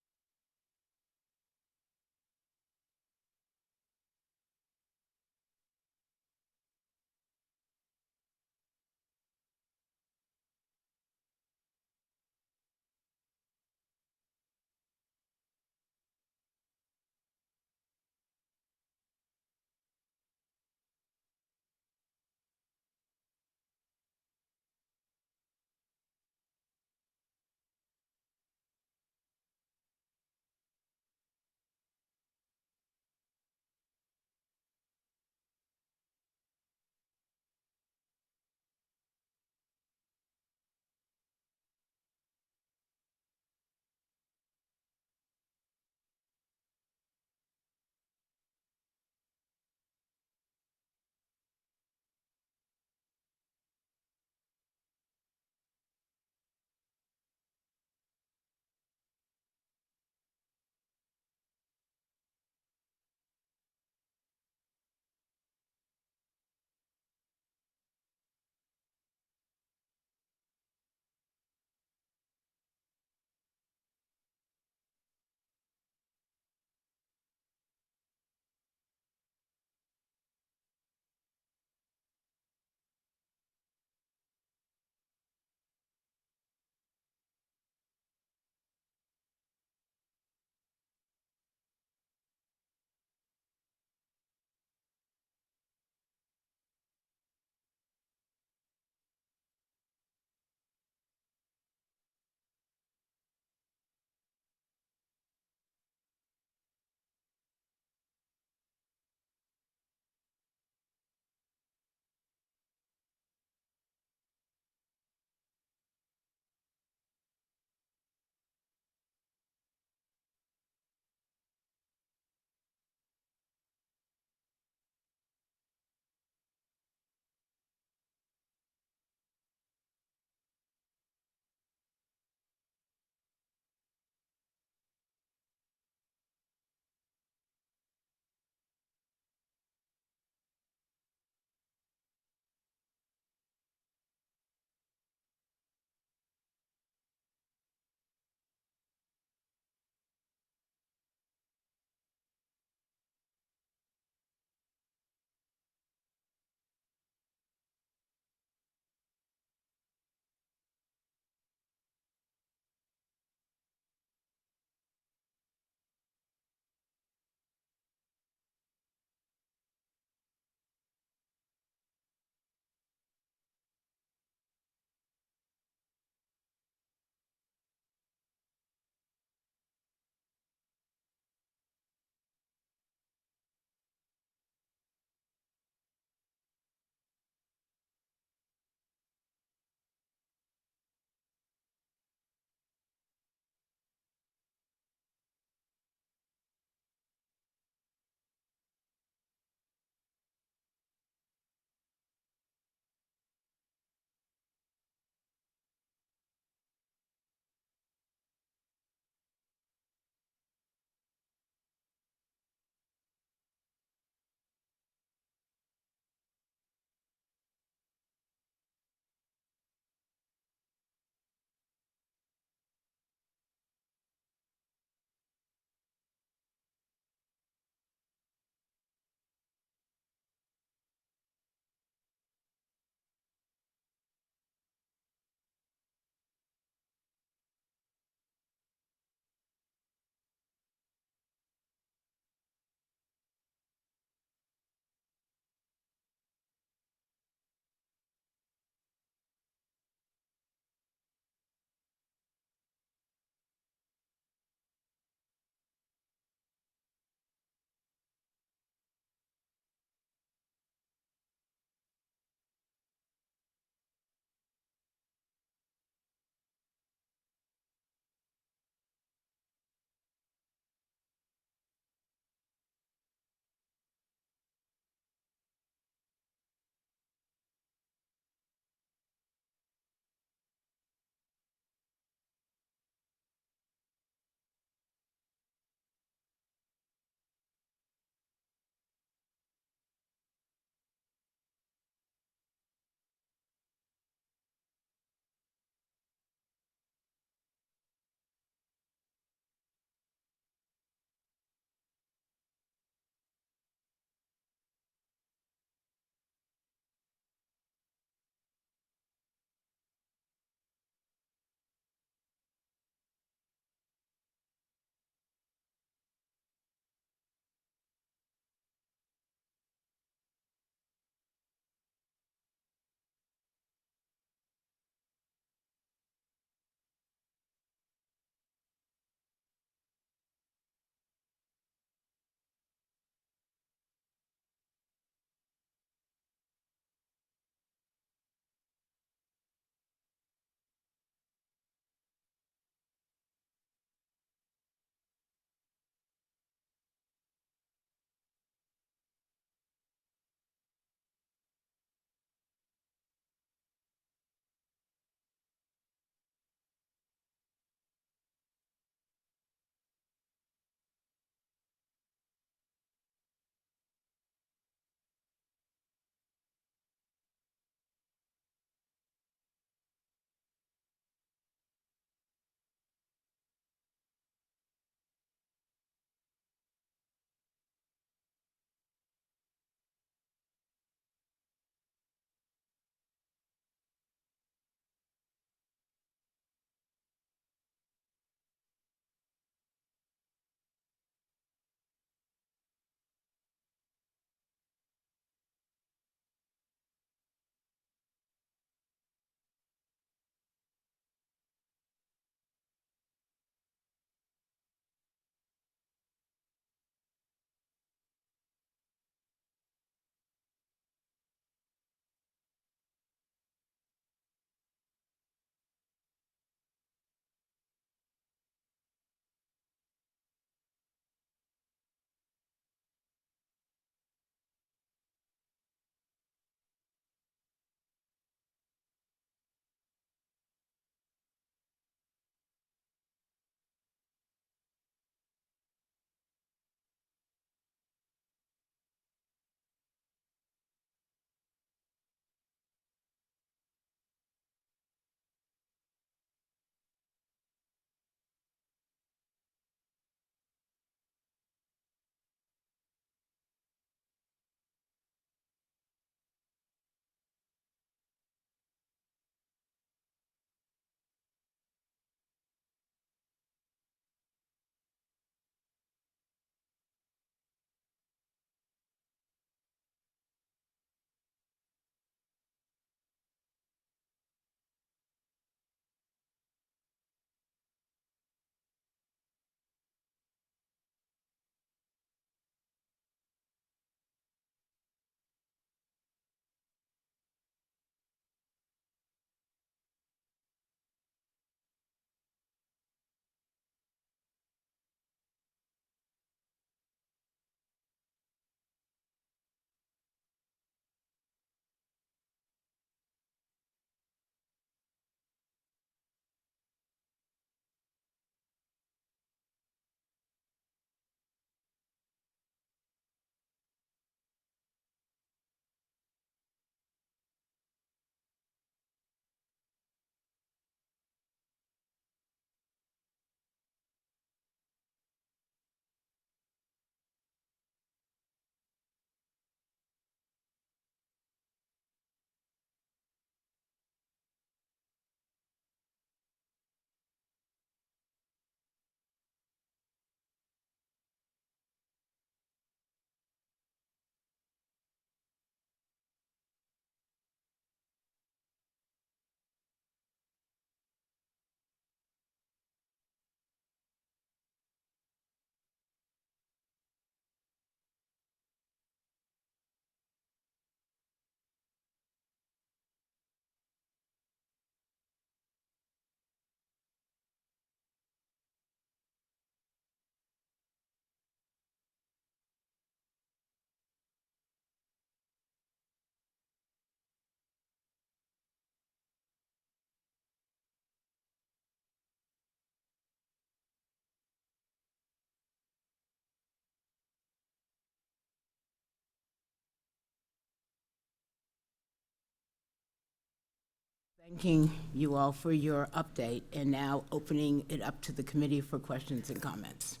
Thanking you all for your update, and now opening it up to the committee for questions and comments.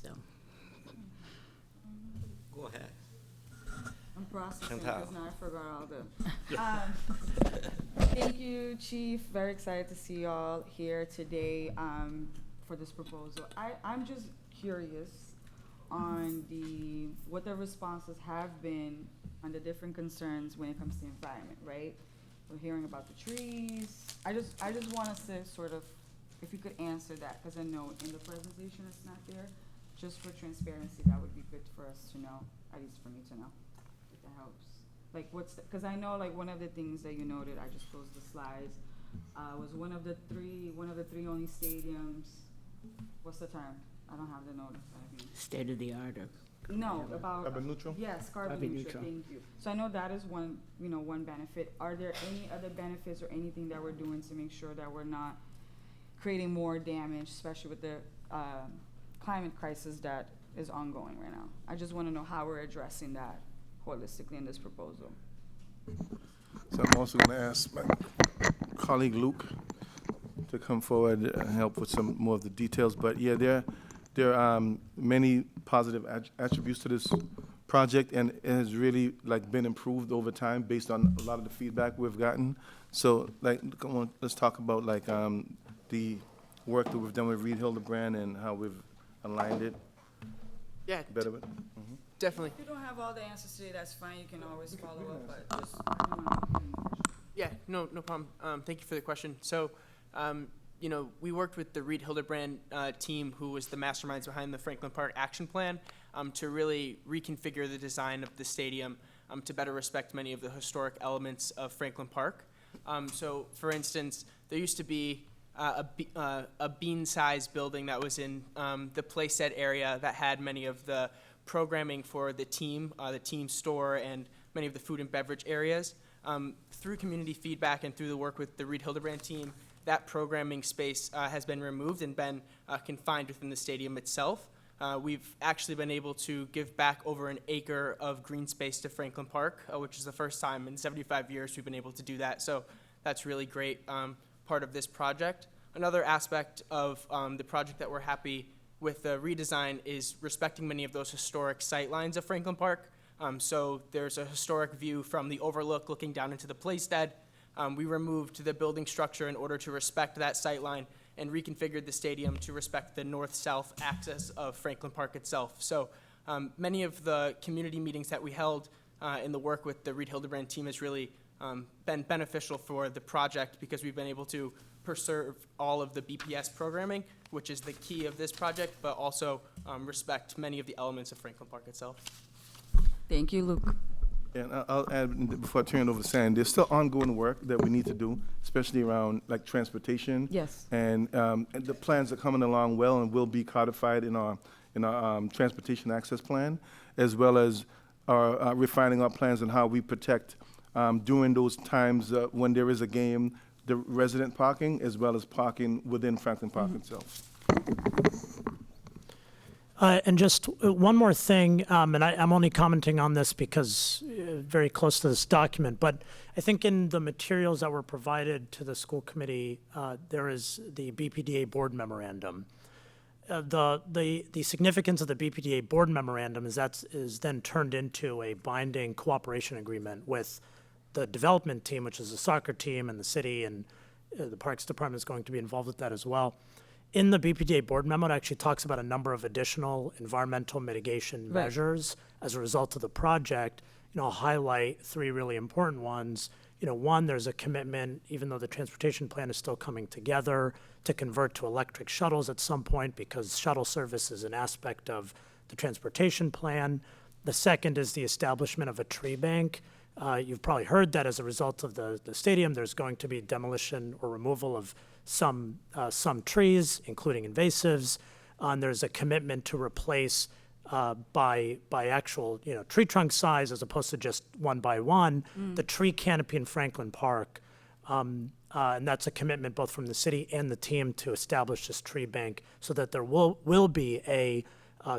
So, Go ahead. I'm processing Chantal. because now I forgot all the. Thank you, Chief. Very excited to see y'all here today for this proposal. I'm just curious on what the responses have been on the different concerns when it comes to environment, right? We're hearing about the trees. I just want us to sort of, if you could answer that, because I know in the presentation it's not there. Just for transparency, that would be good for us to know, at least for me to know, if that helps. Like because I know like one of the things that you noted, I just closed the slides, was one of the three only stadiums. What's the term? I don't have the notice. state of the art or No, about. Carbon neutral? Yes, Carbon carbon neutral. neutral, thank you. So I know that is one benefit. Are there any other benefits or anything that we're doing to make sure that we're not creating more damage, especially with the climate crisis that is ongoing right now? I just wanna know how we're addressing that holistically in this proposal. So I'm also going to ask my colleague Luke to come forward and help with some more of the details. But yeah, there are many positive attributes to this project, and it has really like been improved over time based on a lot of the feedback we've gotten. So like, come on, let's talk about like the work that we've done with Reed Hildebrand and how we've aligned it. Yeah, Better. Mhm. definitely. If you don't have all the answers today, that's fine. You can always follow up, but just. Yeah, no problem. Thank you for the question. So, we worked with the Reed Hildebrand team, who was the masterminds behind the Franklin Park Action Plan, to really reconfigure the design of the stadium to better respect many of the historic elements of Franklin Park. So, for instance, there used to be a bean-sized building that was in the playset area that had many of the programming for the team store, and many of the food and beverage areas. Through community feedback and through the work with the Reed Hildebrand team, that programming space has been removed and been confined within the stadium itself. We've actually been able to give back over an acre of green space to Franklin Park, which is the first time in 75 years we've been able to do that. So that's really great part of this project. Another aspect of the project that we're happy with the redesign is respecting many of those historic sightlines of Franklin Park. So there's a historic view from the overlook looking down into the playstead. We removed the building structure in order to respect that sightline and reconfigured the stadium to respect the north-south axis of Franklin Park itself. So many of the community meetings that we held in the work with the Reed Hildebrand team has really been beneficial for the project, because we've been able to preserve all of the BPS programming, which is the key of this project, but also respect many of the elements of Franklin Park itself. Thank you, Luke. And I'll add, before I turn it over to Sam, there's still ongoing work that we need to do, especially around like transportation. Yes. And the plans are coming along well and will be codified in our transportation access plan, as well as our refining our plans on how we protect during those times when there is a game, the resident parking, as well as parking within Franklin Park itself. And just one more thing, and I'm only commenting on this because very close to this document, but I think in the materials that were provided to the school committee, there is the BPDA board memorandum. The significance of the BPDA board memorandum is that is then turned into a binding cooperation agreement with the development team, which is the soccer team, and the city, and the Parks Department is going to be involved with that as well. In the BPDA board memo, it actually talks about a number of additional environmental mitigation measures as a result of the project. I'll highlight three really important ones. One, there's a commitment, even though the transportation plan is still coming together, to convert to electric shuttles at some point, because shuttle service is an aspect of the transportation plan. The second is the establishment of a tree bank. You've probably heard that as a result of the stadium, there's going to be demolition or removal of some trees, including invasives. And there's a commitment to replace by actual tree trunk size, as opposed to just one by one, the tree canopy in Franklin Park. And that's a commitment both from the city and the team to establish this tree bank, so that there will be a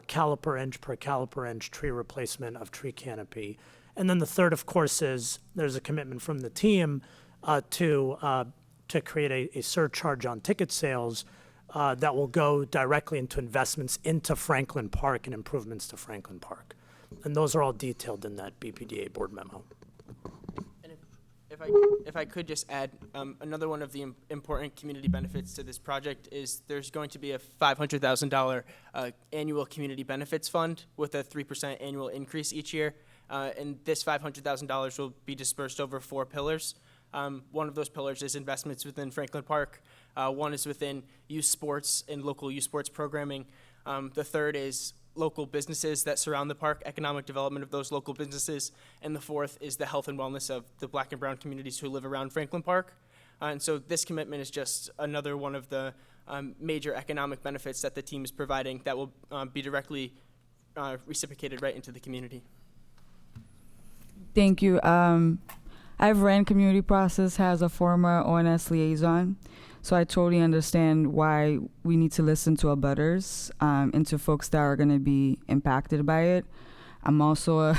caliper inch per caliper inch tree replacement of tree canopy. And then the third, of course, is there's a commitment from the team to create a surcharge on ticket sales that will go directly into investments into Franklin Park and improvements to Franklin Park. And those are all detailed in that BPDA board memo. If I could just add, another one of the important community benefits to this project is there's going to be a $500,000 annual community benefits fund with a 3% annual increase each year. And this $500,000 will be dispersed over 4 pillars. One of those pillars is investments within Franklin Park. One is within youth sports and local youth sports programming. The third is local businesses that surround the park, economic development of those local businesses. And the fourth is the health and wellness of the Black and brown communities who live around Franklin Park. And so this commitment is just another one of the major economic benefits that the team is providing that will be directly reciprocated right into the community. Thank you. I've ran community process as a former ONS liaison, so I totally understand why we need to listen to abutters and to folks that are going to be impacted by it. I'm also a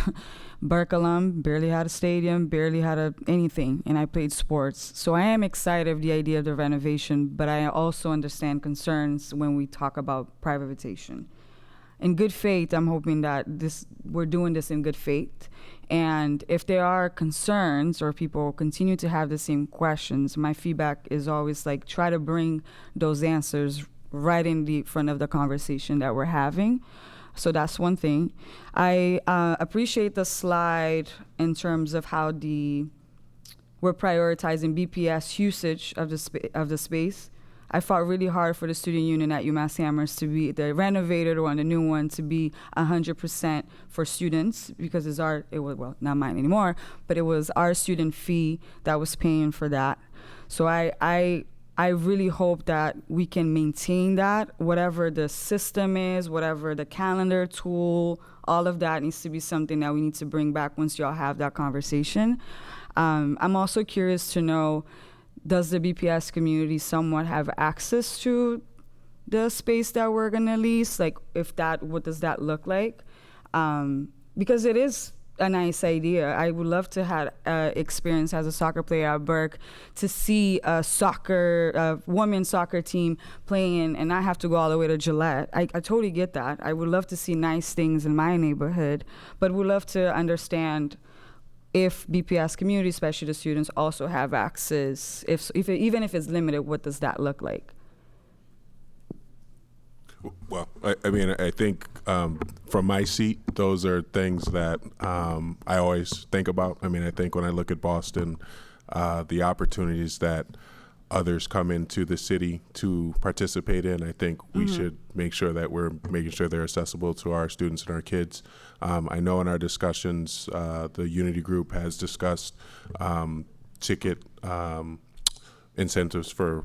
Burke alum, barely had a stadium, barely had anything, and I played sports. So I am excited of the idea of the renovation, but I also understand concerns when we talk about privatization. In good faith, I'm hoping that we're doing this in good faith. And if there are concerns or people continue to have the same questions, my feedback is always like, try to bring those answers right in the front of the conversation that we're having. So that's one thing. I appreciate the slide in terms of how we're prioritizing BPS usage of the space. I fought really hard for the student union at UMass Amherst to be the renovated one, the new one, to be 100% for students, because it was not mine anymore, but it was our student fee that was paying for that. So I really hope that we can maintain that, whatever the system is, whatever the calendar tool, all of that needs to be something that we need to bring back once y'all have that conversation. I'm also curious to know, does the BPS community somewhat have access to the space that we're gonna lease? Like, what does that look like? Because it is a nice idea. I would love to have experience as a soccer player at Burke to see a women's soccer team playing and not have to go all the way to Gillette. I totally get that. I would love to see nice things in my neighborhood, but would love to understand if BPS community, especially the students, also have access. Even if it's limited, what does that look like? Well, I think from my seat, those are things that I always think about. I think when I look at Boston, the opportunities that others come into the city to participate in, I think we should make sure that we're making sure they're accessible to our students and our kids. I know in our discussions, the Unity Group has discussed ticket incentives for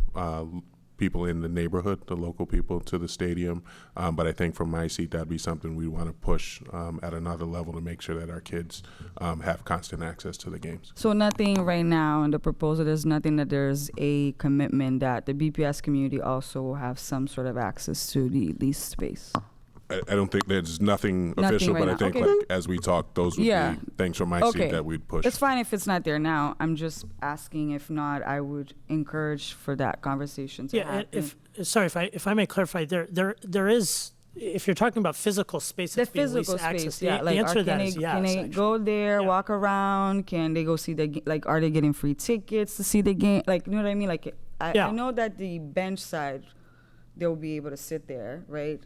people in the neighborhood, the local people to the stadium. But I think from my seat, that'd be something we want to push at another level to make sure that our kids have constant access to the games. So nothing right now in the proposal, there's nothing that there's a commitment that the BPS community also will have some sort of access to the leased space. I don't think there's nothing official, right but now. I think Okay. like as we talk, those would be things from my seat that we'd push. It's fine if it's not there now. I'm just asking. If not, I would encourage for that conversation to happen. If I may clarify, there is, if you're talking about physical space, The that's being leased physical access, space, the answer to that is yes. Can they go there, walk around? Can they go see are they getting free tickets to see the game? Like, you know what I mean? Like, I know that the bench side, they'll be able to sit there, right?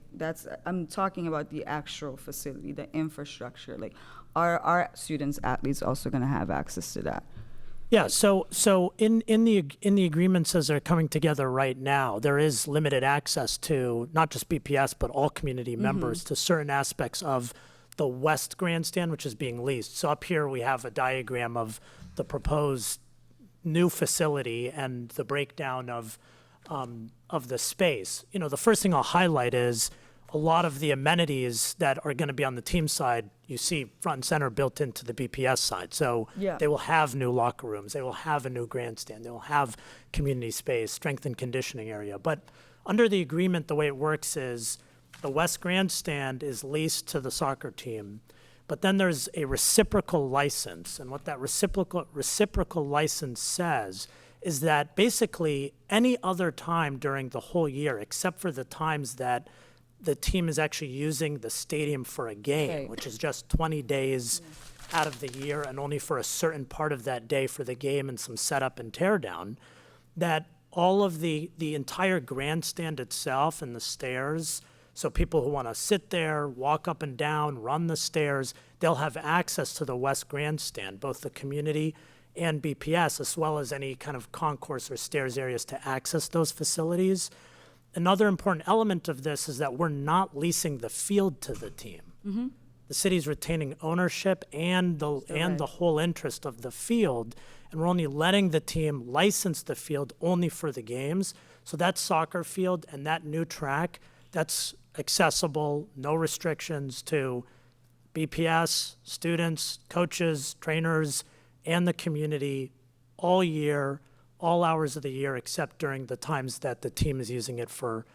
I'm talking about the actual facility, the infrastructure. Like, are our students, athletes also going to have access to that? Yeah, so in the agreements as they're coming together right now, there is limited access to not just BPS but all community members to certain aspects of the West Grandstand, which is being leased. So up here we have a diagram of the proposed new facility and the breakdown of the space. You know, the first thing I'll highlight is a lot of the amenities that are going to be on the team side, you see front and center built into the BPS side. So they will have new locker rooms, they will have a new grandstand, they will have community space, strength and conditioning area. But under the agreement, the way it works is the West Grandstand is leased to the soccer team. But then there's a reciprocal license, and what that reciprocal license says is that basically any other time during the whole year, except for the times that the team is actually using the stadium for a game, Right. which is just 20 days out of the year and only for a certain part of that day for the game and some setup and tear down, that all of the entire grandstand itself and the stairs, so people who want to sit there, walk up and down, run the stairs, they'll have access to the West Grandstand, both the community and BPS, as well as any kind of concourse or stairs areas to access those facilities. Another important element of this is that we're not leasing the field to the team. Mm-hmm. The city's retaining ownership and the whole interest of the field, and we're only letting the team license the field only for the games. So that soccer field and that new track, that's accessible, no restrictions to BPS, students, coaches, trainers, and the community all year, all hours of the year, except during the times that the team is using it for,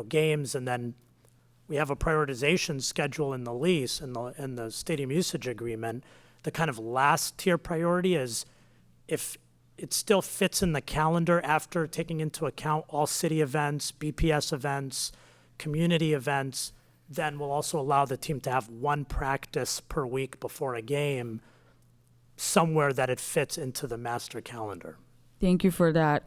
games. And then we have a prioritization schedule in the lease and the stadium usage agreement. The kind of last tier priority is if it still fits in the calendar after taking into account all city events, BPS events, community events, then we'll also allow the team to have one practice per week before a game somewhere that it fits into the master calendar. Thank you for that.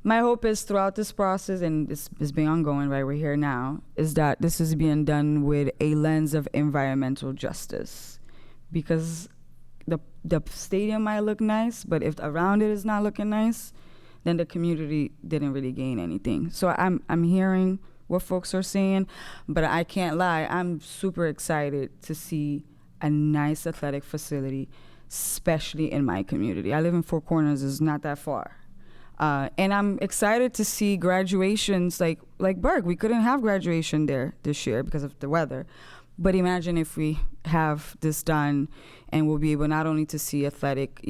My hope is throughout this process, and it's been ongoing, right? We're here now, is that this is being done with a lens of environmental justice. Because the stadium might look nice, but if around it is not looking nice, then the community didn't really gain anything. So I'm hearing what folks are saying, but I can't lie, I'm super excited to see a nice athletic facility, especially in my community. I live in Four Corners, it's not that far. And I'm excited to see graduations like Berg. We couldn't have graduation there this year because of the weather. But imagine if we have this done and we'll be able not only to see athletic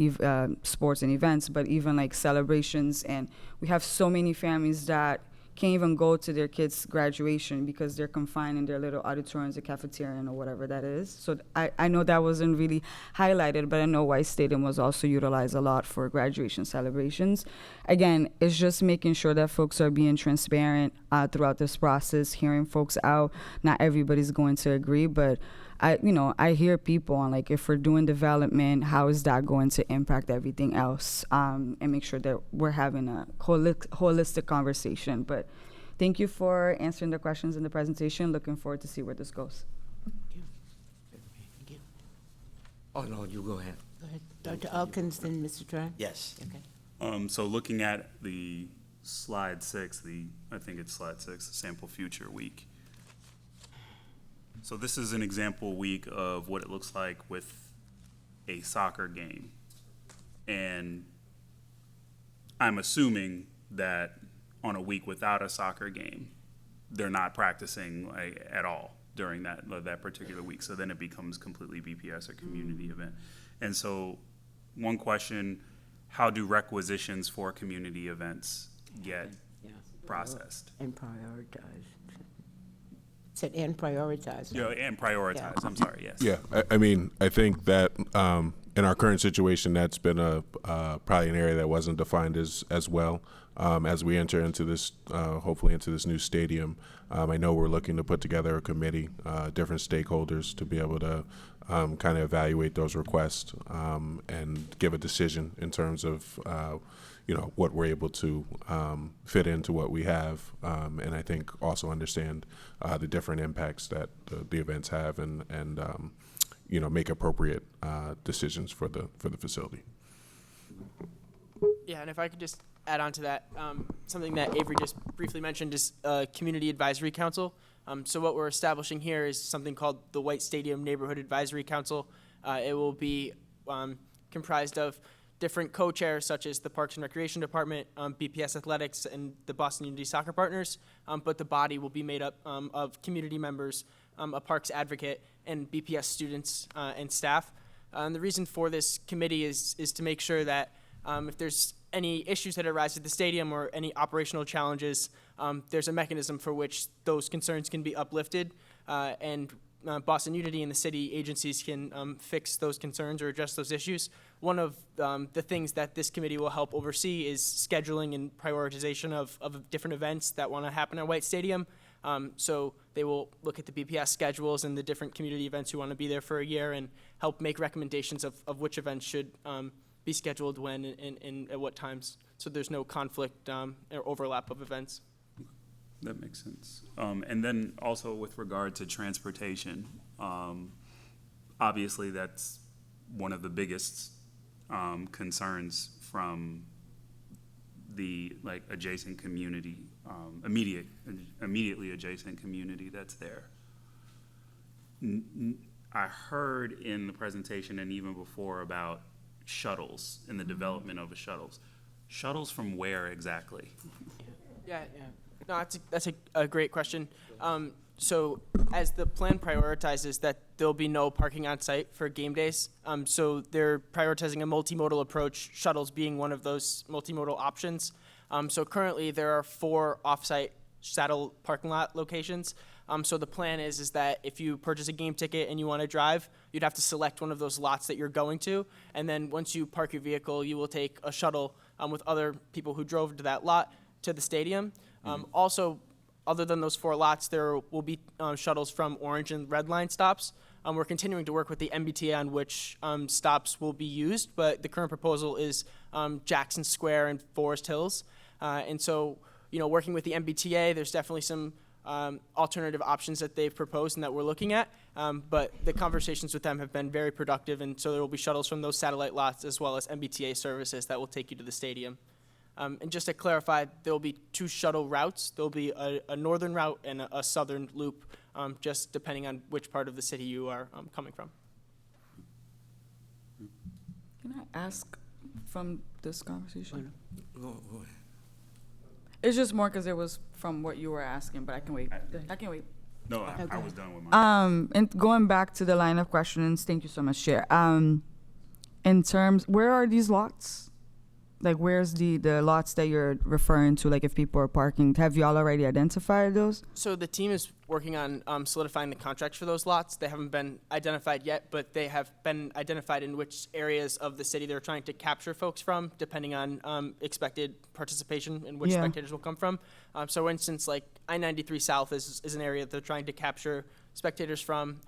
sports and events, but even like celebrations. And we have so many families that can't even go to their kids' graduation because they're confined in their little auditoriums, a cafeteria, or whatever that is. So I know that wasn't really highlighted, but I know White Stadium was also utilized a lot for graduation celebrations. Again, it's just making sure that folks are being transparent throughout this process, hearing folks out. Not everybody's going to agree, but I hear people on like, if we're doing development, how is that going to impact everything else? And make sure that we're having a holistic conversation. But thank you for answering the questions in the presentation. Looking forward to see where this goes. Oh, no, you go ahead. Go ahead. Dr. Elkins, then Mr. Tran? Yes. Okay. So looking at the slide 6, I think it's slide 6, the sample future week. So this is an example week of what it looks like with a soccer game. And I'm assuming that on a week without a soccer game, they're not practicing at all during that particular week. So then it becomes completely BPS or community event. And so one question, how do requisitions for community events get processed? And prioritized. Said and prioritized. Yeah, and prioritized. Yeah. I'm sorry. Yes. Yeah, I mean, I think that in our current situation, that's been probably an area that wasn't defined as well. As we enter into this, hopefully into this new stadium, I know we're looking to put together a committee, different stakeholders to be able to kind of evaluate those requests and give a decision in terms of what we're able to fit into what we have, and I think also understand the different impacts that the events have, and make appropriate decisions for the facility. Yeah, and if I could just add on to that, something that Avery just briefly mentioned is Community Advisory Council. So what we're establishing here is something called the White Stadium Neighborhood Advisory Council. It will be comprised of different co-chairs such as the Parks and Recreation Department, BPS Athletics, and the Boston Unity Soccer Partners, but the body will be made up of community members, a parks advocate, and BPS students and staff. And the reason for this committee is to make sure that if there's any issues that arise at the stadium or any operational challenges, there's a mechanism for which those concerns can be uplifted. And Boston Unity and the city agencies can fix those concerns or address those issues. One of the things that this committee will help oversee is scheduling and prioritization of different events that want to happen at White Stadium. So they will look at the BPS schedules and the different community events who want to be there for a year and help make recommendations of which events should be scheduled when and at what times, so there's no conflict or overlap of events. That makes sense. And then also with regard to transportation, obviously that's one of the biggest concerns from the adjacent community, immediately adjacent community that's there. I heard in the presentation and even before about shuttles and the development of shuttles. Shuttles from where exactly? Yeah. No, that's a great question. So as the plan prioritizes that there'll be no parking on site for game days, so they're prioritizing a multimodal approach, shuttles being one of those multimodal options. So currently there are 4 off-site shuttle parking lot locations. So the plan is that if you purchase a game ticket and you want to drive, you'd have to select one of those lots that you're going to, and then once you park your vehicle, you will take a shuttle with other people who drove to that lot to the stadium. Also, other than those 4 lots, there will be shuttles from Orange and Red Line stops. We're continuing to work with the MBTA on which stops will be used, but the current proposal is Jackson Square and Forest Hills. And so, working with the MBTA, there's definitely some alternative options that they've proposed and that we're looking at, but the conversations with them have been very productive, and so there will be shuttles from those satellite lots as well as MBTA services that will take you to the stadium. And just to clarify, there will be 2 shuttle routes. There will be a northern route and a southern loop, just depending on which part of the city you are coming from. Can I ask from this conversation? It's just more because it was from what you were asking, but I can wait. I can wait. No, I was done with mine. And going back to the line of questions, thank you so much, Chair. In terms, where are these lots? Like, where's the lots that you're referring to? Like, if people are parking, have you all already identified those? So the team is working on solidifying the contracts for those lots. They haven't been identified yet, but they have been identified in which areas of the city they're trying to capture folks from, depending on expected participation and which spectators will come from. So, for instance, like I-93 South is an area that they're trying to capture spectators from.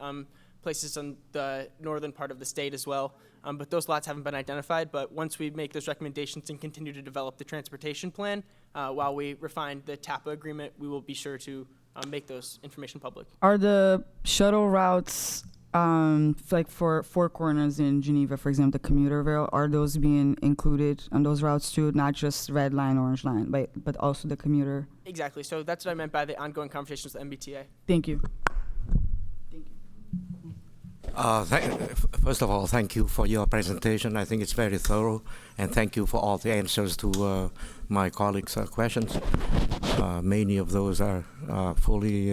Places on the northern part of the state as well. But those lots haven't been identified. But once we make those recommendations and continue to develop the transportation plan, while we refine the TAPA agreement, we will be sure to make those information public. Are the shuttle routes, like for Four Corners in Geneva, for example, the commuter rail, are those being included on those routes too? Not just Red Line, Orange Line, but also the commuter? Exactly. So that's what I meant by the ongoing conversations with MBTA. Thank you. First of all, thank you for your presentation. I think it's very thorough, and thank you for all the answers to my colleagues' questions. Many of those are fully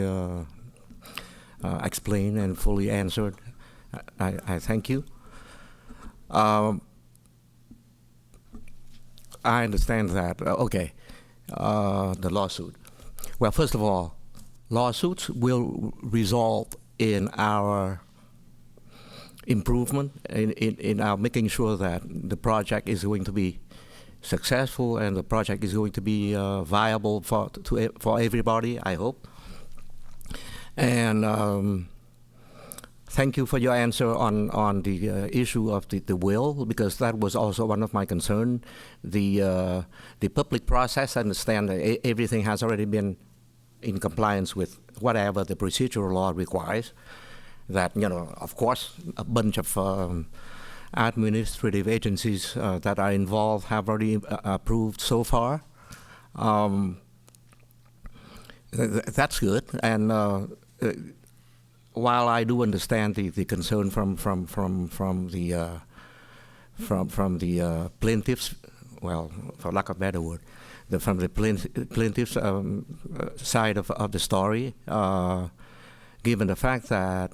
explained and fully answered. I thank you. I understand that. The lawsuit. Well, first of all, lawsuits will result in our improvement in our making sure that the project is going to be successful and the project is going to be viable for everybody, I hope. And thank you for your answer on the issue of the will, because that was also one of my concerns. The public process, I understand that everything has already been in compliance with whatever the procedural law requires. That, of course, a bunch of administrative agencies that are involved have already approved so far. That's good. And while I do understand the concern from the plaintiffs, well, for lack of a better word, from the plaintiffs' side of the story, given the fact that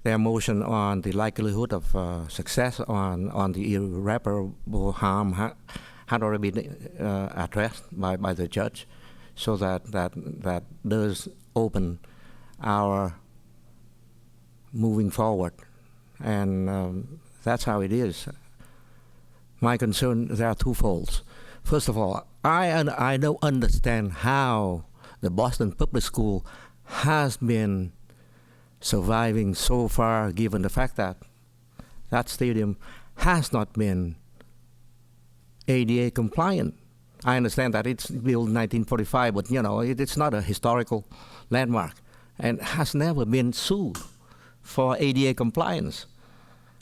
their motion on the likelihood of success on the irreparable harm had already been addressed by the judge, so that does open our moving forward. And that's how it is. My concern, there are twofold. First of all, I don't understand how the Boston Public School has been surviving so far, given the fact that that stadium has not been ADA compliant. I understand that it's built in 1945, but you know, it's not a historical landmark and has never been sued for ADA compliance.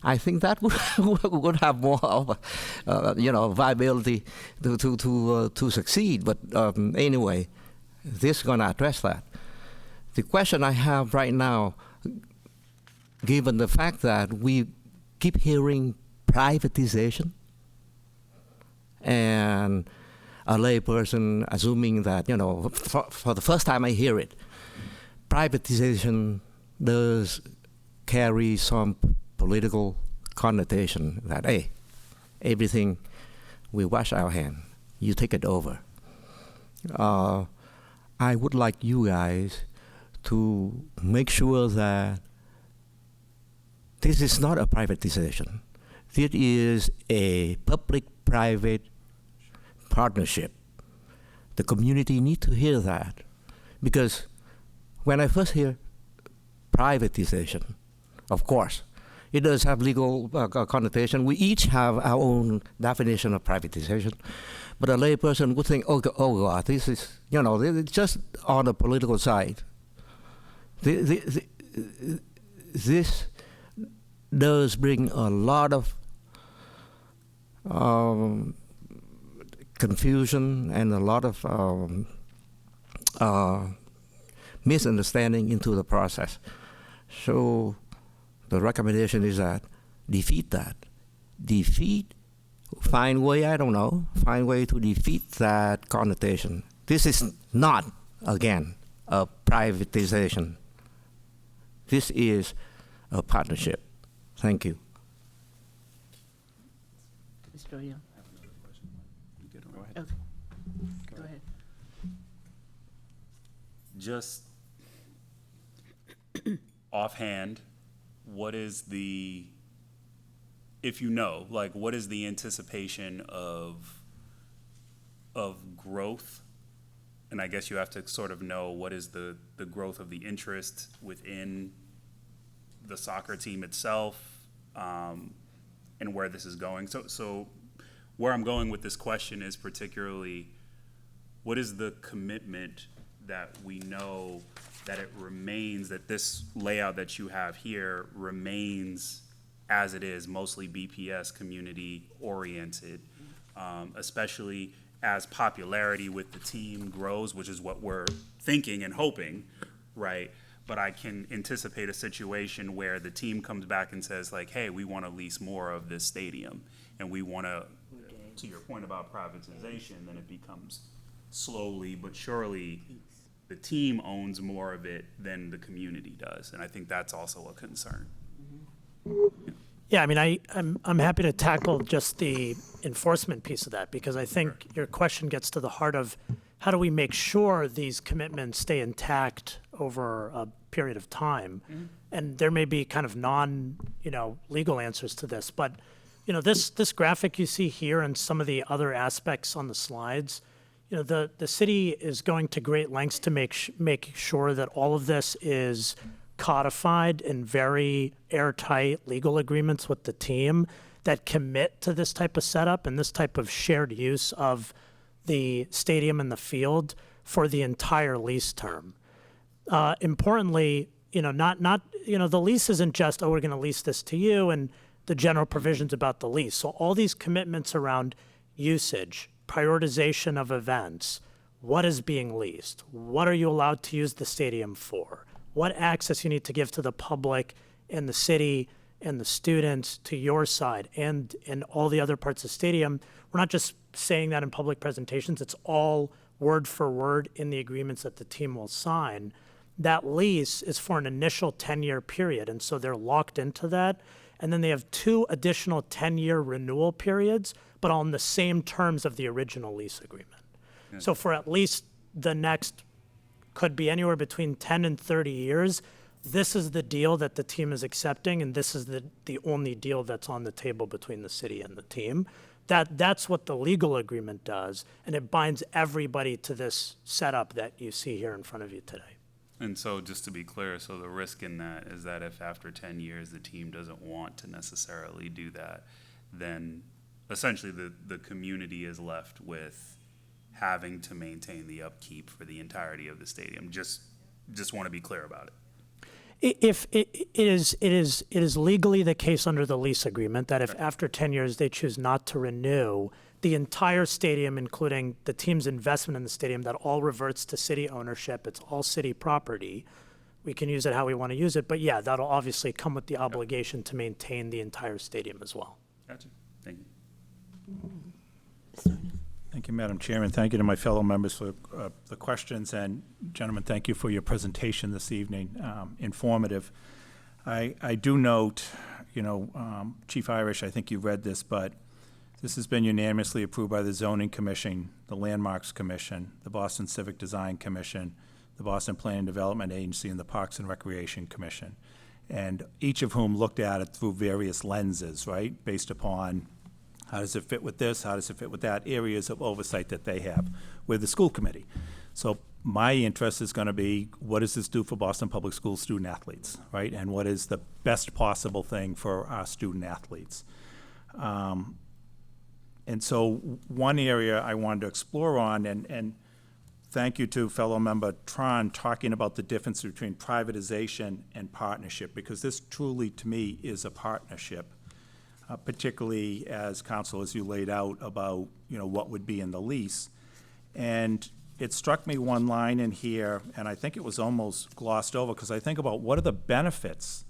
I think that would have more of viability to succeed. But anyway, this is going to address that. The question I have right now, given the fact that we keep hearing privatization, and a layperson assuming that, for the first time I hear it, privatization does carry some political connotation that, hey, everything, we wash our hand, you take it over. I would like you guys to make sure that this is not a privatization. It is a public-private partnership. The community need to hear that, because when I first hear privatization, of course, it does have legal connotation. We each have our own definition of privatization, but a layperson would think, oh God, this is, it's just on the political side. This does bring a lot of confusion and a lot of misunderstanding into the process. So the recommendation is that defeat that. Find way, I don't know, find way to defeat that connotation. This is not, again, a privatization. This is a partnership. Thank you. Mr. O'Neill. I have another question. You good? Go ahead. Okay. Go ahead. Just offhand, what is the, if you know, like, what is the anticipation of growth? And I guess you have to sort of know what is the growth of the interest within the soccer team itself, and where this is going. So where I'm going with this question is particularly, what is the commitment that we know that it remains, that this layout that you have here remains as it is, mostly BPS community oriented, especially as popularity with the team grows, which is what we're thinking and hoping, right? But I can anticipate a situation where the team comes back and says, like, hey, we want to lease more of this stadium, and we want to your point about privatization, then it becomes slowly but surely the team owns more of it than the community does. And I think that's also a concern. Yeah, I mean, I'm happy to tackle just the enforcement piece of that, because I think your question gets to the heart of how do we make sure these commitments stay intact over a period of time? And there may be kind of legal answers to this, but this graphic you see here and some of the other aspects on the slides, the city is going to great lengths to make sure that all of this is codified in very airtight legal agreements with the team that commit to this type of setup and this type of shared use of the stadium and the field for the entire lease term. Importantly, the lease isn't just, oh, we're going to lease this to you and the general provisions about the lease. So all these commitments around usage, prioritization of events, what is being leased, what are you allowed to use the stadium for, what access you need to give to the public and the city and the students to your side and all the other parts of the stadium. We're not just saying that in public presentations, it's all word for word in the agreements that the team will sign. That lease is for an initial 10-year period, and so they're locked into that. And then they have 2 additional 10-year renewal periods, but on the same terms of the original lease agreement. So for at least the next, could be anywhere between 10 and 30 years. This is the deal that the team is accepting, and this is the only deal that's on the table between the city and the team. That's what the legal agreement does, and it binds everybody to this setup that you see here in front of you today. And so just to be clear, so the risk in that is that if after 10 years the team doesn't want to necessarily do that, then essentially the community is left with having to maintain the upkeep for the entirety of the stadium. Just want to be clear about it. If it is legally the case under the lease agreement that if after 10 years they choose not to renew, the entire stadium, including the team's investment in the stadium, that all reverts to city ownership. It's all city property. We can use it how we want to use it, but yeah, that'll obviously come with the obligation to maintain the entire stadium as well. Gotcha. Thank you. Thank you, Madam Chairman. Thank you to my fellow members for the questions. And gentlemen, thank you for your presentation this evening. Informative. I do note, Chief Irish, I think you read this, but this has been unanimously approved by the Zoning Commission, the Landmarks Commission, the Boston Civic Design Commission, the Boston Planning and Development Agency, and the Parks and Recreation Commission. And each of whom looked at it through various lenses, right? Based upon how does it fit with this? How does it fit with that? Areas of oversight that they have with the school committee. So my interest is going to be, what does this do for Boston Public Schools student athletes, right? And what is the best possible thing for our student athletes? And so one area I wanted to explore on, and thank you to fellow member Tron talking about the difference between privatization and partnership, because this truly, to me, is a partnership. Particularly as council, as you laid out about, what would be in the lease. And it struck me one line in here, and I think it was almost glossed over, because I think about what are the benefits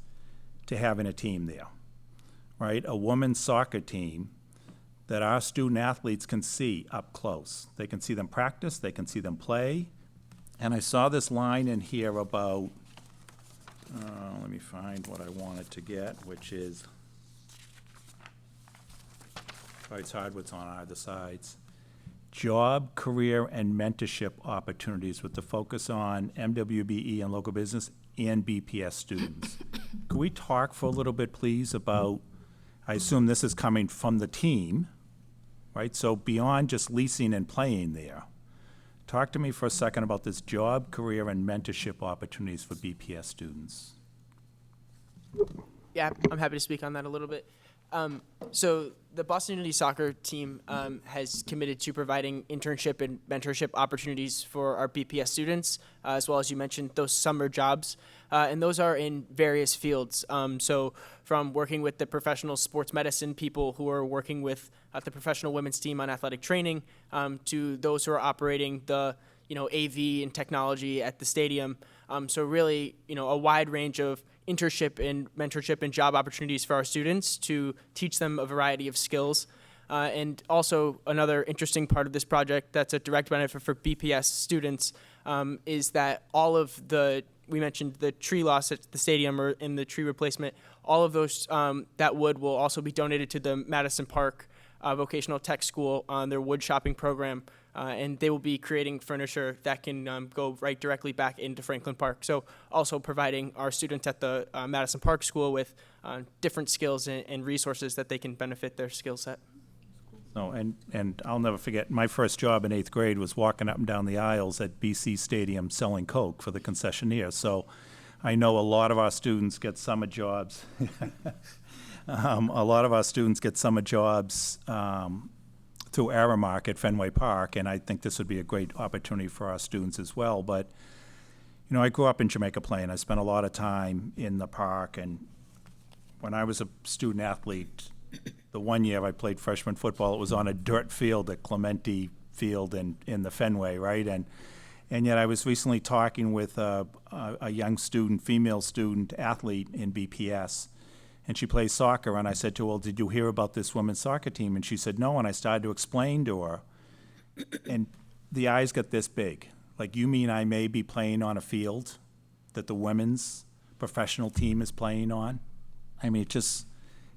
to having a team there, right? A women's soccer team that our student athletes can see up close. They can see them practice, they can see them play. And I saw this line in here about, let me find what I wanted to get, which is, it's hard what's on either sides. Job, career, and mentorship opportunities with the focus on MWBE and local business and BPS students. Could we talk for a little bit, please, about, I assume this is coming from the team, right? So beyond just leasing and playing there, talk to me for a second about this job, career, and mentorship opportunities for BPS students. Yeah, I'm happy to speak on that a little bit. So the Boston Unity soccer team has committed to providing internship and mentorship opportunities for our BPS students, as well as you mentioned, those summer jobs. And those are in various fields. So from working with the professional sports medicine people who are working with the professional women's team on athletic training, to those who are operating the AV and technology at the stadium. So really, a wide range of internship and mentorship and job opportunities for our students to teach them a variety of skills. And also another interesting part of this project that's a direct benefit for BPS students is that all of we mentioned the tree loss at the stadium or in the tree replacement, all of those, that wood will also be donated to the Madison Park Vocational Tech School on their wood shopping program. And they will be creating furniture that can go right directly back into Franklin Park. So also providing our students at the Madison Park School with different skills and resources that they can benefit their skill set. No, and I'll never forget, my first job in 8th grade was walking up and down the aisles at BC Stadium selling Coke for the concessionaire. So I know a lot of our students get summer jobs. A lot of our students get summer jobs through Aramark at Fenway Park, and I think this would be a great opportunity for our students as well. But, I grew up in Jamaica Plain. I spent a lot of time in the park, and when I was a student athlete, the one year I played freshman football, it was on a dirt field at Clementi Field in the Fenway, right? And yet I was recently talking with a young student, female student athlete in BPS, and she plays soccer, and I said to her, well, did you hear about this women's soccer team? And she said, no, and I started to explain to her, and the eyes got this big. Like, you mean I may be playing on a field that the women's professional team is playing on? I mean,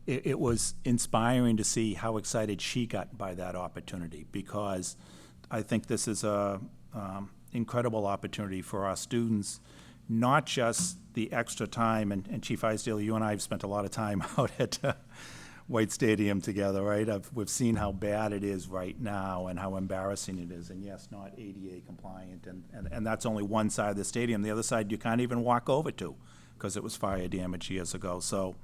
it was inspiring to see how excited she got by that opportunity, because I think this is incredible opportunity for our students, not just the extra time, and Chief Isdale, you and I have spent a lot of time out at White Stadium together, right? We've seen how bad it is right now and how embarrassing it is, and yes, not ADA compliant, and that's only one side of the stadium. The other side you can't even walk over to because it was fire damage years ago. So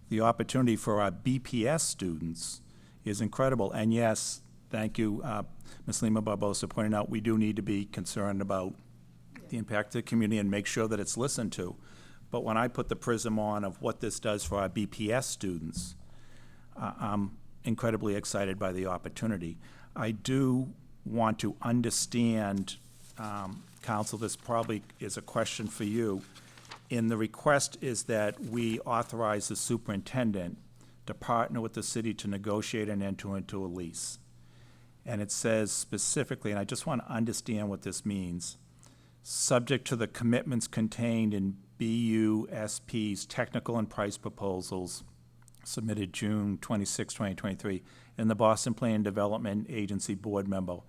the opportunity for our BPS students is incredible. And yes, thank you, Ms. Lima Barbosa, pointing out we do need to be concerned about the impact to the community and make sure that it's listened to. But when I put the prism on of what this does for our BPS students, I'm incredibly excited by the opportunity. I do want to understand, Council, this probably is a question for you. In the request is that we authorize the superintendent to partner with the city to negotiate and enter into a lease. And it says specifically, and I just want to understand what this means, subject to the commitments contained in BUSP's technical and price proposals submitted June 26, 2023, in the Boston Plan Development Agency Board memo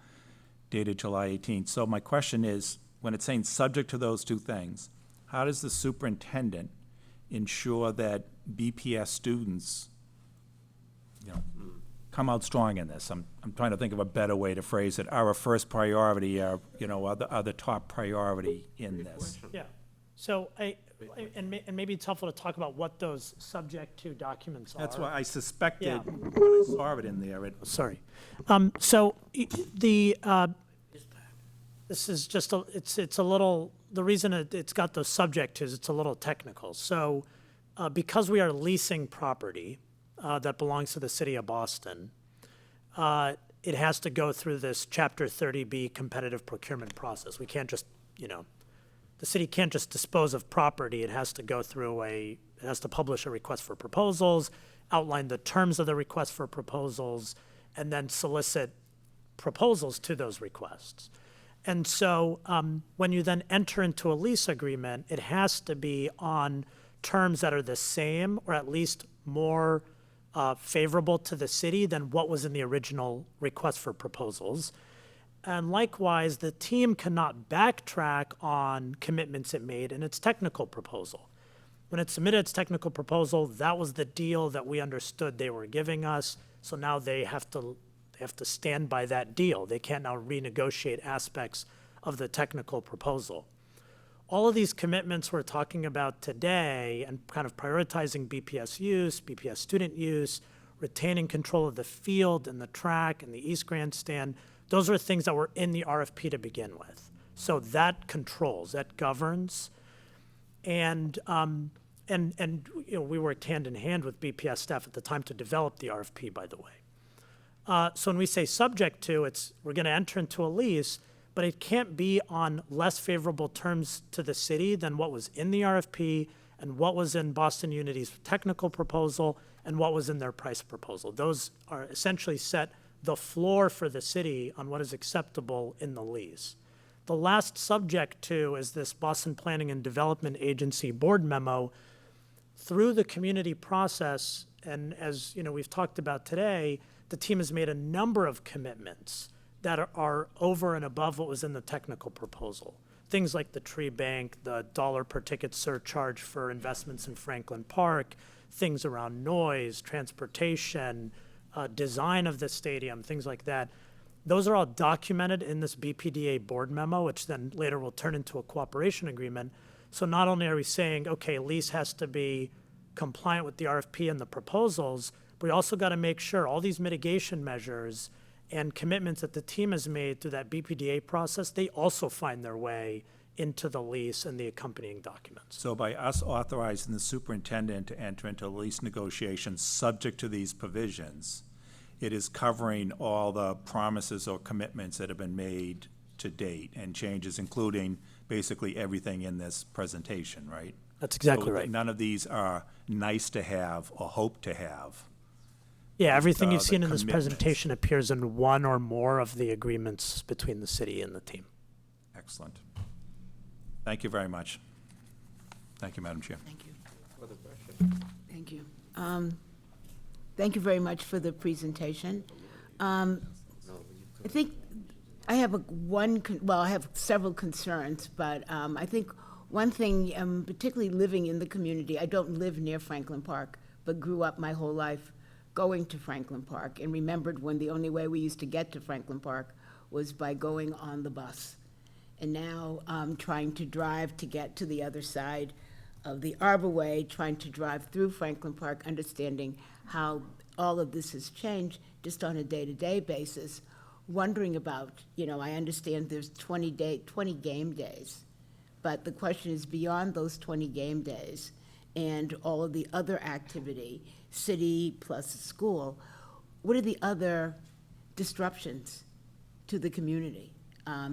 dated July 18. So my question is, when it's saying subject to those two things, how does the superintendent ensure that BPS students, come out strong in this? I'm trying to think of a better way to phrase it. Are a first priority, are the top priority in this? Yeah. So and maybe it's helpful to talk about what those subject to documents are. That's why I suspected Yeah. when I saw it in there. Sorry. So this is just it's a little, the reason it's got those subject to is it's a little technical. So because we are leasing property that belongs to the city of Boston, it has to go through this Chapter 30B competitive procurement process. We can't just, the city can't just dispose of property. It has to go through it has to publish a request for proposals, outline the terms of the request for proposals, and then solicit proposals to those requests. And so when you then enter into a lease agreement, it has to be on terms that are the same or at least more favorable to the city than what was in the original request for proposals. And likewise, the team cannot backtrack on commitments it made in its technical proposal. When it submitted its technical proposal, that was the deal that we understood they were giving us. So now they have to stand by that deal. They can't now renegotiate aspects of the technical proposal. All of these commitments we're talking about today and kind of prioritizing BPS use, BPS student use, retaining control of the field and the track and the East Grandstand, those are things that were in the RFP to begin with. So that controls, that governs. And we worked hand in hand with BPS staff at the time to develop the RFP, by the way. So when we say subject to, we're going to enter into a lease, but it can't be on less favorable terms to the city than what was in the RFP and what was in Boston Unity's technical proposal and what was in their price proposal. Those are essentially set the floor for the city on what is acceptable in the lease. The last subject to is this Boston Planning and Development Agency board memo. Through the community process, and as we've talked about today, the team has made a number of commitments that are over and above what was in the technical proposal. Things like the tree bank, the $1 per ticket surcharge for investments in Franklin Park, things around noise, transportation, design of the stadium, things like that. Those are all documented in this BPDA board memo, which then later will turn into a cooperation agreement. So not only are we saying, okay, lease has to be compliant with the RFP and the proposals, but we also got to make sure all these mitigation measures and commitments that the team has made through that BPDA process, they also find their way into the lease and the accompanying documents. So by us authorizing the superintendent to enter into lease negotiations subject to these provisions, it is covering all the promises or commitments that have been made to date and changes, including basically everything in this presentation, right? That's exactly So right. None of these are nice to have or hope to have. Yeah, everything you've the seen in this commitments. presentation appears in one or more of the agreements between the city and the team. Excellent. Thank you very much. Thank you, Madam Chair. Thank you. Thank you. Thank you very much for the presentation. I think I have I have several concerns, but I think one thing, particularly living in the community, I don't live near Franklin Park, but grew up my whole life going to Franklin Park and remembered when the only way we used to get to Franklin Park was by going on the bus. And now trying to drive to get to the other side of the Arborway, trying to drive through Franklin Park, understanding how all of this has changed just on a day-to-day basis, wondering about, I understand there's 20 game days, but the question is beyond those 20 game days and all of the other activity, city plus school, what are the other disruptions to the community?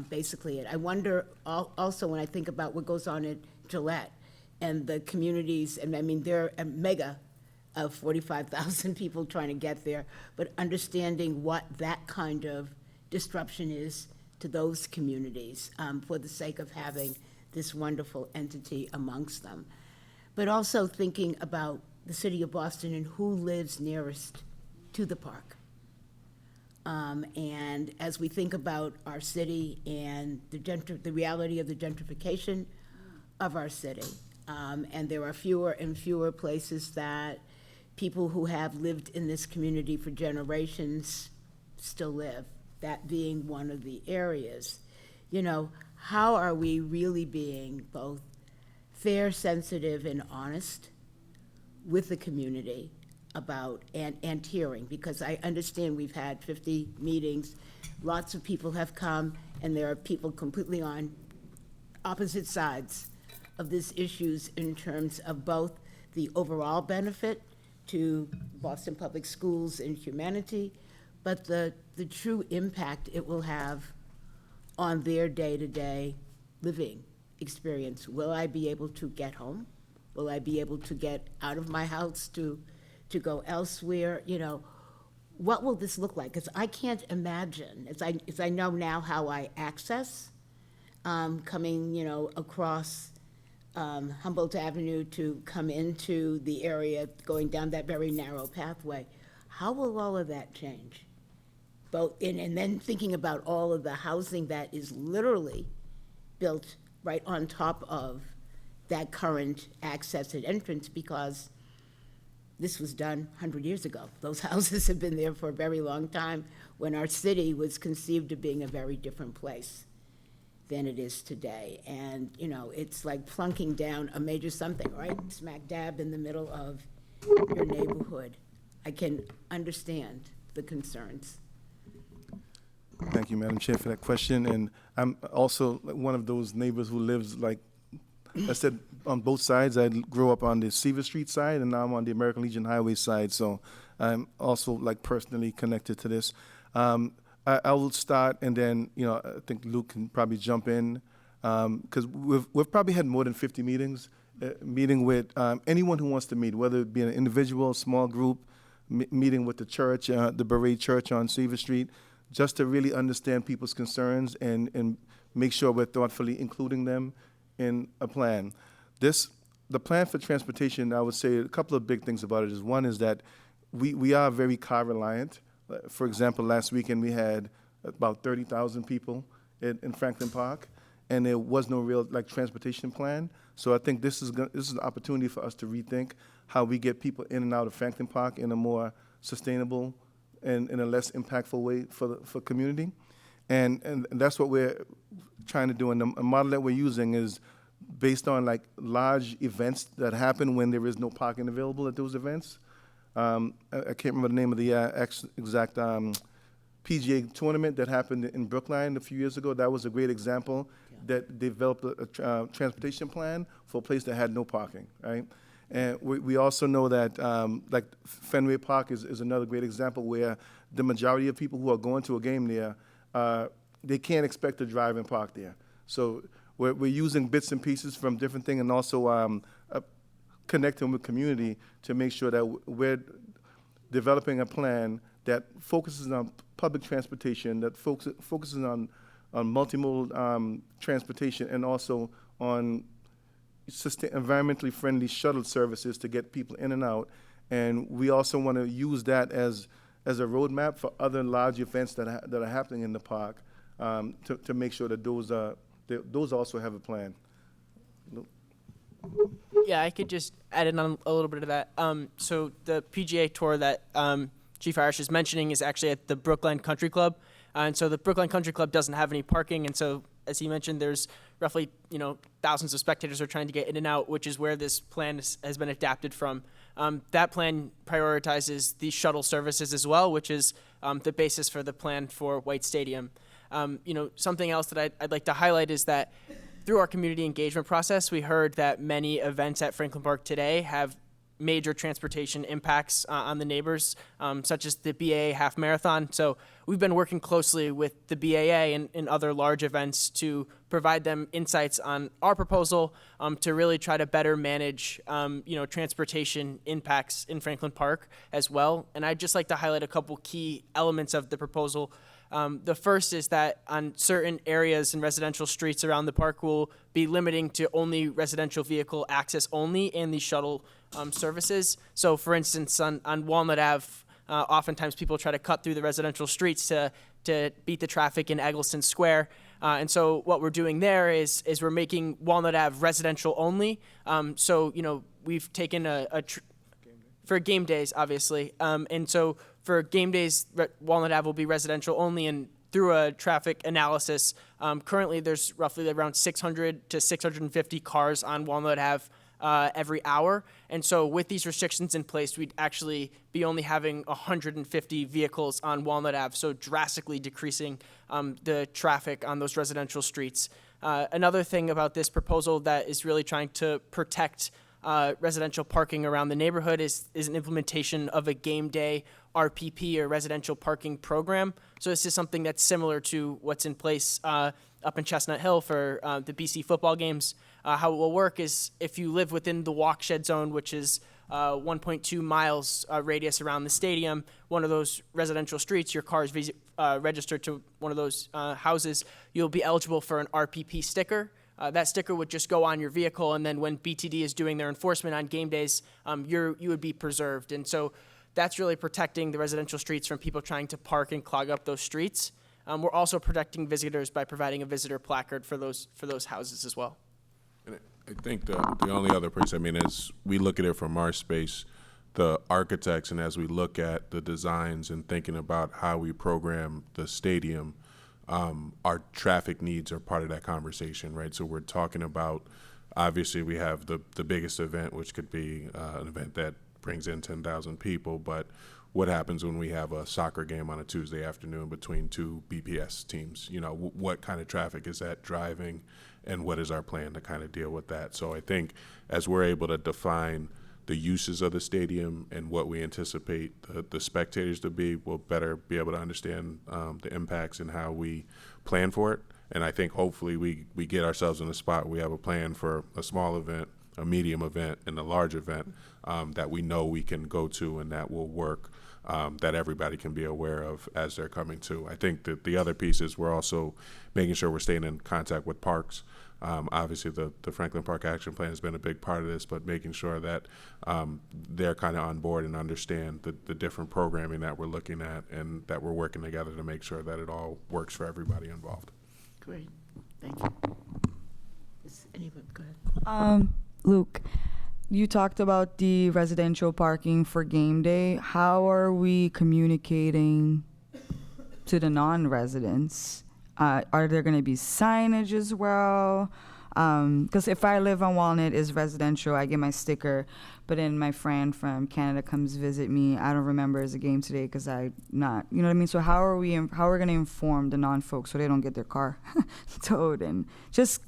Basically, I wonder also when I think about what goes on at Gillette and the communities, and I mean, they're a mega of 45,000 people trying to get there, but understanding what that kind of disruption is to those communities for the sake of having this wonderful entity amongst them. But also thinking about the city of Boston and who lives nearest to the park. And as we think about our city and the reality of the gentrification of our city, and there are fewer and fewer places that people who have lived in this community for generations still live, that being one of the areas. How are we really being both fair, sensitive, and honest with the community about and hearing? Because I understand we've had 50 meetings, lots of people have come, and there are people completely on opposite sides of these issues in terms of both the overall benefit to Boston Public Schools and humanity, but the true impact it will have on their day-to-day living experience. Will I be able to get home? Will I be able to get out of my house to go elsewhere? What will this look like? Because I can't imagine, as I know now how I access coming, across Humboldt Avenue to come into the area, going down that very narrow pathway. How will all of that change? And then thinking about all of the housing that is literally built right on top of that current access and entrance, because this was done 100 years ago. Those houses have been there for a very long time when our city was conceived of being a very different place than it is today. And, it's like plunking down a major something, right? Smack dab in the middle of your neighborhood. I can understand the concerns. Thank you, Madam Chair, for that question. And I'm also one of those neighbors who lives, like I said, on both sides. I grew up on the Seaver Street side, and now I'm on the American Legion Highway side. So I'm also personally connected to this. I will start, and then I think Luke can probably jump in, because we've probably had more than 50 meetings, meeting with anyone who wants to meet, whether it be an individual, small group, meeting with the church, the Berea Church on Seaver Street, just to really understand people's concerns and make sure we're thoughtfully including them in a plan. The plan for transportation, I would say a couple of big things about it is, one is that we are very car reliant. For example, last weekend we had about 30,000 people in Franklin Park, and there was no real transportation plan. So I think this is an opportunity for us to rethink how we get people in and out of Franklin Park in a more sustainable and in a less impactful way for community. And that's what we're trying to do. And the model that we're using is based on large events that happen when there is no parking available at those events. I can't remember the name of the exact PGA tournament that happened in Brookline a few years ago. That was a great example that developed a transportation plan for a place that had no parking, right? And we also know that Fenway Park is another great example where the majority of people who are going to a game there, they can't expect to drive and park there. So we're using bits and pieces from different things, and also connecting with community to make sure that we're developing a plan that focuses on public transportation, that focuses on multimodal transportation, and also on environmentally friendly shuttle services to get people in and out. And we also want to use that as a roadmap for other large events that are happening in the park. to make sure that those also have a plan. Yeah, I could just add in on a little bit of that. So the PGA Tour that Chief Irish is mentioning is actually at the Brookline Country Club. And so the Brookline Country Club doesn't have any parking. And so, as he mentioned, there's roughly, thousands of spectators are trying to get in and out, which is where this plan has been adapted from. That plan prioritizes the shuttle services as well, which is the basis for the plan for White Stadium. Something else that I'd like to highlight is that through our community engagement process, we heard that many events at Franklin Park today have major transportation impacts on the neighbors, such as the BAA Half Marathon. So we've been working closely with the BAA and other large events to provide them insights on our proposal to really try to better manage, transportation impacts in Franklin Park as well. And I'd just like to highlight a couple key elements of the proposal. The first is that on certain areas and residential streets around the park, we'll be limiting to only residential vehicle access only and the shuttle services. So, for instance, on Walnut Ave, oftentimes people try to cut through the residential streets to beat the traffic in Eggleston Square. And so what we're doing there is we're making Walnut Ave residential only. We've taken for game days, obviously. And so for game days, Walnut Ave will be residential only, and through a traffic analysis, currently there's roughly around 600 to 650 cars on Walnut Ave every hour. And so with these restrictions in place, we'd actually be only having 150 vehicles on Walnut Ave, so drastically decreasing the traffic on those residential streets. Another thing about this proposal that is really trying to protect residential parking around the neighborhood is an implementation of a game day RPP, or residential parking program. So this is something that's similar to what's in place up in Chestnut Hill for the BC football games. How it will work is if you live within the walk-shed zone, which is 1.2 miles radius around the stadium, one of those residential streets, your car is registered to one of those houses, you'll be eligible for an RPP sticker. That sticker would just go on your vehicle, and then when BTD is doing their enforcement on game days, you would be preserved. And so that's really protecting the residential streets from people trying to park and clog up those streets. We're also protecting visitors by providing a visitor placard for those houses as well. And I think the only other place, as we look at it from our space, the architects, and as we look at the designs and thinking about how we program the stadium, our traffic needs are part of that conversation, right? So we're talking about, obviously we have the biggest event, which could be an event that brings in 10,000 people, but what happens when we have a soccer game on a Tuesday afternoon between two BPS teams? What kind of traffic is that driving, and what is our plan to kind of deal with that? So I think as we're able to define the uses of the stadium and what we anticipate the spectators to be, we'll better be able to understand the impacts and how we plan for it. And I think hopefully we get ourselves in a spot where we have a plan for a small event, a medium event, and a large event that we know we can go to and that will work, that everybody can be aware of as they're coming to. I think that the other piece is we're also making sure we're staying in contact with parks. Obviously, the Franklin Park Action Plan has been a big part of this, but making sure that they're kind of on board and understand the different programming that we're looking at and that we're working together to make sure that it all works for everybody involved. Great, thank you. Is anyone, go ahead. Luke, you talked about the residential parking for game day. How are we communicating to the non-residents? Are there going to be signage as well? Because if I live on Walnut, is residential, I get my sticker, but then my friend from Canada comes visit me. I don't remember it's a game today because I'm not, you know what I mean? So how are we going to inform the non-folks so they don't get their car towed? And just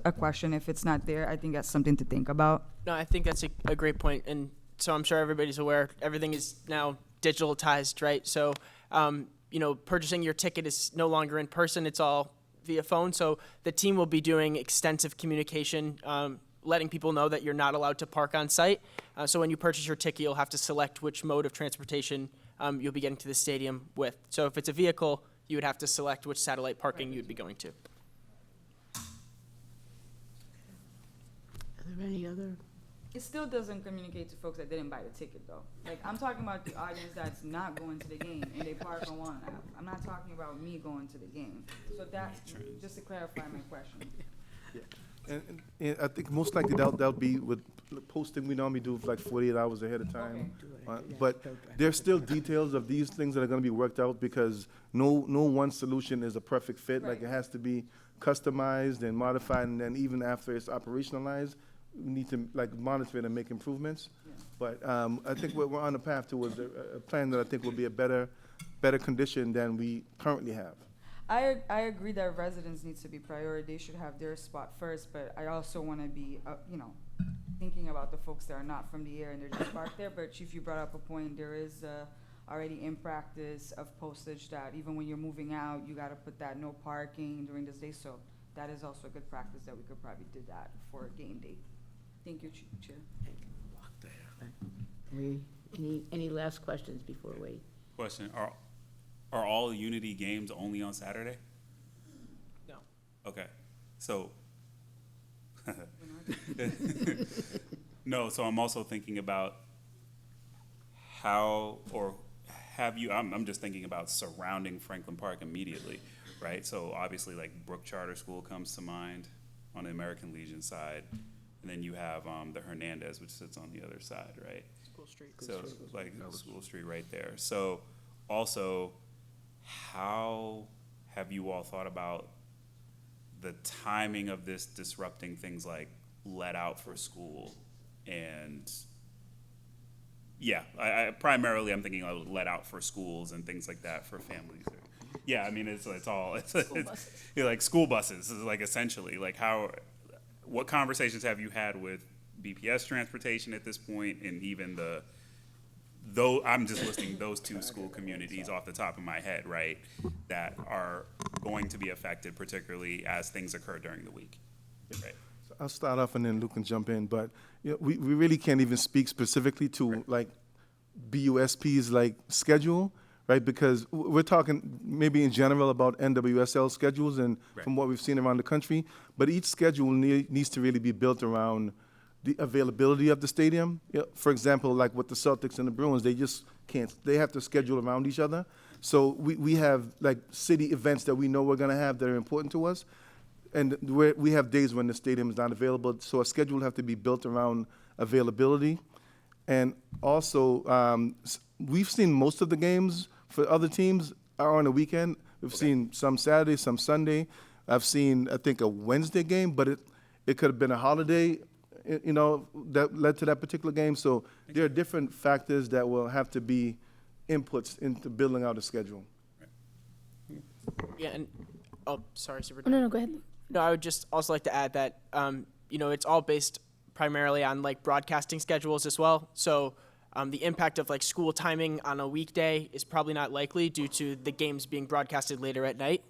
a question, if it's not there, I think that's something to think about. No, I think that's a great point. And so I'm sure everybody's aware, everything is now digitalized, right? So, purchasing your ticket is no longer in person, it's all via phone. So the team will be doing extensive communication, letting people know that you're not allowed to park on site. So when you purchase your ticket, you'll have to select which mode of transportation you'll be getting to the stadium with. So if it's a vehicle, you would have to select which satellite parking you would be going to. Are there any other It still doesn't communicate to folks that didn't buy the ticket, though. Like, I'm talking about the audience that's not going to the game and they park on one app. I'm not talking about me going to the game. So that's, just to clarify my question. And I think most likely that'll be with posting, we normally do like 48 hours ahead of time. But there's still details of these things that are gonna be worked out because no one solution is a perfect fit. Like it has to be customized and modified, and then even after it's operationalized, we need to like monitor it and make improvements. But I think we're on the path towards a plan that I think will be a better condition than we currently have. I agree that residents need to be priority. They should have their spot first, but I also want to be, thinking about the folks that are not from the area and they're just parked there. But Chief, you brought up a point. There is already in practice of postage that even when you're moving out, you got to put that no parking during this day. So that is also a good practice that we could probably do that for a game day. Thank you, Chair. Any last questions before we? Question, are all Unity games only on Saturday? No. Okay, so. No, so I'm also thinking about how, or have you, I'm just thinking about surrounding Franklin Park immediately, right? So obviously like Brook Charter School comes to mind on the American Legion side. And then you have the Hernandez, which sits on the other side, right? School Street. So like School Street right there. So also, how have you all thought about the timing of this disrupting things like let out for school? And yeah, I primarily I'm thinking of let out for schools and things like that for families. Yeah, I mean it's like school buses is like essentially like how. What conversations have you had with BPS transportation at this point, and even though I'm just listing those two school communities off the top of my head, right, that are going to be affected, particularly as things occur during the week, right? So I'll start off and then Luke can jump in, but we really can't even speak specifically to like BUSP's like schedule, right? Because we're talking maybe in general about NWSL schedules and from what we've seen around the country, but each schedule needs to really be built around the availability of the stadium. For example, like with the Celtics and the Bruins, they just can't, they have to schedule around each other. So we have like city events that we know we're gonna have that are important to us. And we have days when the stadium is not available, so a schedule will have to be built around availability. And also, we've seen most of the games for other teams are on the weekend. We've seen some Saturday, some Sunday. I've seen, I think, a Wednesday game, but it could have been a holiday, that led to that particular game. So there are different factors that will have to be inputs into building out a schedule. Yeah, and, sorry, Superintendent. No, go ahead. No, I would just also like to add that, it's all based primarily on like broadcasting schedules as well. So the impact of like school timing on a weekday is probably not likely due to the games being broadcasted later at night.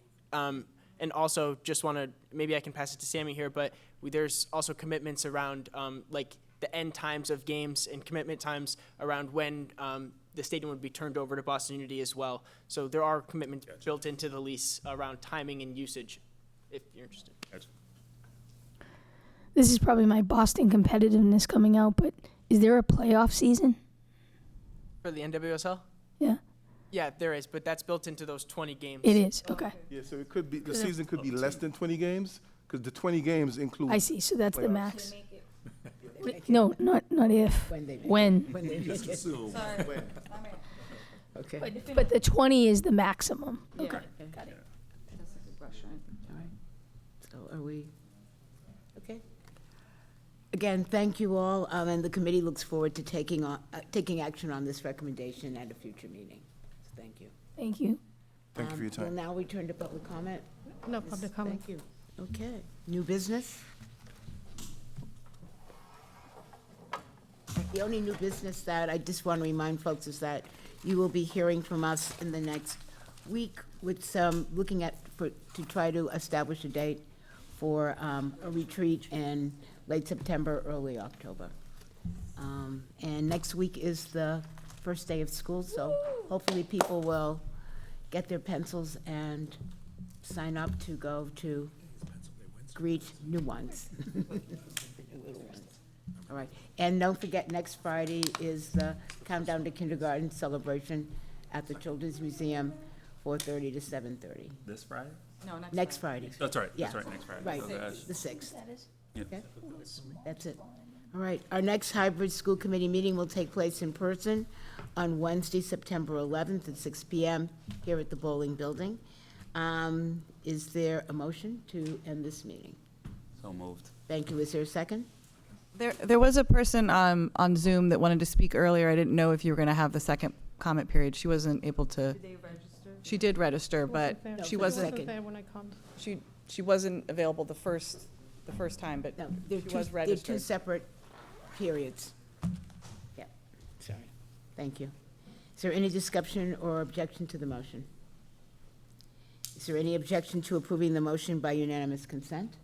And also just want to, maybe I can pass it to Sammy here, but there's also commitments around like the end times of games and commitment times around when the stadium would be turned over to Boston Unity as well. So there are commitments built into the lease around timing and usage, if you're interested. This is probably my Boston competitiveness coming out, but is there a playoff season? For the NWSL? Yeah. Yeah, there is, but that's built into those 20 games. It is, okay. Yeah, so it could be, the season could be less than 20 games, because the 20 games include. I see, so that's the playoffs. max. No, not if, when. When they make it. Sorry. Okay. But the 20 is the maximum. Yeah. Okay, got it. That's a good question. All right. So are we, okay? Again, thank you all, and the committee looks forward to taking action on this recommendation at a future meeting. So thank you. Thank you. Thank you for your time. Well, now we turn to public comment. No public comment. Thank you. Okay. New business? The only new business that I just want to remind folks is that you will be hearing from us in the next week with some, looking at, to try to establish a date for a retreat in late September, early October. And next week is the first day of school, so hopefully people will get their pencils and sign up to go to greet new ones. All right, and don't forget, next Friday is the Countdown to Kindergarten celebration at the Children's Museum, 4:30 to 7:30. This Friday? No, Next Friday. That's right, Yeah. that's right, next Friday. Right, So that's- the 6th. Yeah. Okay, that's it. All right, our next hybrid school committee meeting will take place in person on Wednesday, September 11th at 6 PM here at the Bowling Building. Is there a motion to end this meeting? So moved. Thank you. Is there a second? There was a person on Zoom that wanted to speak earlier. I didn't know if you were going to have the second comment period. She wasn't able to. Did they register? She did register, but she wasn't. there when I called. She wasn't available the first time, but No, they're she two, was they're two registered. separate periods. Yeah, sorry. Thank you. Is there any discussion or objection to the motion? Is there any objection to approving the motion by unanimous consent?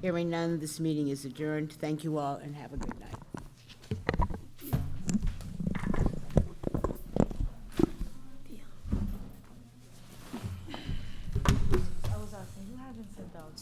Hearing none, this meeting is adjourned. Thank you all and have a good night. I was asking, who haven't sent out?